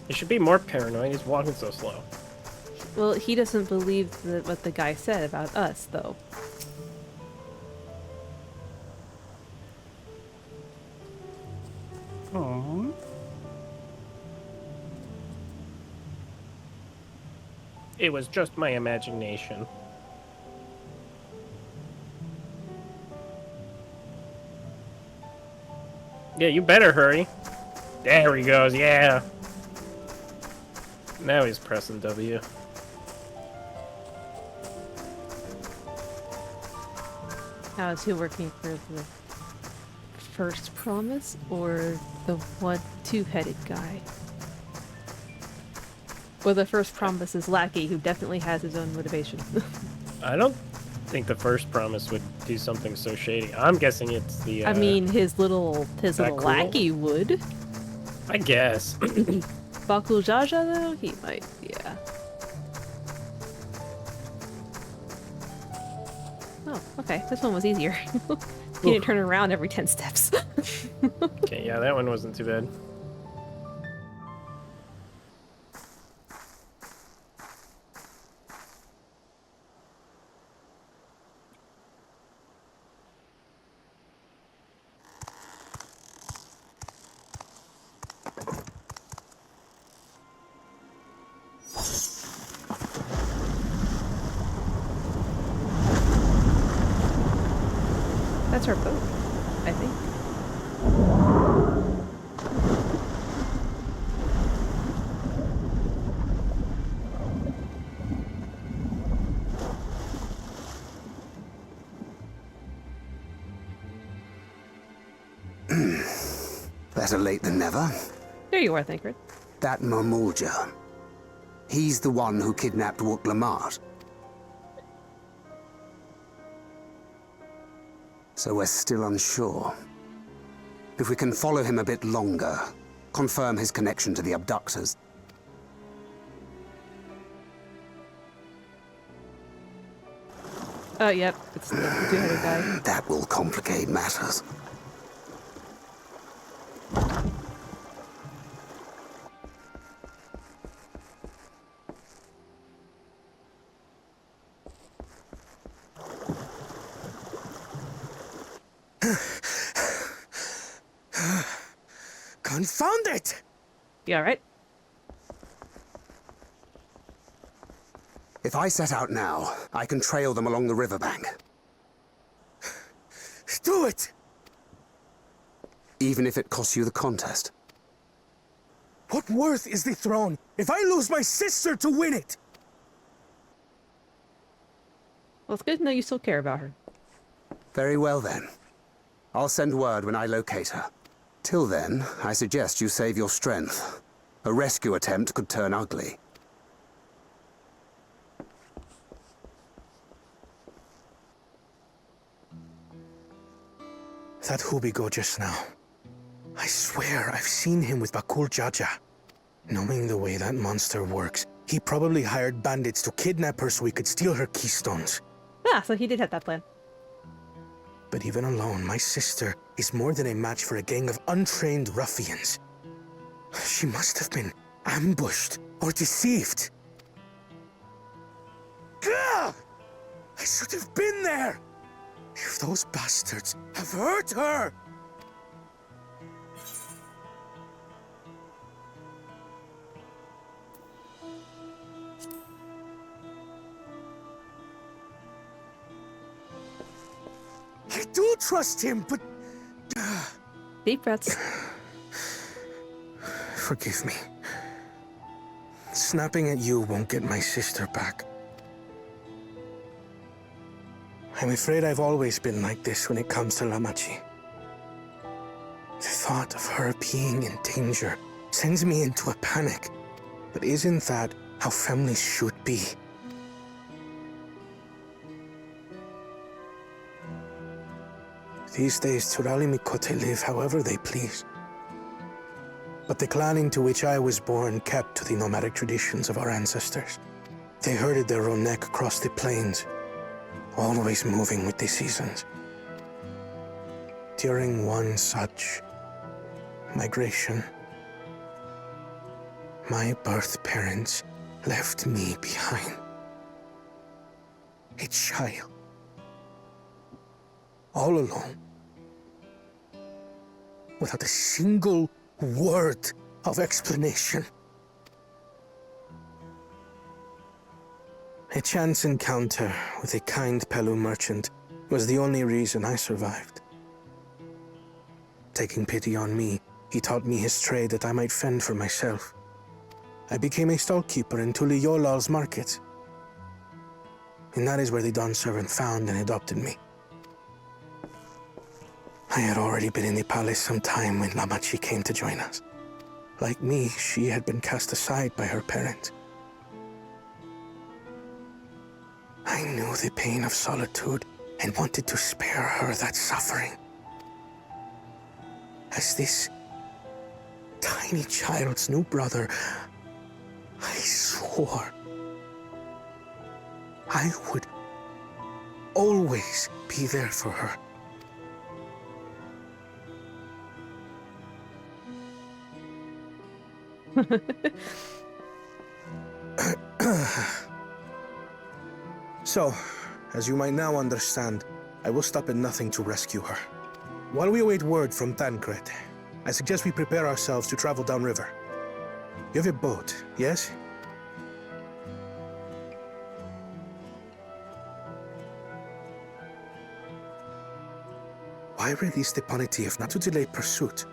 He should be more paranoid. He's walking so slow. Well, he doesn't believe what the guy said about us, though. Aww. It was just my imagination. Yeah, you better hurry. There he goes, yeah. Now he's pressing W. How is he working for the first promise or the two-headed guy? Well, the first promise is Lackey, who definitely has his own motivation. I don't think the first promise would do something so shady. I'm guessing it's the. I mean, his little cool? lackey would. I guess. Baku Jaja, though, he might. Yeah. Oh, okay. This one was easier. You didn't turn around every 10 steps. Okay, yeah, that one wasn't too bad. That's our boat, I think. Better late than never. There you are, Thancred. That Mamulja. He's the one who kidnapped Wook Lamart. So we're still unsure. If we can follow him a bit longer, confirm his connection to the abductors. Oh, yep. It's the two-headed guy. That will complicate matters. Confound it! You alright? If I set out now, I can trail them along the riverbank. Do it! Even if it costs you the contest. What worth is the throne if I lose my sister to win it? Well, it's good to know you still care about her. Very well then. I'll send word when I locate her. Till then, I suggest you save your strength. A rescue attempt could turn ugly. That Hubigo just now. I swear I've seen him with Bakul Jaja. Knowing the way that monster works, he probably hired bandits to kidnap her so he could steal her keystones. Ah, so he did have that plan. But even alone, my sister is more than a match for a gang of untrained ruffians. She must have been ambushed or deceived. Gah! I should have been there! If those bastards have hurt her! I do trust him, but... Deep breaths. Forgive me. Snapping at you won't get my sister back. I'm afraid I've always been like this when it comes to Lamachi. The thought of her being in danger sends me into a panic. But isn't that how families should be? These days, Turali miqo'te live however they please. But the clan into which I was born kept to the nomadic traditions of our ancestors. They herded their own neck across the plains, always moving with the seasons. During one such migration, my birth parents left me behind. A child. All alone. Without a single word of explanation. A chance encounter with a kind Pelu merchant was the only reason I survived. Taking pity on me, he taught me his trade that I might fend for myself. I became a stallkeeper in Tuliyolal's market. And that is where the Dawn servant found and adopted me. I had already been in the palace some time when Lamachi came to join us. Like me, she had been cast aside by her parents. I knew the pain of solitude and wanted to spare her that suffering. As this tiny child's new brother, I swore I would always be there for her. So, as you might now understand, I will stop at nothing to rescue her. While we await word from Dawntrail, I suggest we prepare ourselves to travel downriver. You have a boat, yes? Why release the Paniti if not to delay pursuit?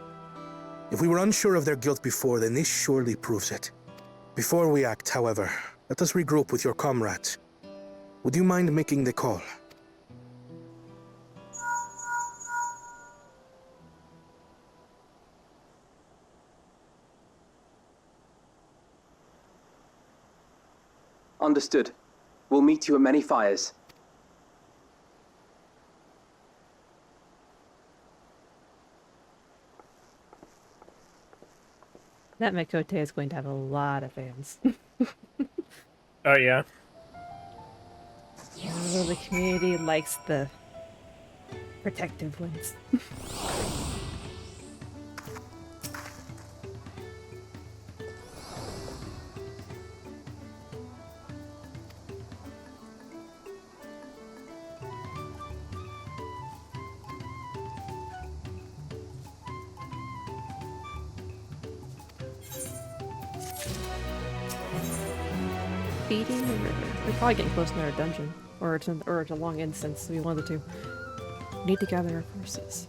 If we were unsure of their guilt before, then this surely proves it. Before we act, however, let us regroup with your comrades. Would you mind making the call? Understood. We'll meet you at many fires. That miqo'te is going to have a lot of fans. Oh, yeah? Oh, the community likes the protective ones. Feeding the river. We're probably getting close to our dungeon. Or it's a long instance, so we wanted to. We need to gather our forces.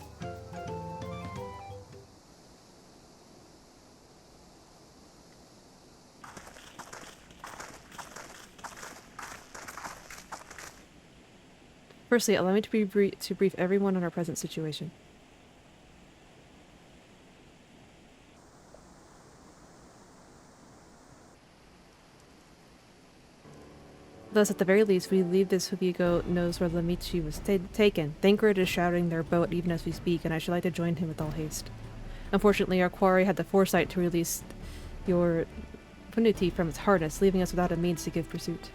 Firstly, allow me to brief everyone on our present situation. Thus, at the very least, we leave this Hubigo knows where Lamachi was taken. Thancred is shouting their boat even as we speak, and I should like to join him with all haste. Unfortunately, our quarry had the foresight to release your Panuti from its harness, leaving us without a means to give pursuit.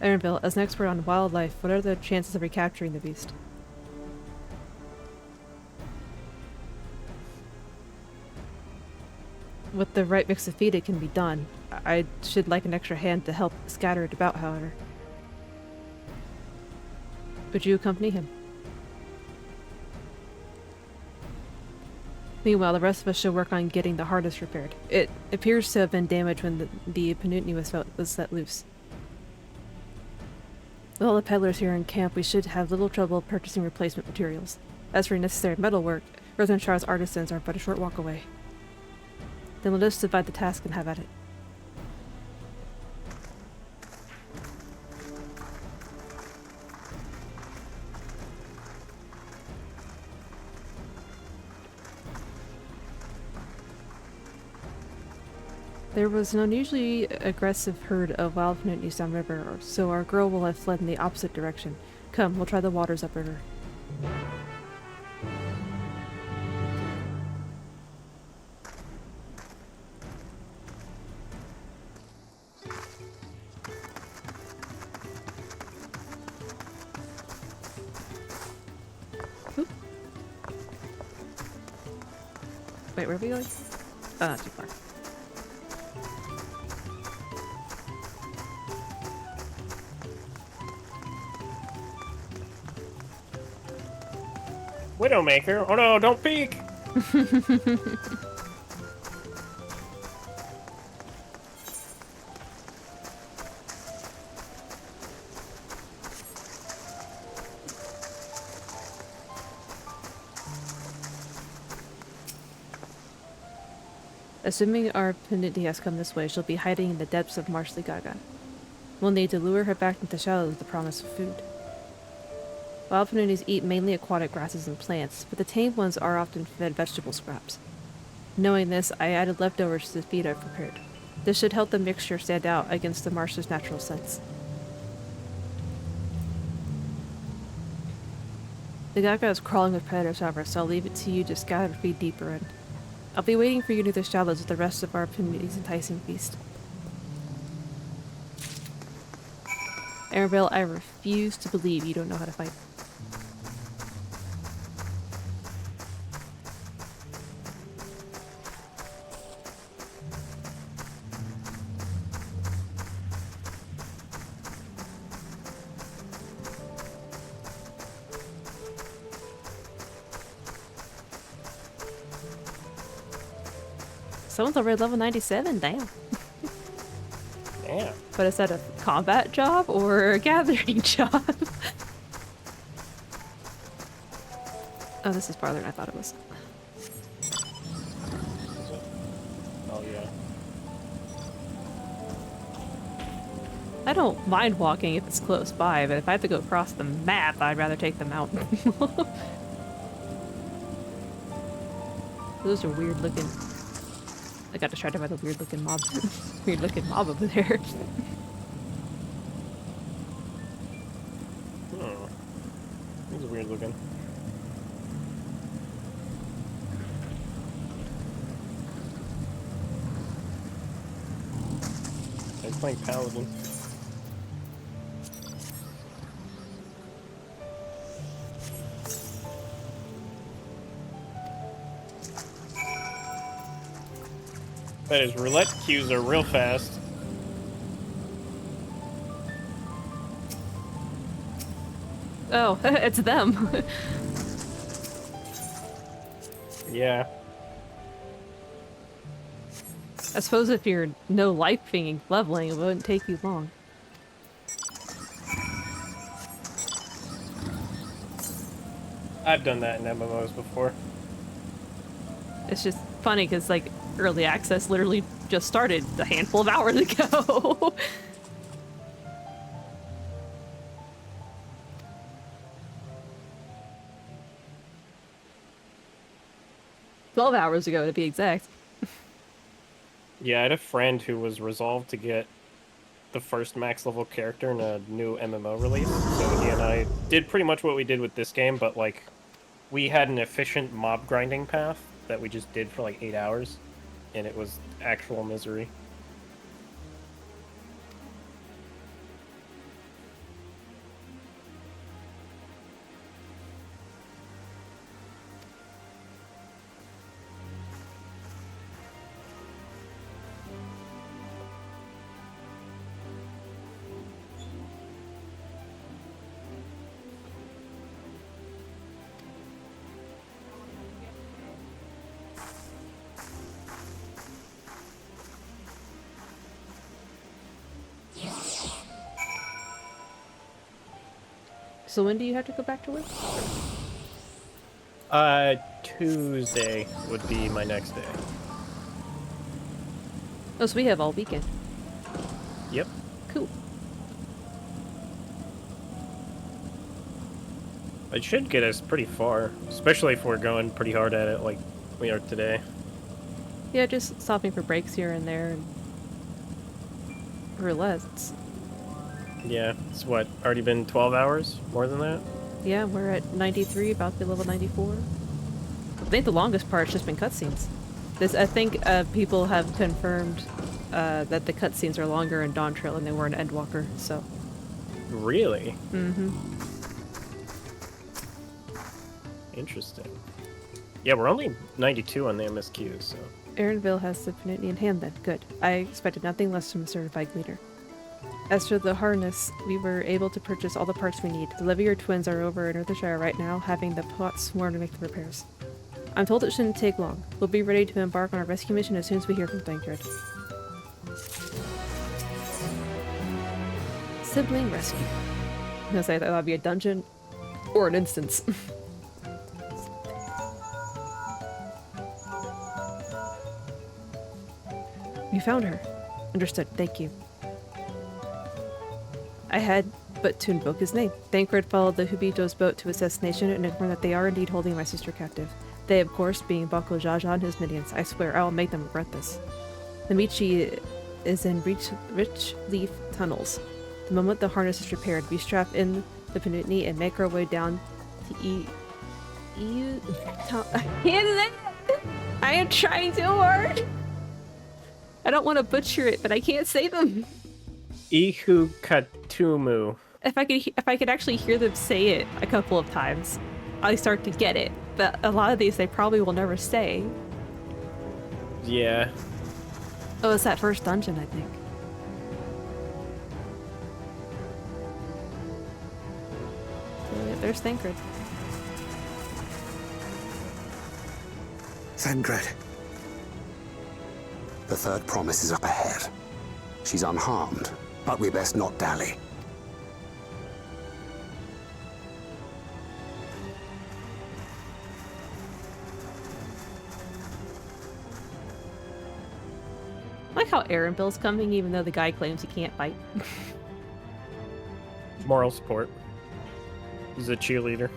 Ironville, as an expert on wildlife, what are the chances of recapturing the beast? With the right mix of feed, it can be done. I should like an extra hand to help scatter it about, however. Would you accompany him? Meanwhile, the rest of us should work on getting the harness repaired. It appears to have been damaged when the Panutni was set loose. With all the peddlers here in camp, we should have little trouble purchasing replacement materials. As for necessary metalwork, Rosenshar's artisans are but a short walk away. Then let us divide the task and have at it. There was an unusually aggressive herd of wild Panutnis downriver, so our girl will have fled in the opposite direction. Come, we'll try the waters upriver. Oop. Wait, where are we going? Oh, not too far. Widowmaker? Oh no, don't peek! Assuming our Panutni has come this way, she'll be hiding in the depths of Marsh Gaga. We'll need to lure her back into the shallows with the promise of food. Wild Panutnis eat mainly aquatic grasses and plants, but the tame ones are often fed vegetable scraps. Knowing this, I added leftovers to the feed I've prepared. This should help the mixture stand out against the marsh's natural scents. The Gaga is crawling with predators, however, so I'll leave it to you to scatter the feed deeper in. I'll be waiting for you near the shallows with the rest of our Panutni's enticing feast. Arabelle, I refuse to believe you don't know how to fight. Someone's already level 97, damn. Damn. But is that a combat job or a gathering job? Oh, this is farther than I thought it was. Oh yeah. I don't mind walking if it's close by, but if I have to go across the map, I'd rather take the mountain. Those are weird looking. I got distracted by the weird looking mob. Weird looking mob over there. This is weird looking. I'm playing Paladin. Bet his roulette queues are real fast. Oh, it's them. Yeah. I suppose if you're no life thinking leveling, it wouldn't take you long. I've done that in MMOs before. It's just funny because, like, early access literally just started a handful of hours ago. 12 hours ago, to be exact. Yeah, I had a friend who was resolved to get the first max level character in a new MMO release. So he and I did pretty much what we did with this game, but like we had an efficient mob grinding path that we just did for like 8 hours, and it was actual misery. So when do you have to go back to work? Tuesday would be my next day. Oh, so we have all weekend. Yep. Cool. It should get us pretty far, especially if we're going pretty hard at it like we are today. Yeah, just stopping for breaks here and there, and or less. Yeah, it's what, already been 12 hours? More than that? Yeah, we're at 93, about to be level 94. I think the longest part's just been cutscenes. I think people have confirmed that the cutscenes are longer in Dawntrail than they were in Endwalker, so. Really? Mm-hmm. Interesting. Yeah, we're only 92 on the MSQ, so. Erinville has the Panini in hand then. Good. I expected nothing less from a certified leader. As for the harness, we were able to purchase all the parts we need. The Levier twins are over in Earthshire right now, having the plot sworn to make the repairs. I'm told it shouldn't take long. We'll be ready to embark on our rescue mission as soon as we hear from Thancred. Sibling rescue. I'm gonna say that would be a dungeon or an instance. You found her. Understood. Thank you. I had but to invoke his name. Thancred followed the Hubito's boat to his destination and informed that they are indeed holding my sister captive. They, of course, being Bako Jaja and his minions. I swear, I will make them regret this. The Michi is in rich leaf tunnels. The moment the harness is repaired, we strap in the Panutni and make our way down to I am trying too hard! I don't want to butcher it, but I can't say them. Ihu Katumu. If I could actually hear them say it a couple of times, I start to get it. But a lot of these they probably will never say. Yeah. Oh, it's that first dungeon, I think. So, yeah, there's Thancred. Thancred. The third promise is up ahead. She's unharmed, but we best not dally. I like how Erinville's coming even though the guy claims he can't fight. Moral support. He's a cheerleader.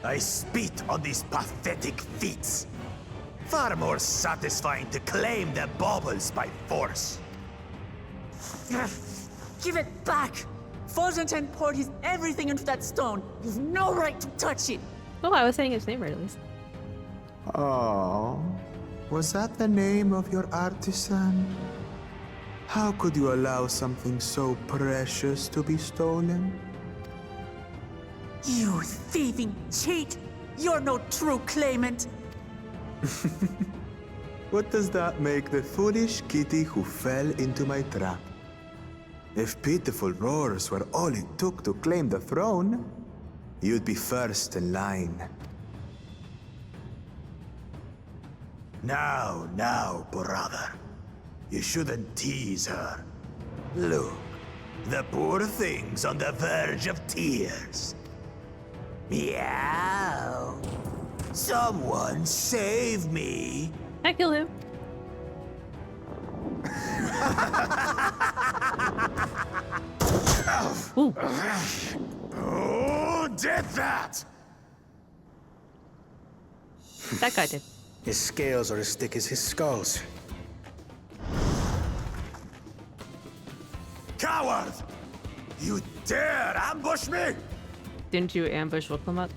I spit on these pathetic feats. Far more satisfying to claim their baubles by force. Give it back! Forzenten poured his everything into that stone. You've no right to touch it! Oh, I was saying his name right at least. Oh, was that the name of your artisan? How could you allow something so precious to be stolen? You thieving cheat! You're no true claimant! What does that make the foolish kitty who fell into my trap? If pitiful roars were all it took to claim the throne, you'd be first in line. Now, brother. You shouldn't tease her. Look, the poor thing's on the verge of tears. Meow. Someone save me. I kill him. Ooh. Who did that? That guy did. His scales are as thick as his skulls. Coward! You dare ambush me? Didn't you ambush Wuklamut?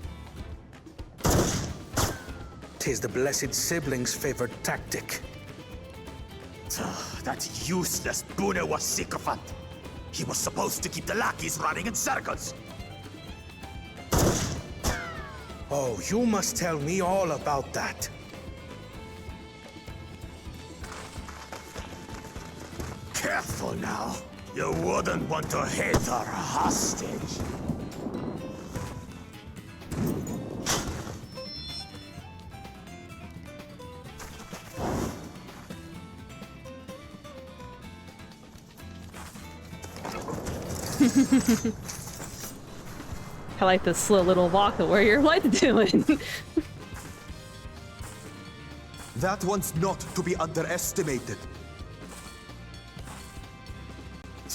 'Tis the blessed sibling's favorite tactic. That useless Bune was sycophant. He was supposed to keep the lackeys running in circles. Oh, you must tell me all about that. Careful now. You wouldn't want to hit her hostage. I like this slow little walk of where your light doing. That one's not to be underestimated.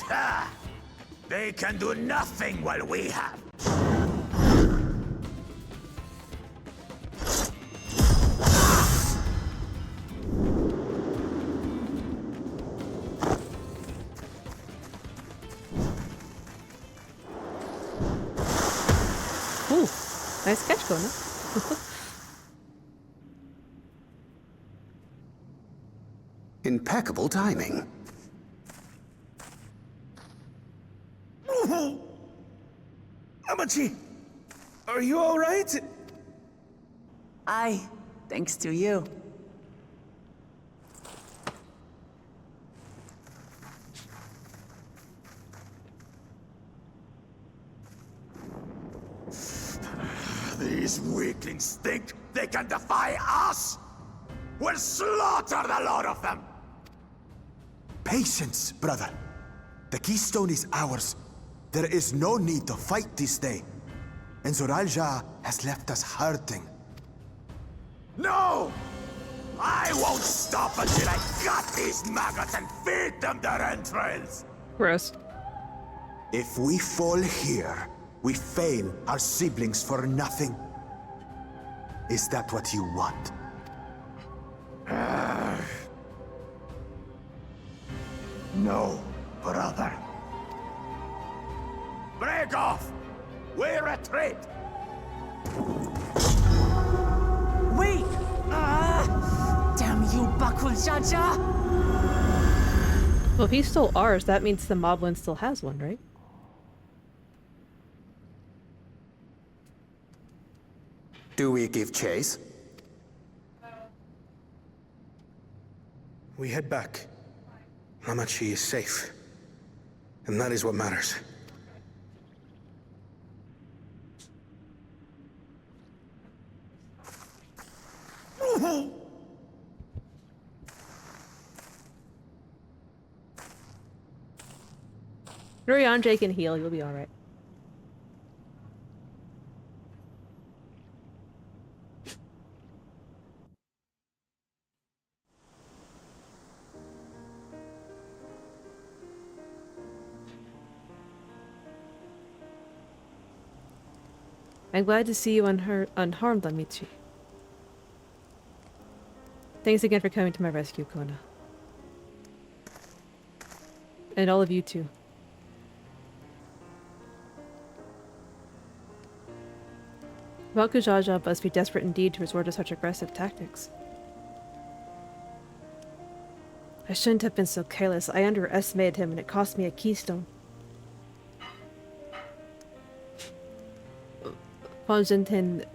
Ha! They can do nothing while we have. Ooh, nice sketch, Kona. Impeccable timing. Amachi, are you all right? Aye, thanks to you. These weaklings think they can defy us? We'll slaughter the lot of them! Patience, brother. The keystone is ours. There is no need to fight this day. And Zoralja has left us hurting. No! I won't stop until I gut these maggots and feed them their entrails! Gross. If we fall here, we fail our siblings for nothing. Is that what you want? No, brother. Break off! We retreat! Wait! Damn you, Bakul Jaja! Well, if he stole ours, that means the Moblin still has one, right? Do we give chase? We head back. Amachi is safe. And that is what matters. Hurry on, Jake, and heal. You'll be alright. I'm glad to see you unharmed, Amici. Thanks again for coming to my rescue, Kona. And all of you too. Bakujaja must be desperate indeed to resort to such aggressive tactics. I shouldn't have been so careless. I underestimated him and it cost me a keystone. Ponjintin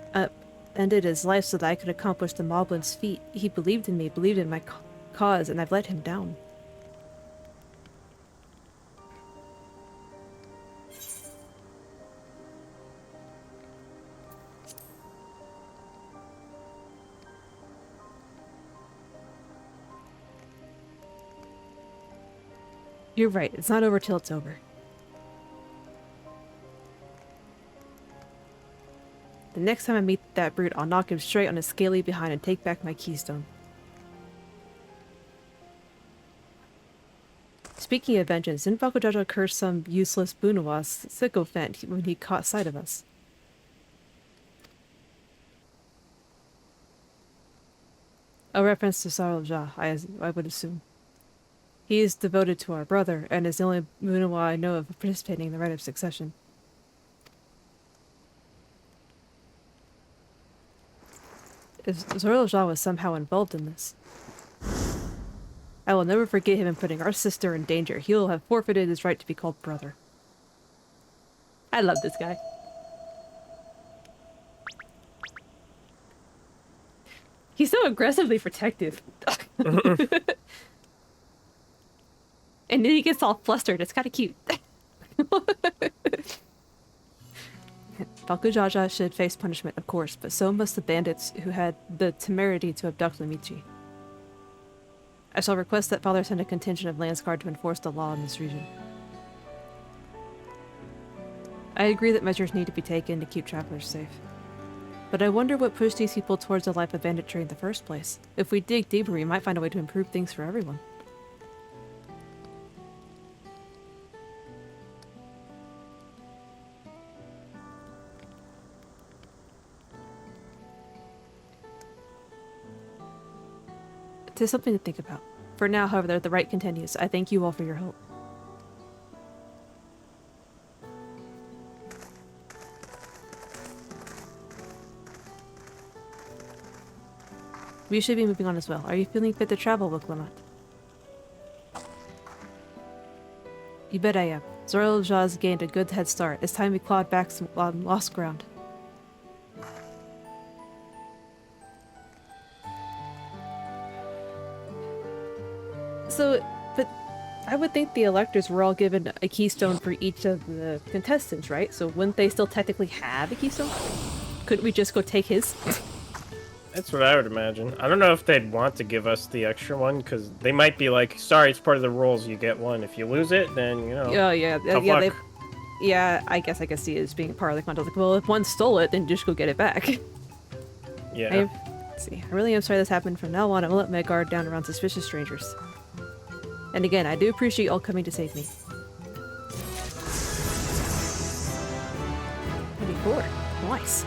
ended his life so that I could accomplish the Moblin's feat. He believed in me, believed in my cause, and I've let him down. You're right. It's not over till it's over. The next time I meet that brute, I'll knock him straight on his scaly behind and take back my keystone. Speaking of vengeance, didn't Bakujaja curse some useless Bunawas sycophant when he caught sight of us? A reference to Saralja, I would assume. He is devoted to our brother, and is the only Bunawa I know of participating in the rite of succession. If Zoralja was somehow involved in this, I will never forget him in putting our sister in danger. He'll have forfeited his right to be called brother. I love this guy. He's so aggressively protective. And then he gets all flustered. It's kind of cute. Bakujaja should face punishment, of course, but so must the bandits who had the temerity to abduct Amici. I shall request that Father send a contingent of Landsguard to enforce the law in this region. I agree that measures need to be taken to keep travelers safe. But I wonder what pushed these people towards a life of banditry in the first place. If we dig deeper, we might find a way to improve things for everyone. It is something to think about. For now, however, the rite continues. I thank you all for your help. We should be moving on as well. Are you feeling fit to travel, Wicklamat? You bet I am. Zoril Jaz gained a good head start. It's time we clawed back some lost ground. So, but I would think the electors were all given a keystone for each of the contestants, right? So wouldn't they still technically have a keystone? Couldn't we just go take his? That's what I would imagine. I don't know if they'd want to give us the extra one, because they might be like, sorry, it's part of the rules, you get one. If you lose it, then, you know, Oh, yeah. tough luck. Yeah, I guess I could see it as being part of the contest. Like, well, if one stole it, then just go get it back. Yeah. Let's see. I really am sorry this happened. From now on, I will let my guard down around suspicious strangers. And again, I do appreciate you all coming to save me. 24. Nice.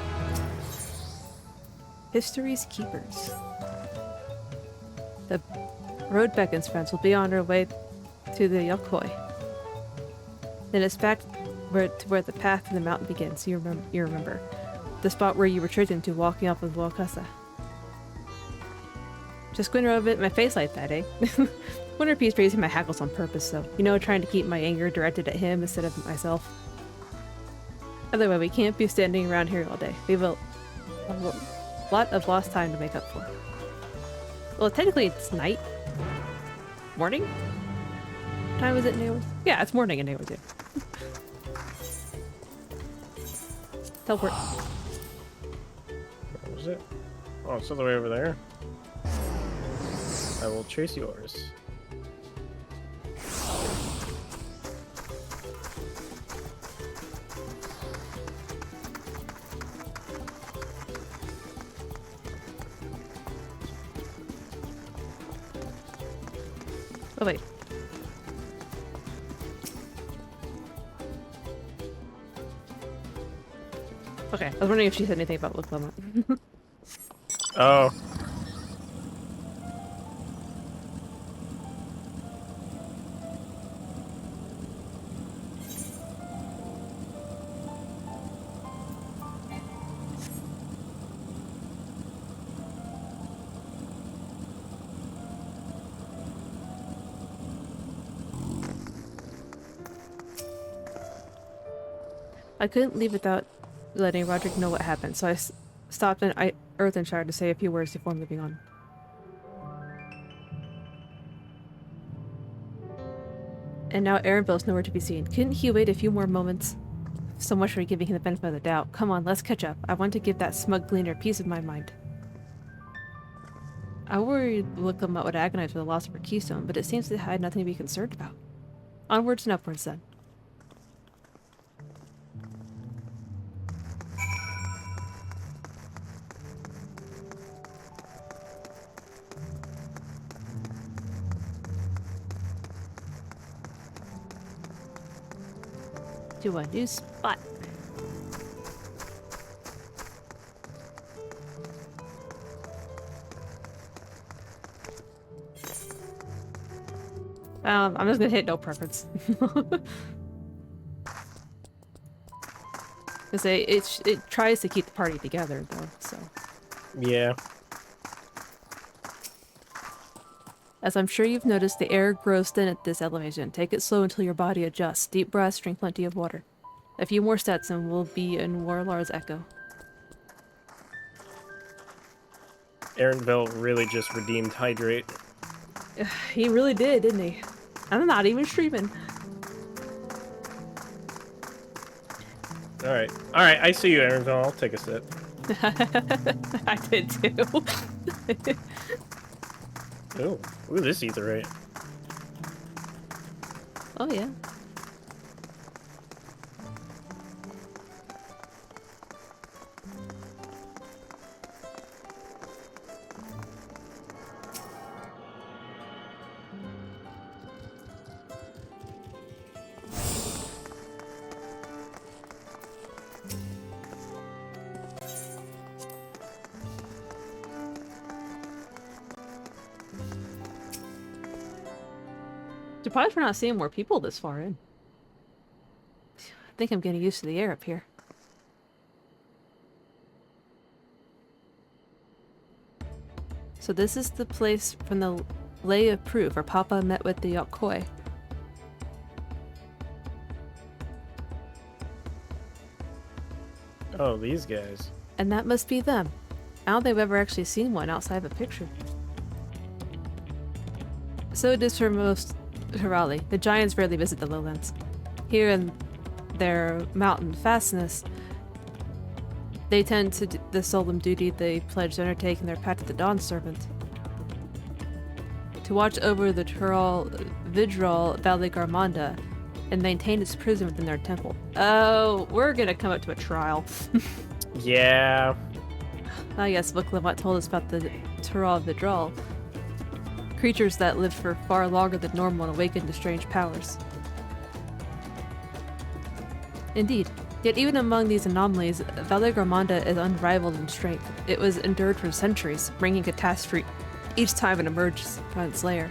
History's Keepers. The road beckons, friends. We'll be on our way to the Yokoi. Then it's back to where the path to the mountain begins. You remember. The spot where you were tricked into walking off with Wakasa. Just squint over it, my face like that, eh? Wonder if he's raising my hackles on purpose, though. You know, trying to keep my anger directed at him instead of myself. Either way, we can't be standing around here all day. We have a lot of lost time to make up for. Well, technically it's night. Morning? What time is it in Neighborhood? Yeah, it's morning in Neighborhood. Teleport. Where was it? Oh, it's all the way over there. I will chase yours. Oh, wait. Okay, I was wondering if she said anything about Wicklamat. Oh. I couldn't leave without letting Roderick know what happened, so I stopped in Earthenshire to say a few words before moving on. And now Erenville's nowhere to be seen. Couldn't he wait a few more moments? So much for giving him the benefit of the doubt. Come on, let's catch up. I want to give that smug gleaner a piece of my mind. I worried Wicklamat would agonize for the loss of her keystone, but it seems they had nothing to be concerned about. Onwards and upwards, then. To a new spot. I'm just gonna hit no preference. Cause it tries to keep the party together though, so. Yeah. As I'm sure you've noticed, the air grows thin at this elevation. Take it slow until your body adjusts. Deep breaths, drink plenty of water. A few more steps and we'll be in Warlar's Echo. Erenville really just redeemed Hydrate. He really did, didn't he? I'm not even streaming. Alright. Alright, I see you, Erenville. I'll take a sip. I did too. Ooh, this etherite. Oh yeah. Surprised we're not seeing more people this far in. I think I'm getting used to the air up here. So this is the place from the Lay of Proof where Papa met with the Yokoi. Oh, these guys. And that must be them. I don't think I've ever actually seen one outside of a picture. So it is for most Hirali. The giants rarely visit the lowlands. Here in their mountain fastness, they tend to the solemn duty they pledge to undertake in their pact to the Dawn Servant. To watch over the Tural Vidral Valley Garmanda and maintain its prison within their temple. Oh, we're gonna come up to a trial. Yeah. Ah yes, Booklemot told us about the Tural Vidral. Creatures that live for far longer than normal and awaken to strange powers. Indeed. Yet even among these anomalies, Valley Garmanda is unrivaled in strength. It was endured for centuries, bringing catastrophe each time it emerges from its lair.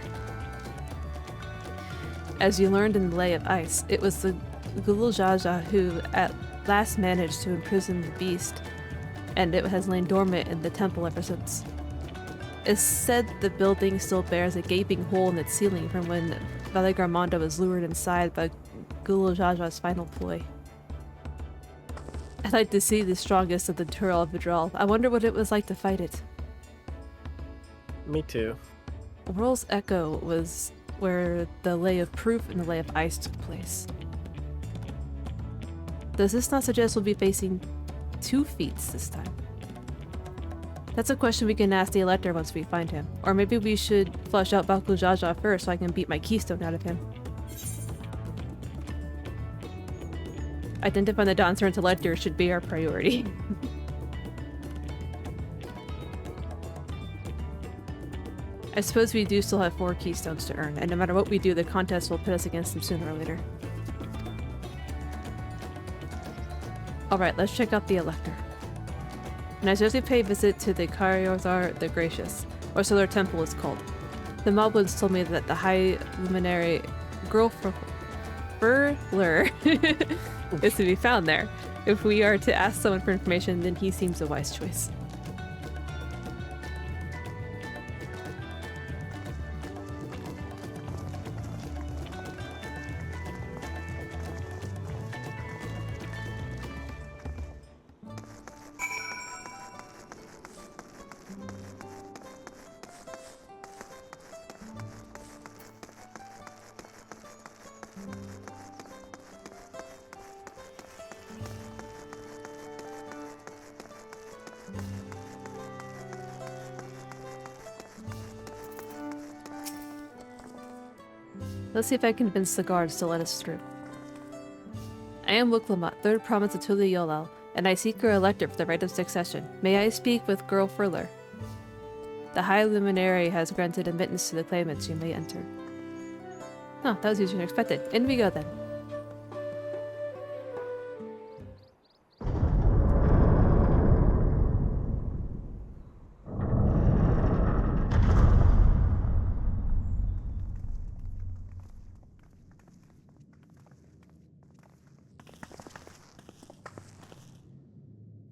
As you learned in the Lay of Ice, it was the Gululjaja who at last managed to imprison the beast, and it has lain dormant in the temple ever since. It's said the building still bears a gaping hole in its ceiling from when Valley Garmanda was lured inside by Gululjaja's final ploy. I'd like to see the strongest of the Tural Vidral. I wonder what it was like to fight it. Me too. World's Echo was where the Lay of Proof and the Lay of Ice took place. Does this not suggest we'll be facing 2 feats this time? That's a question we can ask the Elector once we find him. Or maybe we should flush out Bakujaja first so I can beat my keystone out of him. Identifying the Dawn Servant's Elector should be our priority. I suppose we do still have 4 keystones to earn, and no matter what we do, the contest will pit us against them sooner or later. Alright, let's check out the Elector. And I suggest we pay a visit to the Karyothar the Gracious, or so their temple is called. The Moblins told me that the High Luminary Furler is to be found there. If we are to ask someone for information, then he seems a wise choice. Let's see if I can convince the guards to let us through. I am Wuklamot, 3rd Province of Tuli Yolal, and I seek your elector for the right of succession. May I speak with Girl Furler? The High Luminary has granted admittance to the claimants. You may enter. Oh, that was easier than expected. In we go then.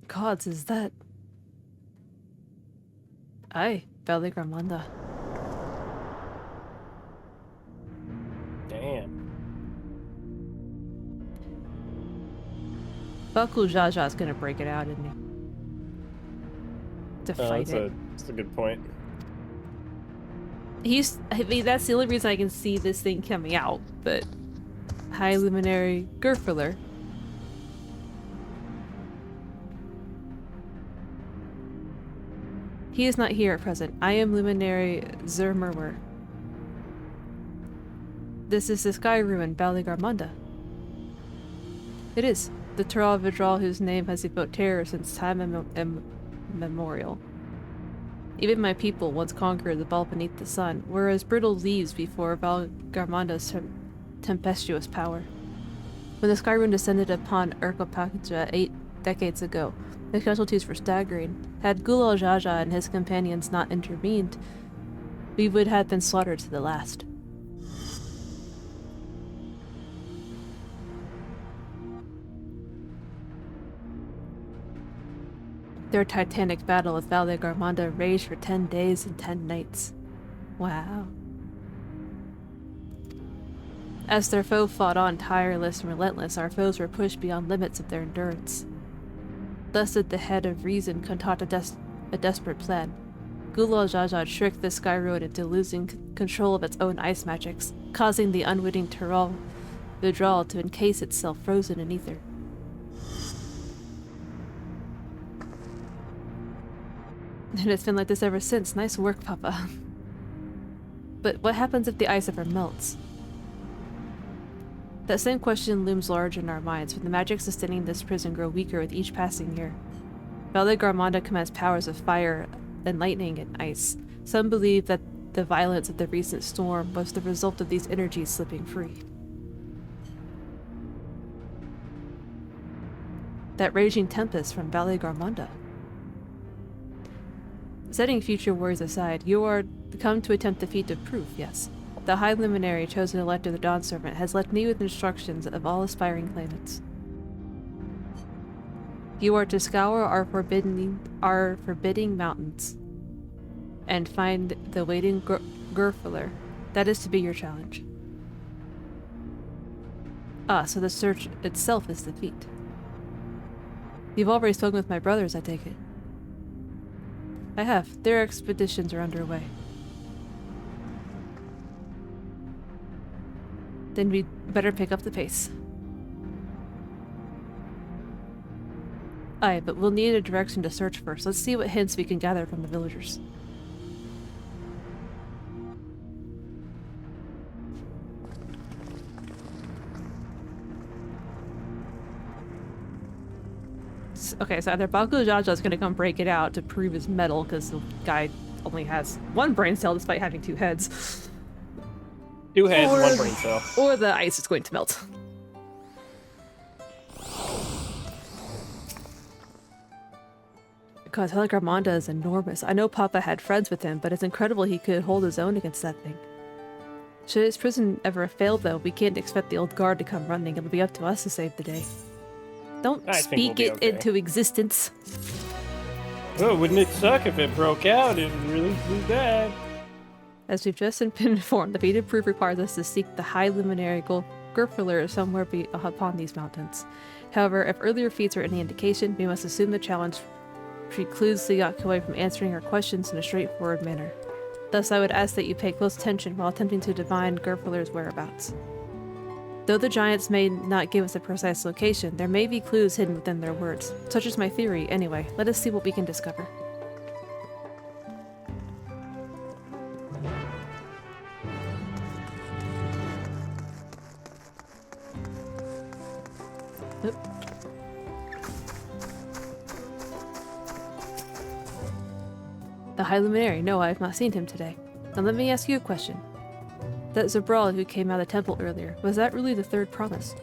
Gods, is that... Aye, Valley Garmanda. Damn. Bakujaja is gonna break it out, isn't he? To fight it. That's a good point. I mean, that's the only reason I can see this thing coming out, but... High Luminary Gerfler. He is not here at present. I am Luminary Zermerwer. This is the Sky Ruin, Valley Garmanda. It is. The Tural Vidral whose name has evoked terror since time immemorial. Even my people once conquered the ball beneath the sun, were as brittle leaves before Val Garmanda's tempestuous power. When the Sky Ruin descended upon Urkopakja 8 decades ago, the casualties were staggering. Had Gulal Jaja and his companions not intervened, we would have been slaughtered to the last. Their titanic battle with Vale Garmanda raged for 10 days and 10 nights. Wow. As their foe fought on tireless and relentless, our foes were pushed beyond limits of their endurance. Thus did the head of reason concoct a desperate plan. Gulal Jajad tricked the Sky Road into losing control of its own ice magics, causing the unwitting Tural Vidral to encase itself frozen in ether. And it's been like this ever since. Nice work, Papa. But what happens if the ice ever melts? That same question looms large in our minds, for the magic sustaining this prison grow weaker with each passing year. Vale Garmanda commands powers of fire and lightning and ice. Some believe that the violence of the recent storm was the result of these energies slipping free. That raging tempest from Vale Garmanda. Setting future worries aside, you are come to attempt the feat of proof, yes. The High Luminary, chosen elect of the Dawn Servant, has left me with instructions of all aspiring claimants. You are to scour our forbidding mountains and find the waiting Gurfler. That is to be your challenge. Ah, so the search itself is the feat. You've already spoken with my brothers, I take it. I have. Their expeditions are underway. Then we'd better pick up the pace. Aye, but we'll need a direction to search first. Let's see what hints we can gather from the villagers. Okay, so either Baku Jaja is going to come break it out to prove his mettle, because the guy only has one brain cell despite having 2 heads. 2 heads, 1 brain cell. Or the ice is going to melt. God, Telegramonda is enormous. I know Papa had friends with him, but it's incredible he could hold his own against that thing. Should his prison ever fail, though, we can't expect the old guard to come running. It'll be up to us to save the day. Don't speak it into existence. Oh, wouldn't it suck if it broke out? It would really be bad. As we've just been informed, the feat of proof requires us to seek the High Luminary Gurfler somewhere upon these mountains. However, if earlier feats are any indication, we must assume the challenge precludes the Yakuai from answering our questions in a straightforward manner. Thus, I would ask that you pay close attention while attempting to divine Gurfler's whereabouts. Though the giants may not give us a precise location, there may be clues hidden within their words. Such is my theory, anyway. Let us see what we can discover. Oop. The High Luminary. No, I have not seen him today. Now let me ask you a question. That Zabral who came out of the temple earlier, was that really the 3rd promise?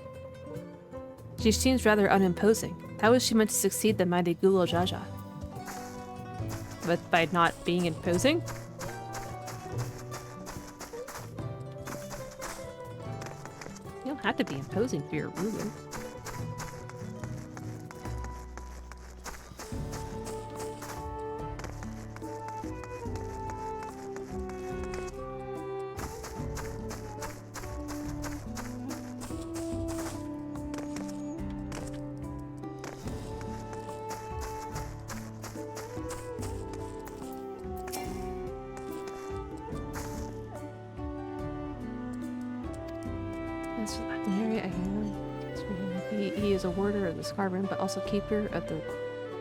She seems rather unimposing. How is she meant to succeed the mighty Gulal Jaja? But by not being imposing? You don't have to be imposing for your ruler. He is a warder of the Scarban, but also keeper of the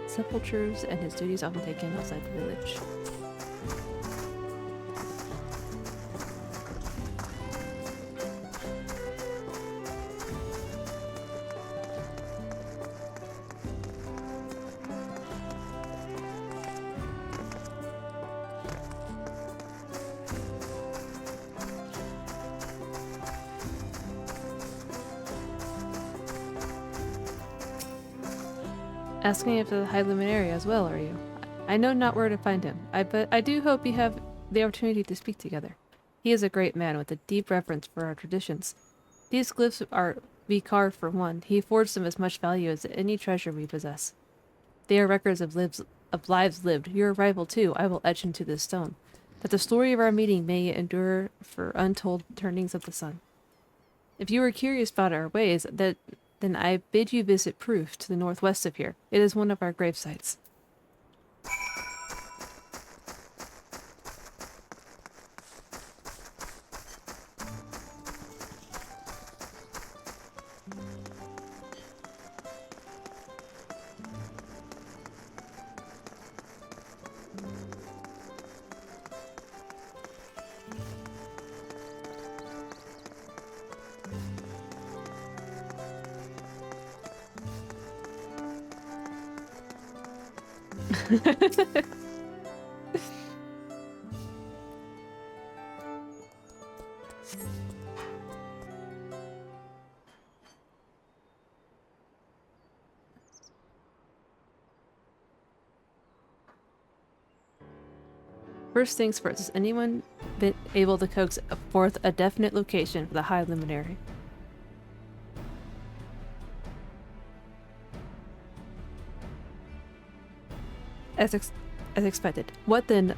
sepulchres, and his duties often take him outside the village. Asking if the High Luminary as well, are you? I know not where to find him, but I do hope you have the opportunity to speak together. He is a great man with a deep reverence for our traditions. These glyphs we carved for one. He forged them as much value as any treasure we possess. They are records of of lives lived, your arrival too, I will etch into this stone, that the story of our meeting may endure for untold turnings of the sun. If you are curious about our ways, then I bid you visit Proof to the northwest of here. It is one of our grave sites. First things first, has anyone been able to coax forth a definite location for the High Luminary? As expected. What then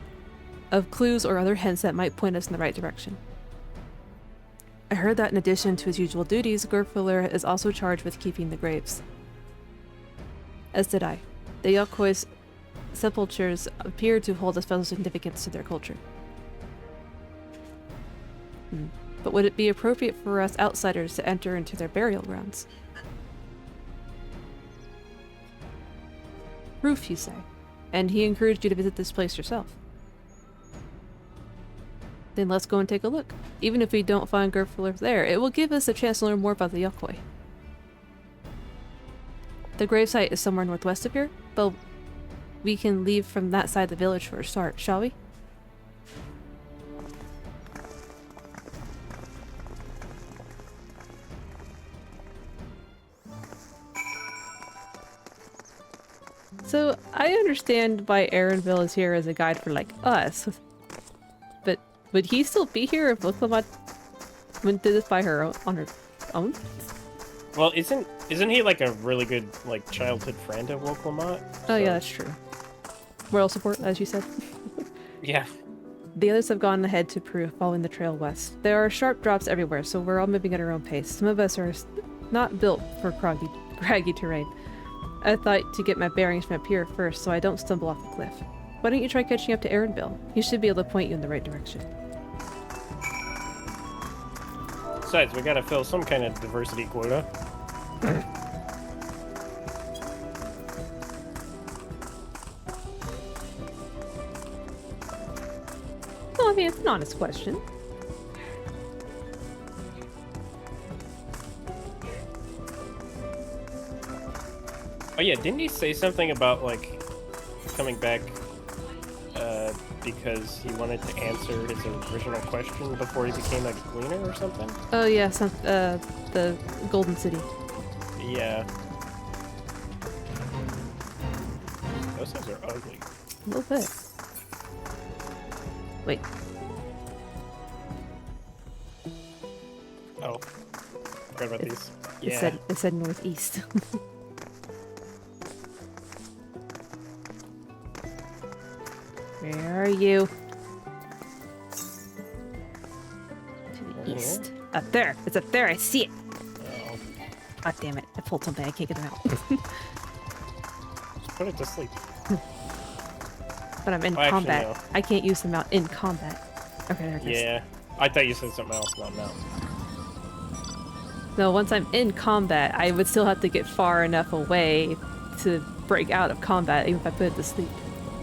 of clues or other hints that might point us in the right direction? I heard that in addition to his usual duties, Gerfuller is also charged with keeping the graves. As did I. The Yokoi's sepultures appear to hold a special significance to their culture. But would it be appropriate for us outsiders to enter into their burial grounds? Proof, you say? And he encouraged you to visit this place yourself. Then let's go and take a look. Even if we don't find Gerfuller there, it will give us a chance to learn more about the Yokoi. The gravesite is somewhere northwest of here, but we can leave from that side of the village for a start, shall we? So, I understand why Aaronville is here as a guide for, like, us. But would he still be here if Wilclamot went through this by her on her own? Well, isn't he like a really good like childhood friend of Wilclamot? Oh yeah, that's true. Royal support, as you said. Yeah. The others have gone ahead to Peru, following the trail west. There are sharp drops everywhere, so we're all moving at our own pace. Some of us are not built for craggy terrain. I thought to get my bearings from up here first, so I don't stumble off the cliff. Why don't you try catching up to Aaronville? He should be able to point you in the right direction. Besides, we gotta fill some kind of diversity quota. Well, I mean, it's an honest question. Oh yeah, didn't he say something about like coming back because he wanted to answer his original question before he became a cleaner or something? Oh yeah, the Golden City. Yeah. Those things are ugly. A little bit. Wait. Oh. Forgot about these. Yeah. It said northeast. Where are you? To the east. Up there. It's up there. I see it. Oh. God damn it. I pulled something. I can't get it out. Just put it to sleep. But I'm in combat. Actually, no. I can't use them out in combat. Okay, there it goes. Yeah. I thought you said something else, not now. No, once I'm in combat, I would still have to get far enough away to break out of combat, even if I put it to sleep.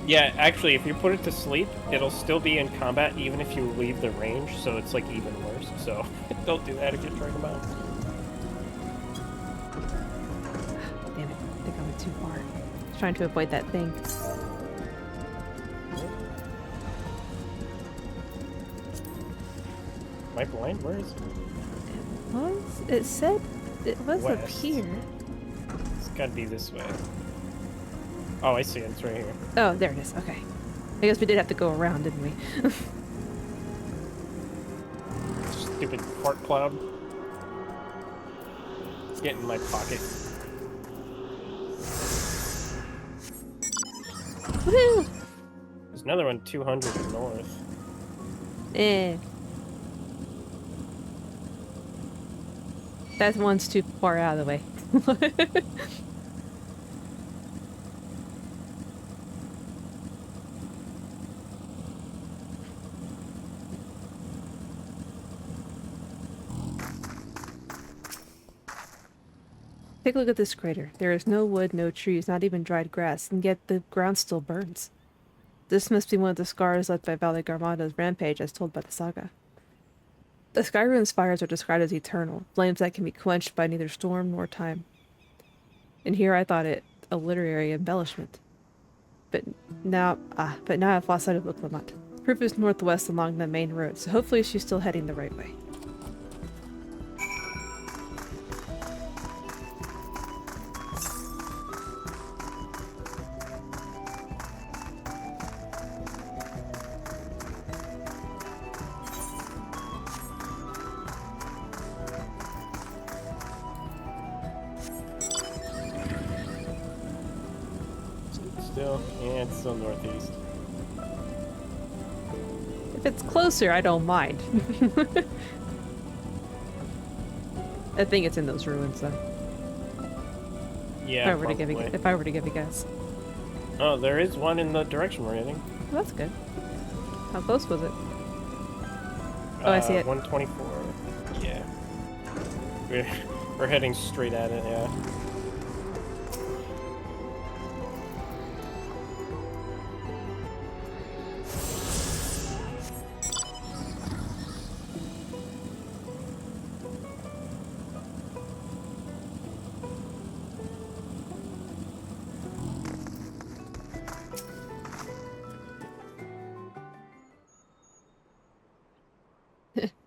Yeah, actually, if you put it to sleep, it'll still be in combat even if you leave the range, so it's like even worse. So don't do that if you're trying them out. Damn it, I think I went too far. I was trying to avoid that thing. Am I blind? Where is it? It said it was West. Up here. It's gotta be this way. Oh, I see it. It's right here. Oh, there it is. Okay. I guess we did have to go around, didn't we? Stupid fart cloud. Get in my pocket. Woohoo! There's another one 200 north. Eh. That one's too far out of the way. Take a look at this crater. There is no wood, no trees, not even dried grass, and yet the ground still burns. This must be one of the scars left by Valley Garmando's rampage as told by the saga. The Skyrune's fires are described as eternal, flames that can be quenched by neither storm nor time. And here I thought it a literary embellishment. But now I've lost sight of Uklamut. Proof is northwest along the main road, so hopefully she's still heading the right way. Yeah, it's still northeast. If it's closer, I don't mind. I think it's in those ruins, though. Yeah, if I were to give a guess. Oh, there is one in the direction we're heading. Well, that's good. How close was it? Oh, I see it. 124. Yeah. We're heading straight at it, yeah.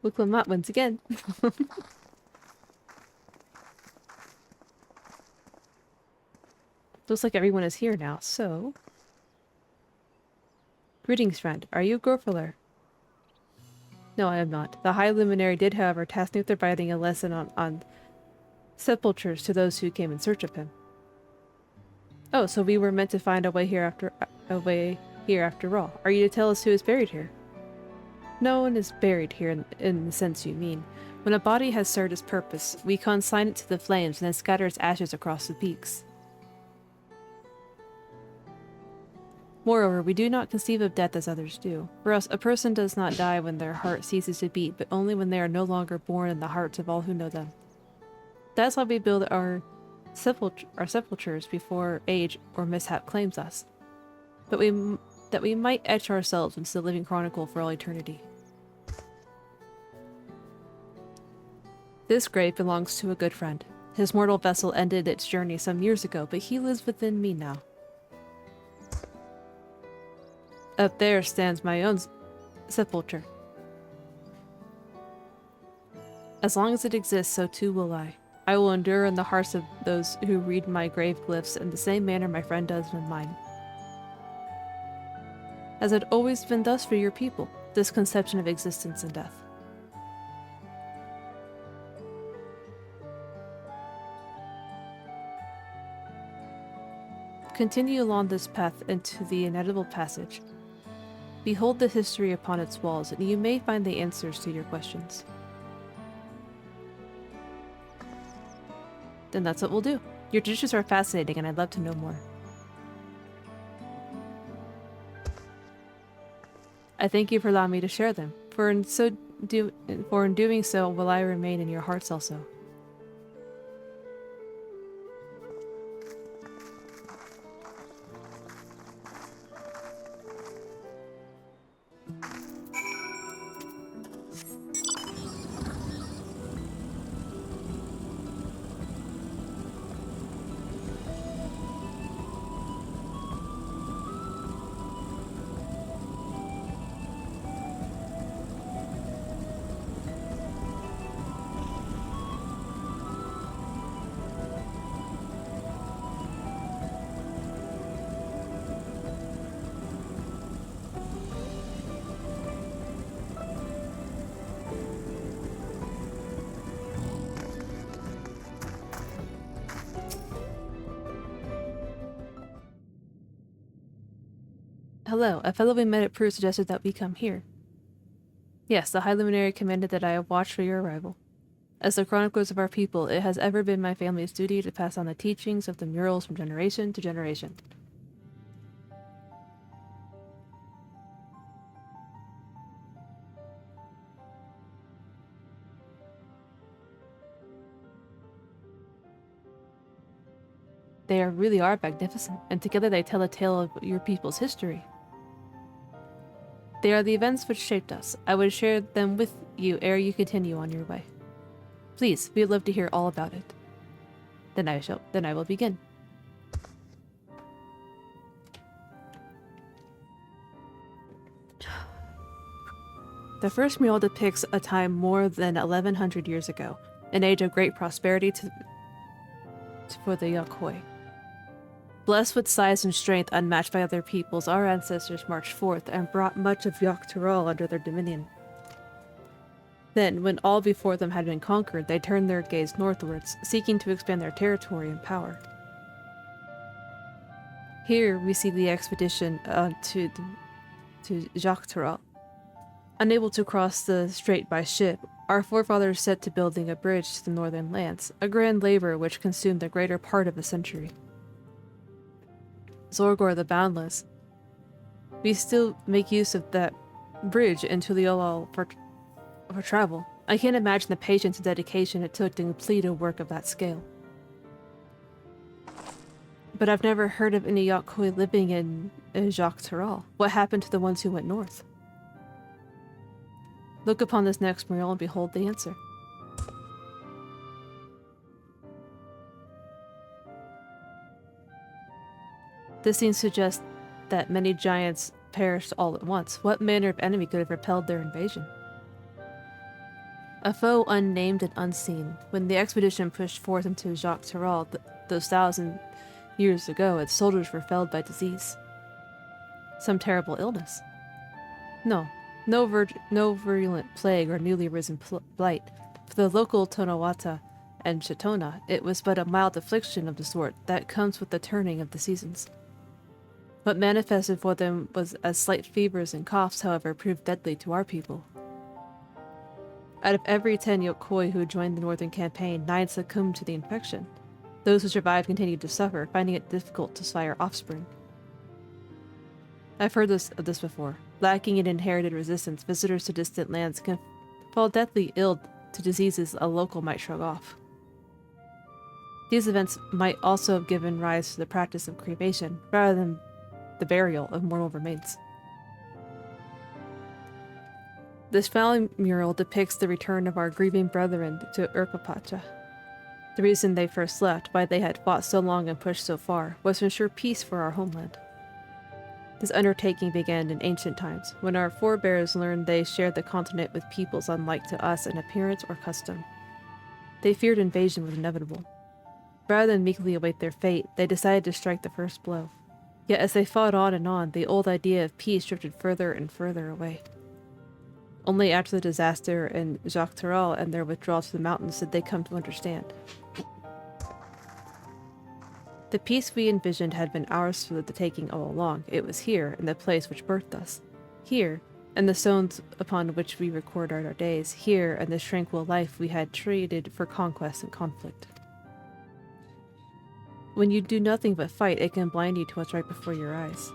Uklamut once again. Looks like everyone is here now, so... Greetings, friend. Are you Gorfler? No, I am not. The High Luminary did, however, task Nuther by writing a lesson on sepultures to those who came in search of him. Oh, so we were meant to find a way here after all. Are you to tell us who is buried here? No one is buried here in the sense you mean. When a body has served its purpose, we consign it to the flames and then scatter its ashes across the peaks. Moreover, we do not conceive of death as others do. For us, a person does not die when their heart ceases to beat, but only when they are no longer born in the hearts of all who know them. That's why we build our sepultures before age or mishap claims us. But that we might etch ourselves into the living chronicle for all eternity. This grave belongs to a good friend. His mortal vessel ended its journey some years ago, but he lives within me now. Up there stands my own sepulture. As long as it exists, so too will I. I will endure in the hearts of those who read my grave glyphs in the same manner my friend does in mine. Has it always been thus for your people, this conception of existence and death? Continue along this path into the inedible passage. Behold the history upon its walls, and you may find the answers to your questions. Then that's what we'll do. Your traditions are fascinating, and I'd love to know more. I thank you for allowing me to share them, for in doing so will I remain in your hearts also. Hello, a fellow we met at Peru suggested that we come here. Yes, the High Luminary commanded that I watch for your arrival. As the chroniclers of our people, it has ever been my family's duty to pass on the teachings of the murals from generation to generation. They really are magnificent, and together they tell a tale of your people's history. They are the events which shaped us. I would share them with you ere you continue on your way. Please, we would love to hear all about it. Then I will begin. The first mural depicts a time more than 1100 years ago, an age of great prosperity for the Yokoi. Blessed with size and strength unmatched by other peoples, our ancestors marched forth and brought much of Yok'Teral under their dominion. Then, when all before them had been conquered, they turned their gaze northwards, seeking to expand their territory and power. Here we see the expedition to Yok'Teral. Unable to cross the strait by ship, our forefathers set to building a bridge to the northern lands, a grand labor which consumed the greater part of a century. Zorgor the Boundless. We still make use of that bridge into the Olal for travel. I can't imagine the patience and dedication it took to complete a work of that scale. But I've never heard of any Yokoi living in Yok'Teral. What happened to the ones who went north? Look upon this next mural and behold the answer. This scene suggests that many giants perished all at once. What manner of enemy could have repelled their invasion? A foe unnamed and unseen. When the expedition pushed forth into Yok'Teral those 1,000 years ago, its soldiers were felled by disease. Some terrible illness. No virulent plague or newly risen blight. For the local Tonawata and Chitona, it was but a mild affliction of the sort that comes with the turning of the seasons. What manifested for them was as slight fevers and coughs, however, proved deadly to our people. Out of every 10 Yokoi who joined the northern campaign, 9 succumbed to the infection. Those who survived continued to suffer, finding it difficult to sire offspring. I've heard of this before. Lacking in inherited resistance, visitors to distant lands can fall deathly ill to diseases a local might shrug off. These events might also have given rise to the practice of cremation, rather than the burial of mortal remains. This final mural depicts the return of our grieving brethren to Urpapacha. The reason they first left, why they had fought so long and pushed so far, was to ensure peace for our homeland. This undertaking began in ancient times, when our forebears learned they shared the continent with peoples unlike to us in appearance or custom. They feared invasion was inevitable. Rather than meekly await their fate, they decided to strike the first blow. Yet as they fought on, the old idea of peace drifted further and further away. Only after the disaster in Yok'Teral and their withdrawal to the mountains did they come to understand. The peace we envisioned had been ours for the taking all along. It was here, in the place which birthed us. Here, in the stones upon which we record our days. Here, in the tranquil life we had traded for conquest and conflict. When you do nothing but fight, it can blind you to what's right before your eyes.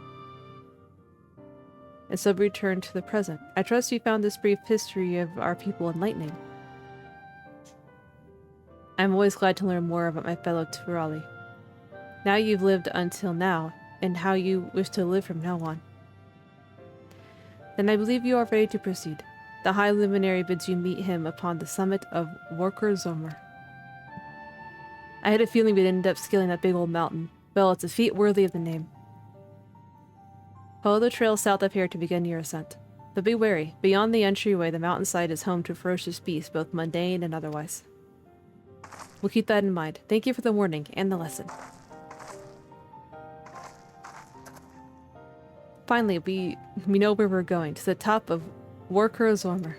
And so we return to the present. I trust you found this brief history of our people enlightening. I'm always glad to learn more about my fellow Turali. Now you've lived until now, and how you wish to live from now on. Then I believe you are ready to proceed. The High Luminary bids you meet him upon the summit of Worker Zomer. I had a feeling we'd end up scaling that big old mountain. Well, it's a feat worthy of the name. Follow the trail south up here to begin your ascent. But be wary. Beyond the entryway, the mountainside is home to ferocious beasts, both mundane and otherwise. We'll keep that in mind. Thank you for the warning and the lesson. Finally, we know where we're going. To the top of Worker Zomer.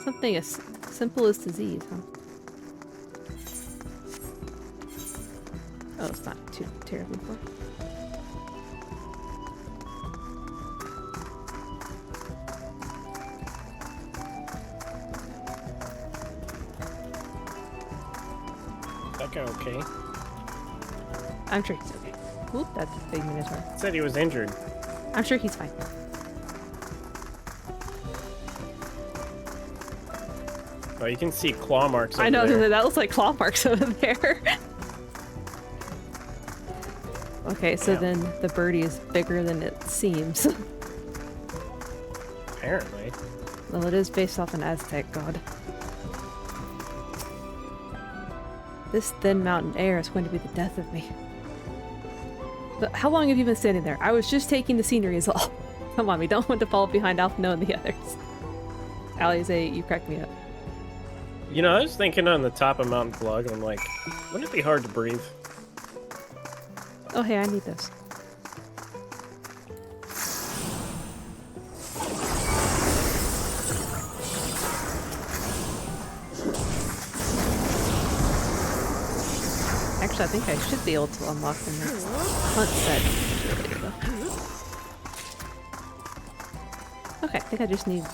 Something as simple as disease, huh? it's not too terribly far. That guy okay? I'm sure he's okay. Oop, that's a big minotaur. Said he was injured. I'm sure he's fine. Oh, you can see claw marks over I know, there. that looks like claw marks over there. Okay, so then the birdie is bigger than it seems. Apparently. Well, it is based off an Aztec god. This thin mountain air is going to be the death of me. But how long have you been standing there? I was just taking the scenery is all. Come on, we don't want to fall behind Alphino and the others. Alize, you cracked me up. You know, I was thinking on the top of Mount Glug, I'm like, wouldn't it be hard to breathe? Oh, hey, I need this. Actually, I think I should be able to unlock the next hunt set. Okay, I think I just need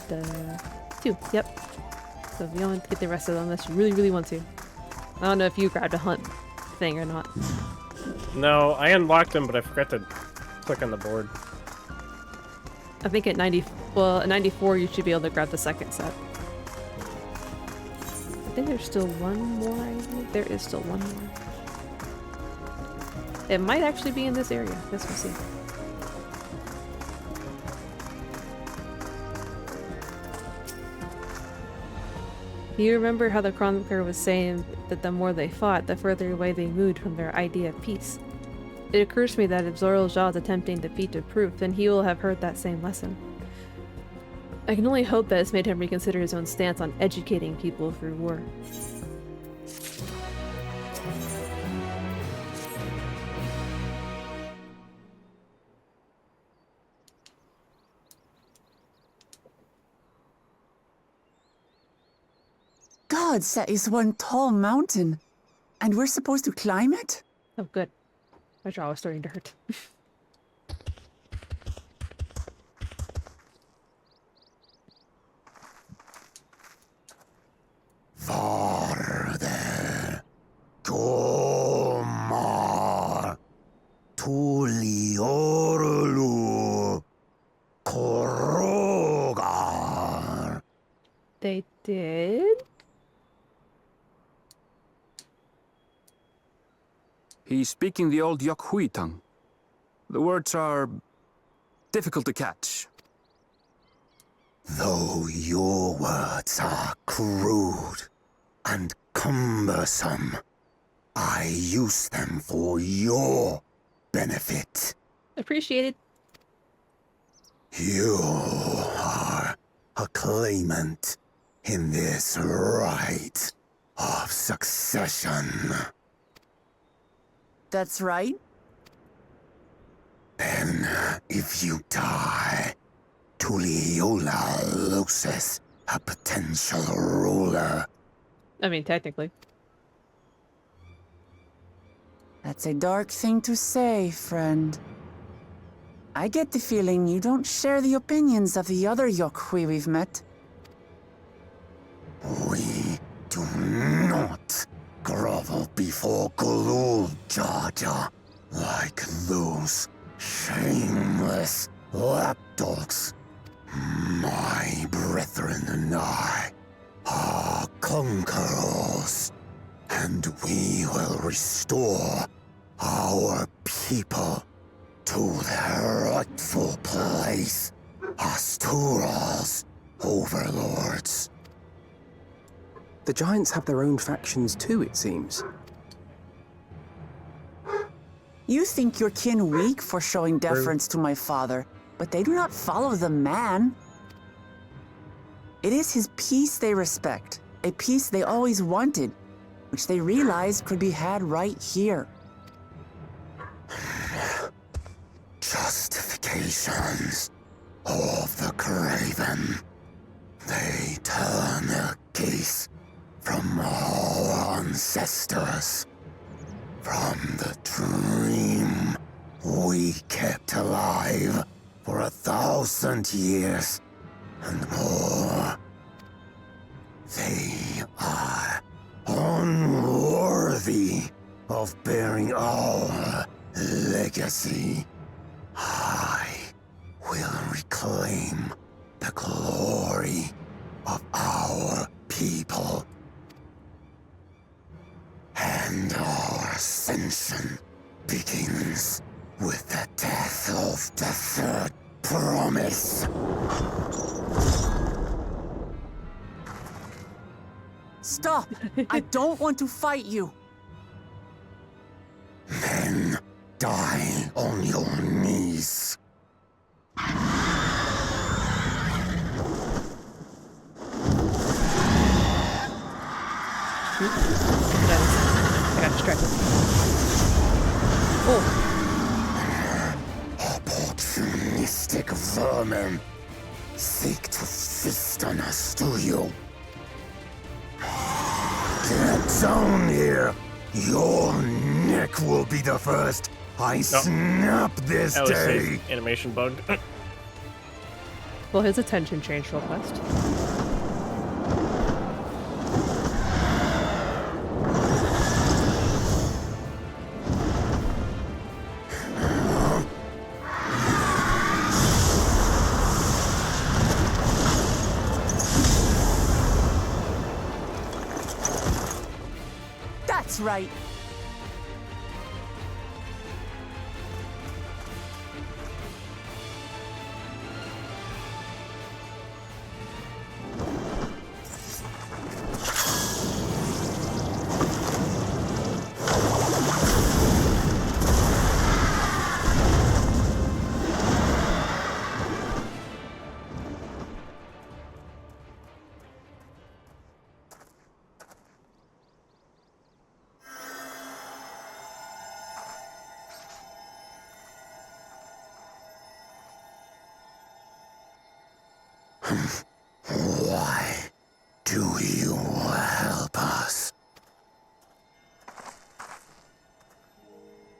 2. Yep. So if you want to get the rest of them, unless you really, really want to. I don't know if you grabbed a hunt thing or not. No, I unlocked them, but I forgot to click on the board. I think at at 94 you should be able to grab the second set. I think there's still one more I need. There is still one more. It might actually be in this area. Guess we'll see. You remember how the chronicler was saying that the more they fought, the further away they moved from their idea of peace. It occurs to me that if Zoral Jah is attempting the feat of proof, then he will have heard that same lesson. I can only hope that it's made him reconsider his own stance on educating people through war. Gods, that is one tall mountain. And we're supposed to climb it? Oh, good. My jaw was starting to hurt. Farther. Tomar. Tuliorlu. Korogar. They did? He's speaking the old Yokhui tongue. The words are difficult to catch. Though your words are crude and cumbersome, I use them for your benefit. Appreciated. You are a claimant in this right of succession. That's right. Then, if you die, Tuliola loses a potential ruler. I mean, technically. That's a dark thing to say, friend. I get the feeling you don't share the opinions of the other Yokhui we've met. We do not grovel before Galul, Jar Jar, like those shameless lapdogs. My brethren and I are conquerors, and we will restore our people to their rightful place as Tural's overlords. The giants have their own factions too, it seems. You think your kin weak for showing deference to my father, but they do not follow the man. It is his peace they respect, a peace they always wanted, which they realized could be had right here. Justifications of the craven. They turn their gaze from our ancestors. From the dream we kept alive for 1,000 years and more. They are unworthy of bearing our legacy. I will reclaim the glory of our people. And our ascension begins with the death of the third promise. Stop! I don't want to fight you. Then die on your knees. I got distracted. Oh. Opportunistic vermin seek to feast on us, do you? Get down here! Your neck will be the first I snap this day! Animation bugged. Well, his attention changed real fast. That's right. Why do you help us?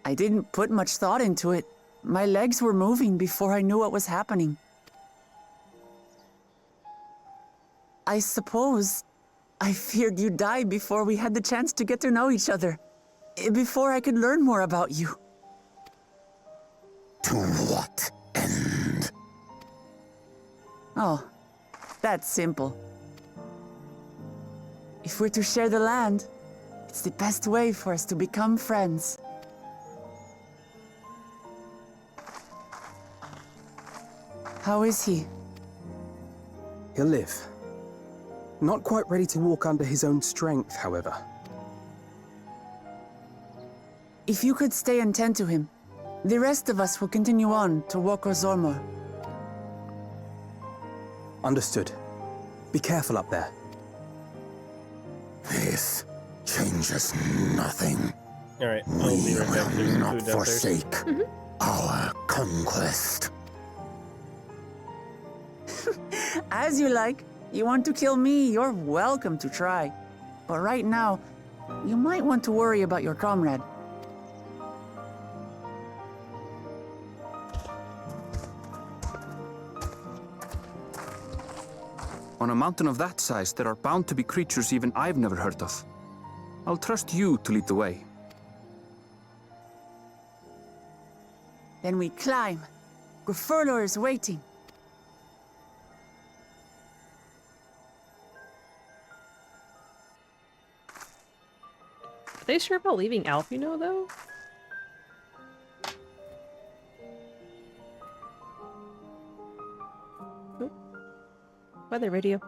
I didn't put much thought into it. My legs were moving before I knew what was happening. I suppose I feared you'd die before we had the chance to get to know each other. Before I could learn more about you. To what end? Oh, that's simple. If we're to share the land, it's the best way for us to become friends. How is he? He'll live. Not quite ready to walk under his own strength, however. If you could stay and tend to him, the rest of us will continue on to Woko Zormor. Understood. Be careful up there. This changes nothing. Alright, We will not forsake our conquest. As you like. You want to kill me, you're welcome to try. But right now, you might want to worry about your comrade. On a mountain of that size, there are bound to be creatures even I've never heard of. I'll trust you to lead the way. Then we climb. Gufurlor is waiting. Are they sure about leaving Alfino, though? Nope. Weather radio.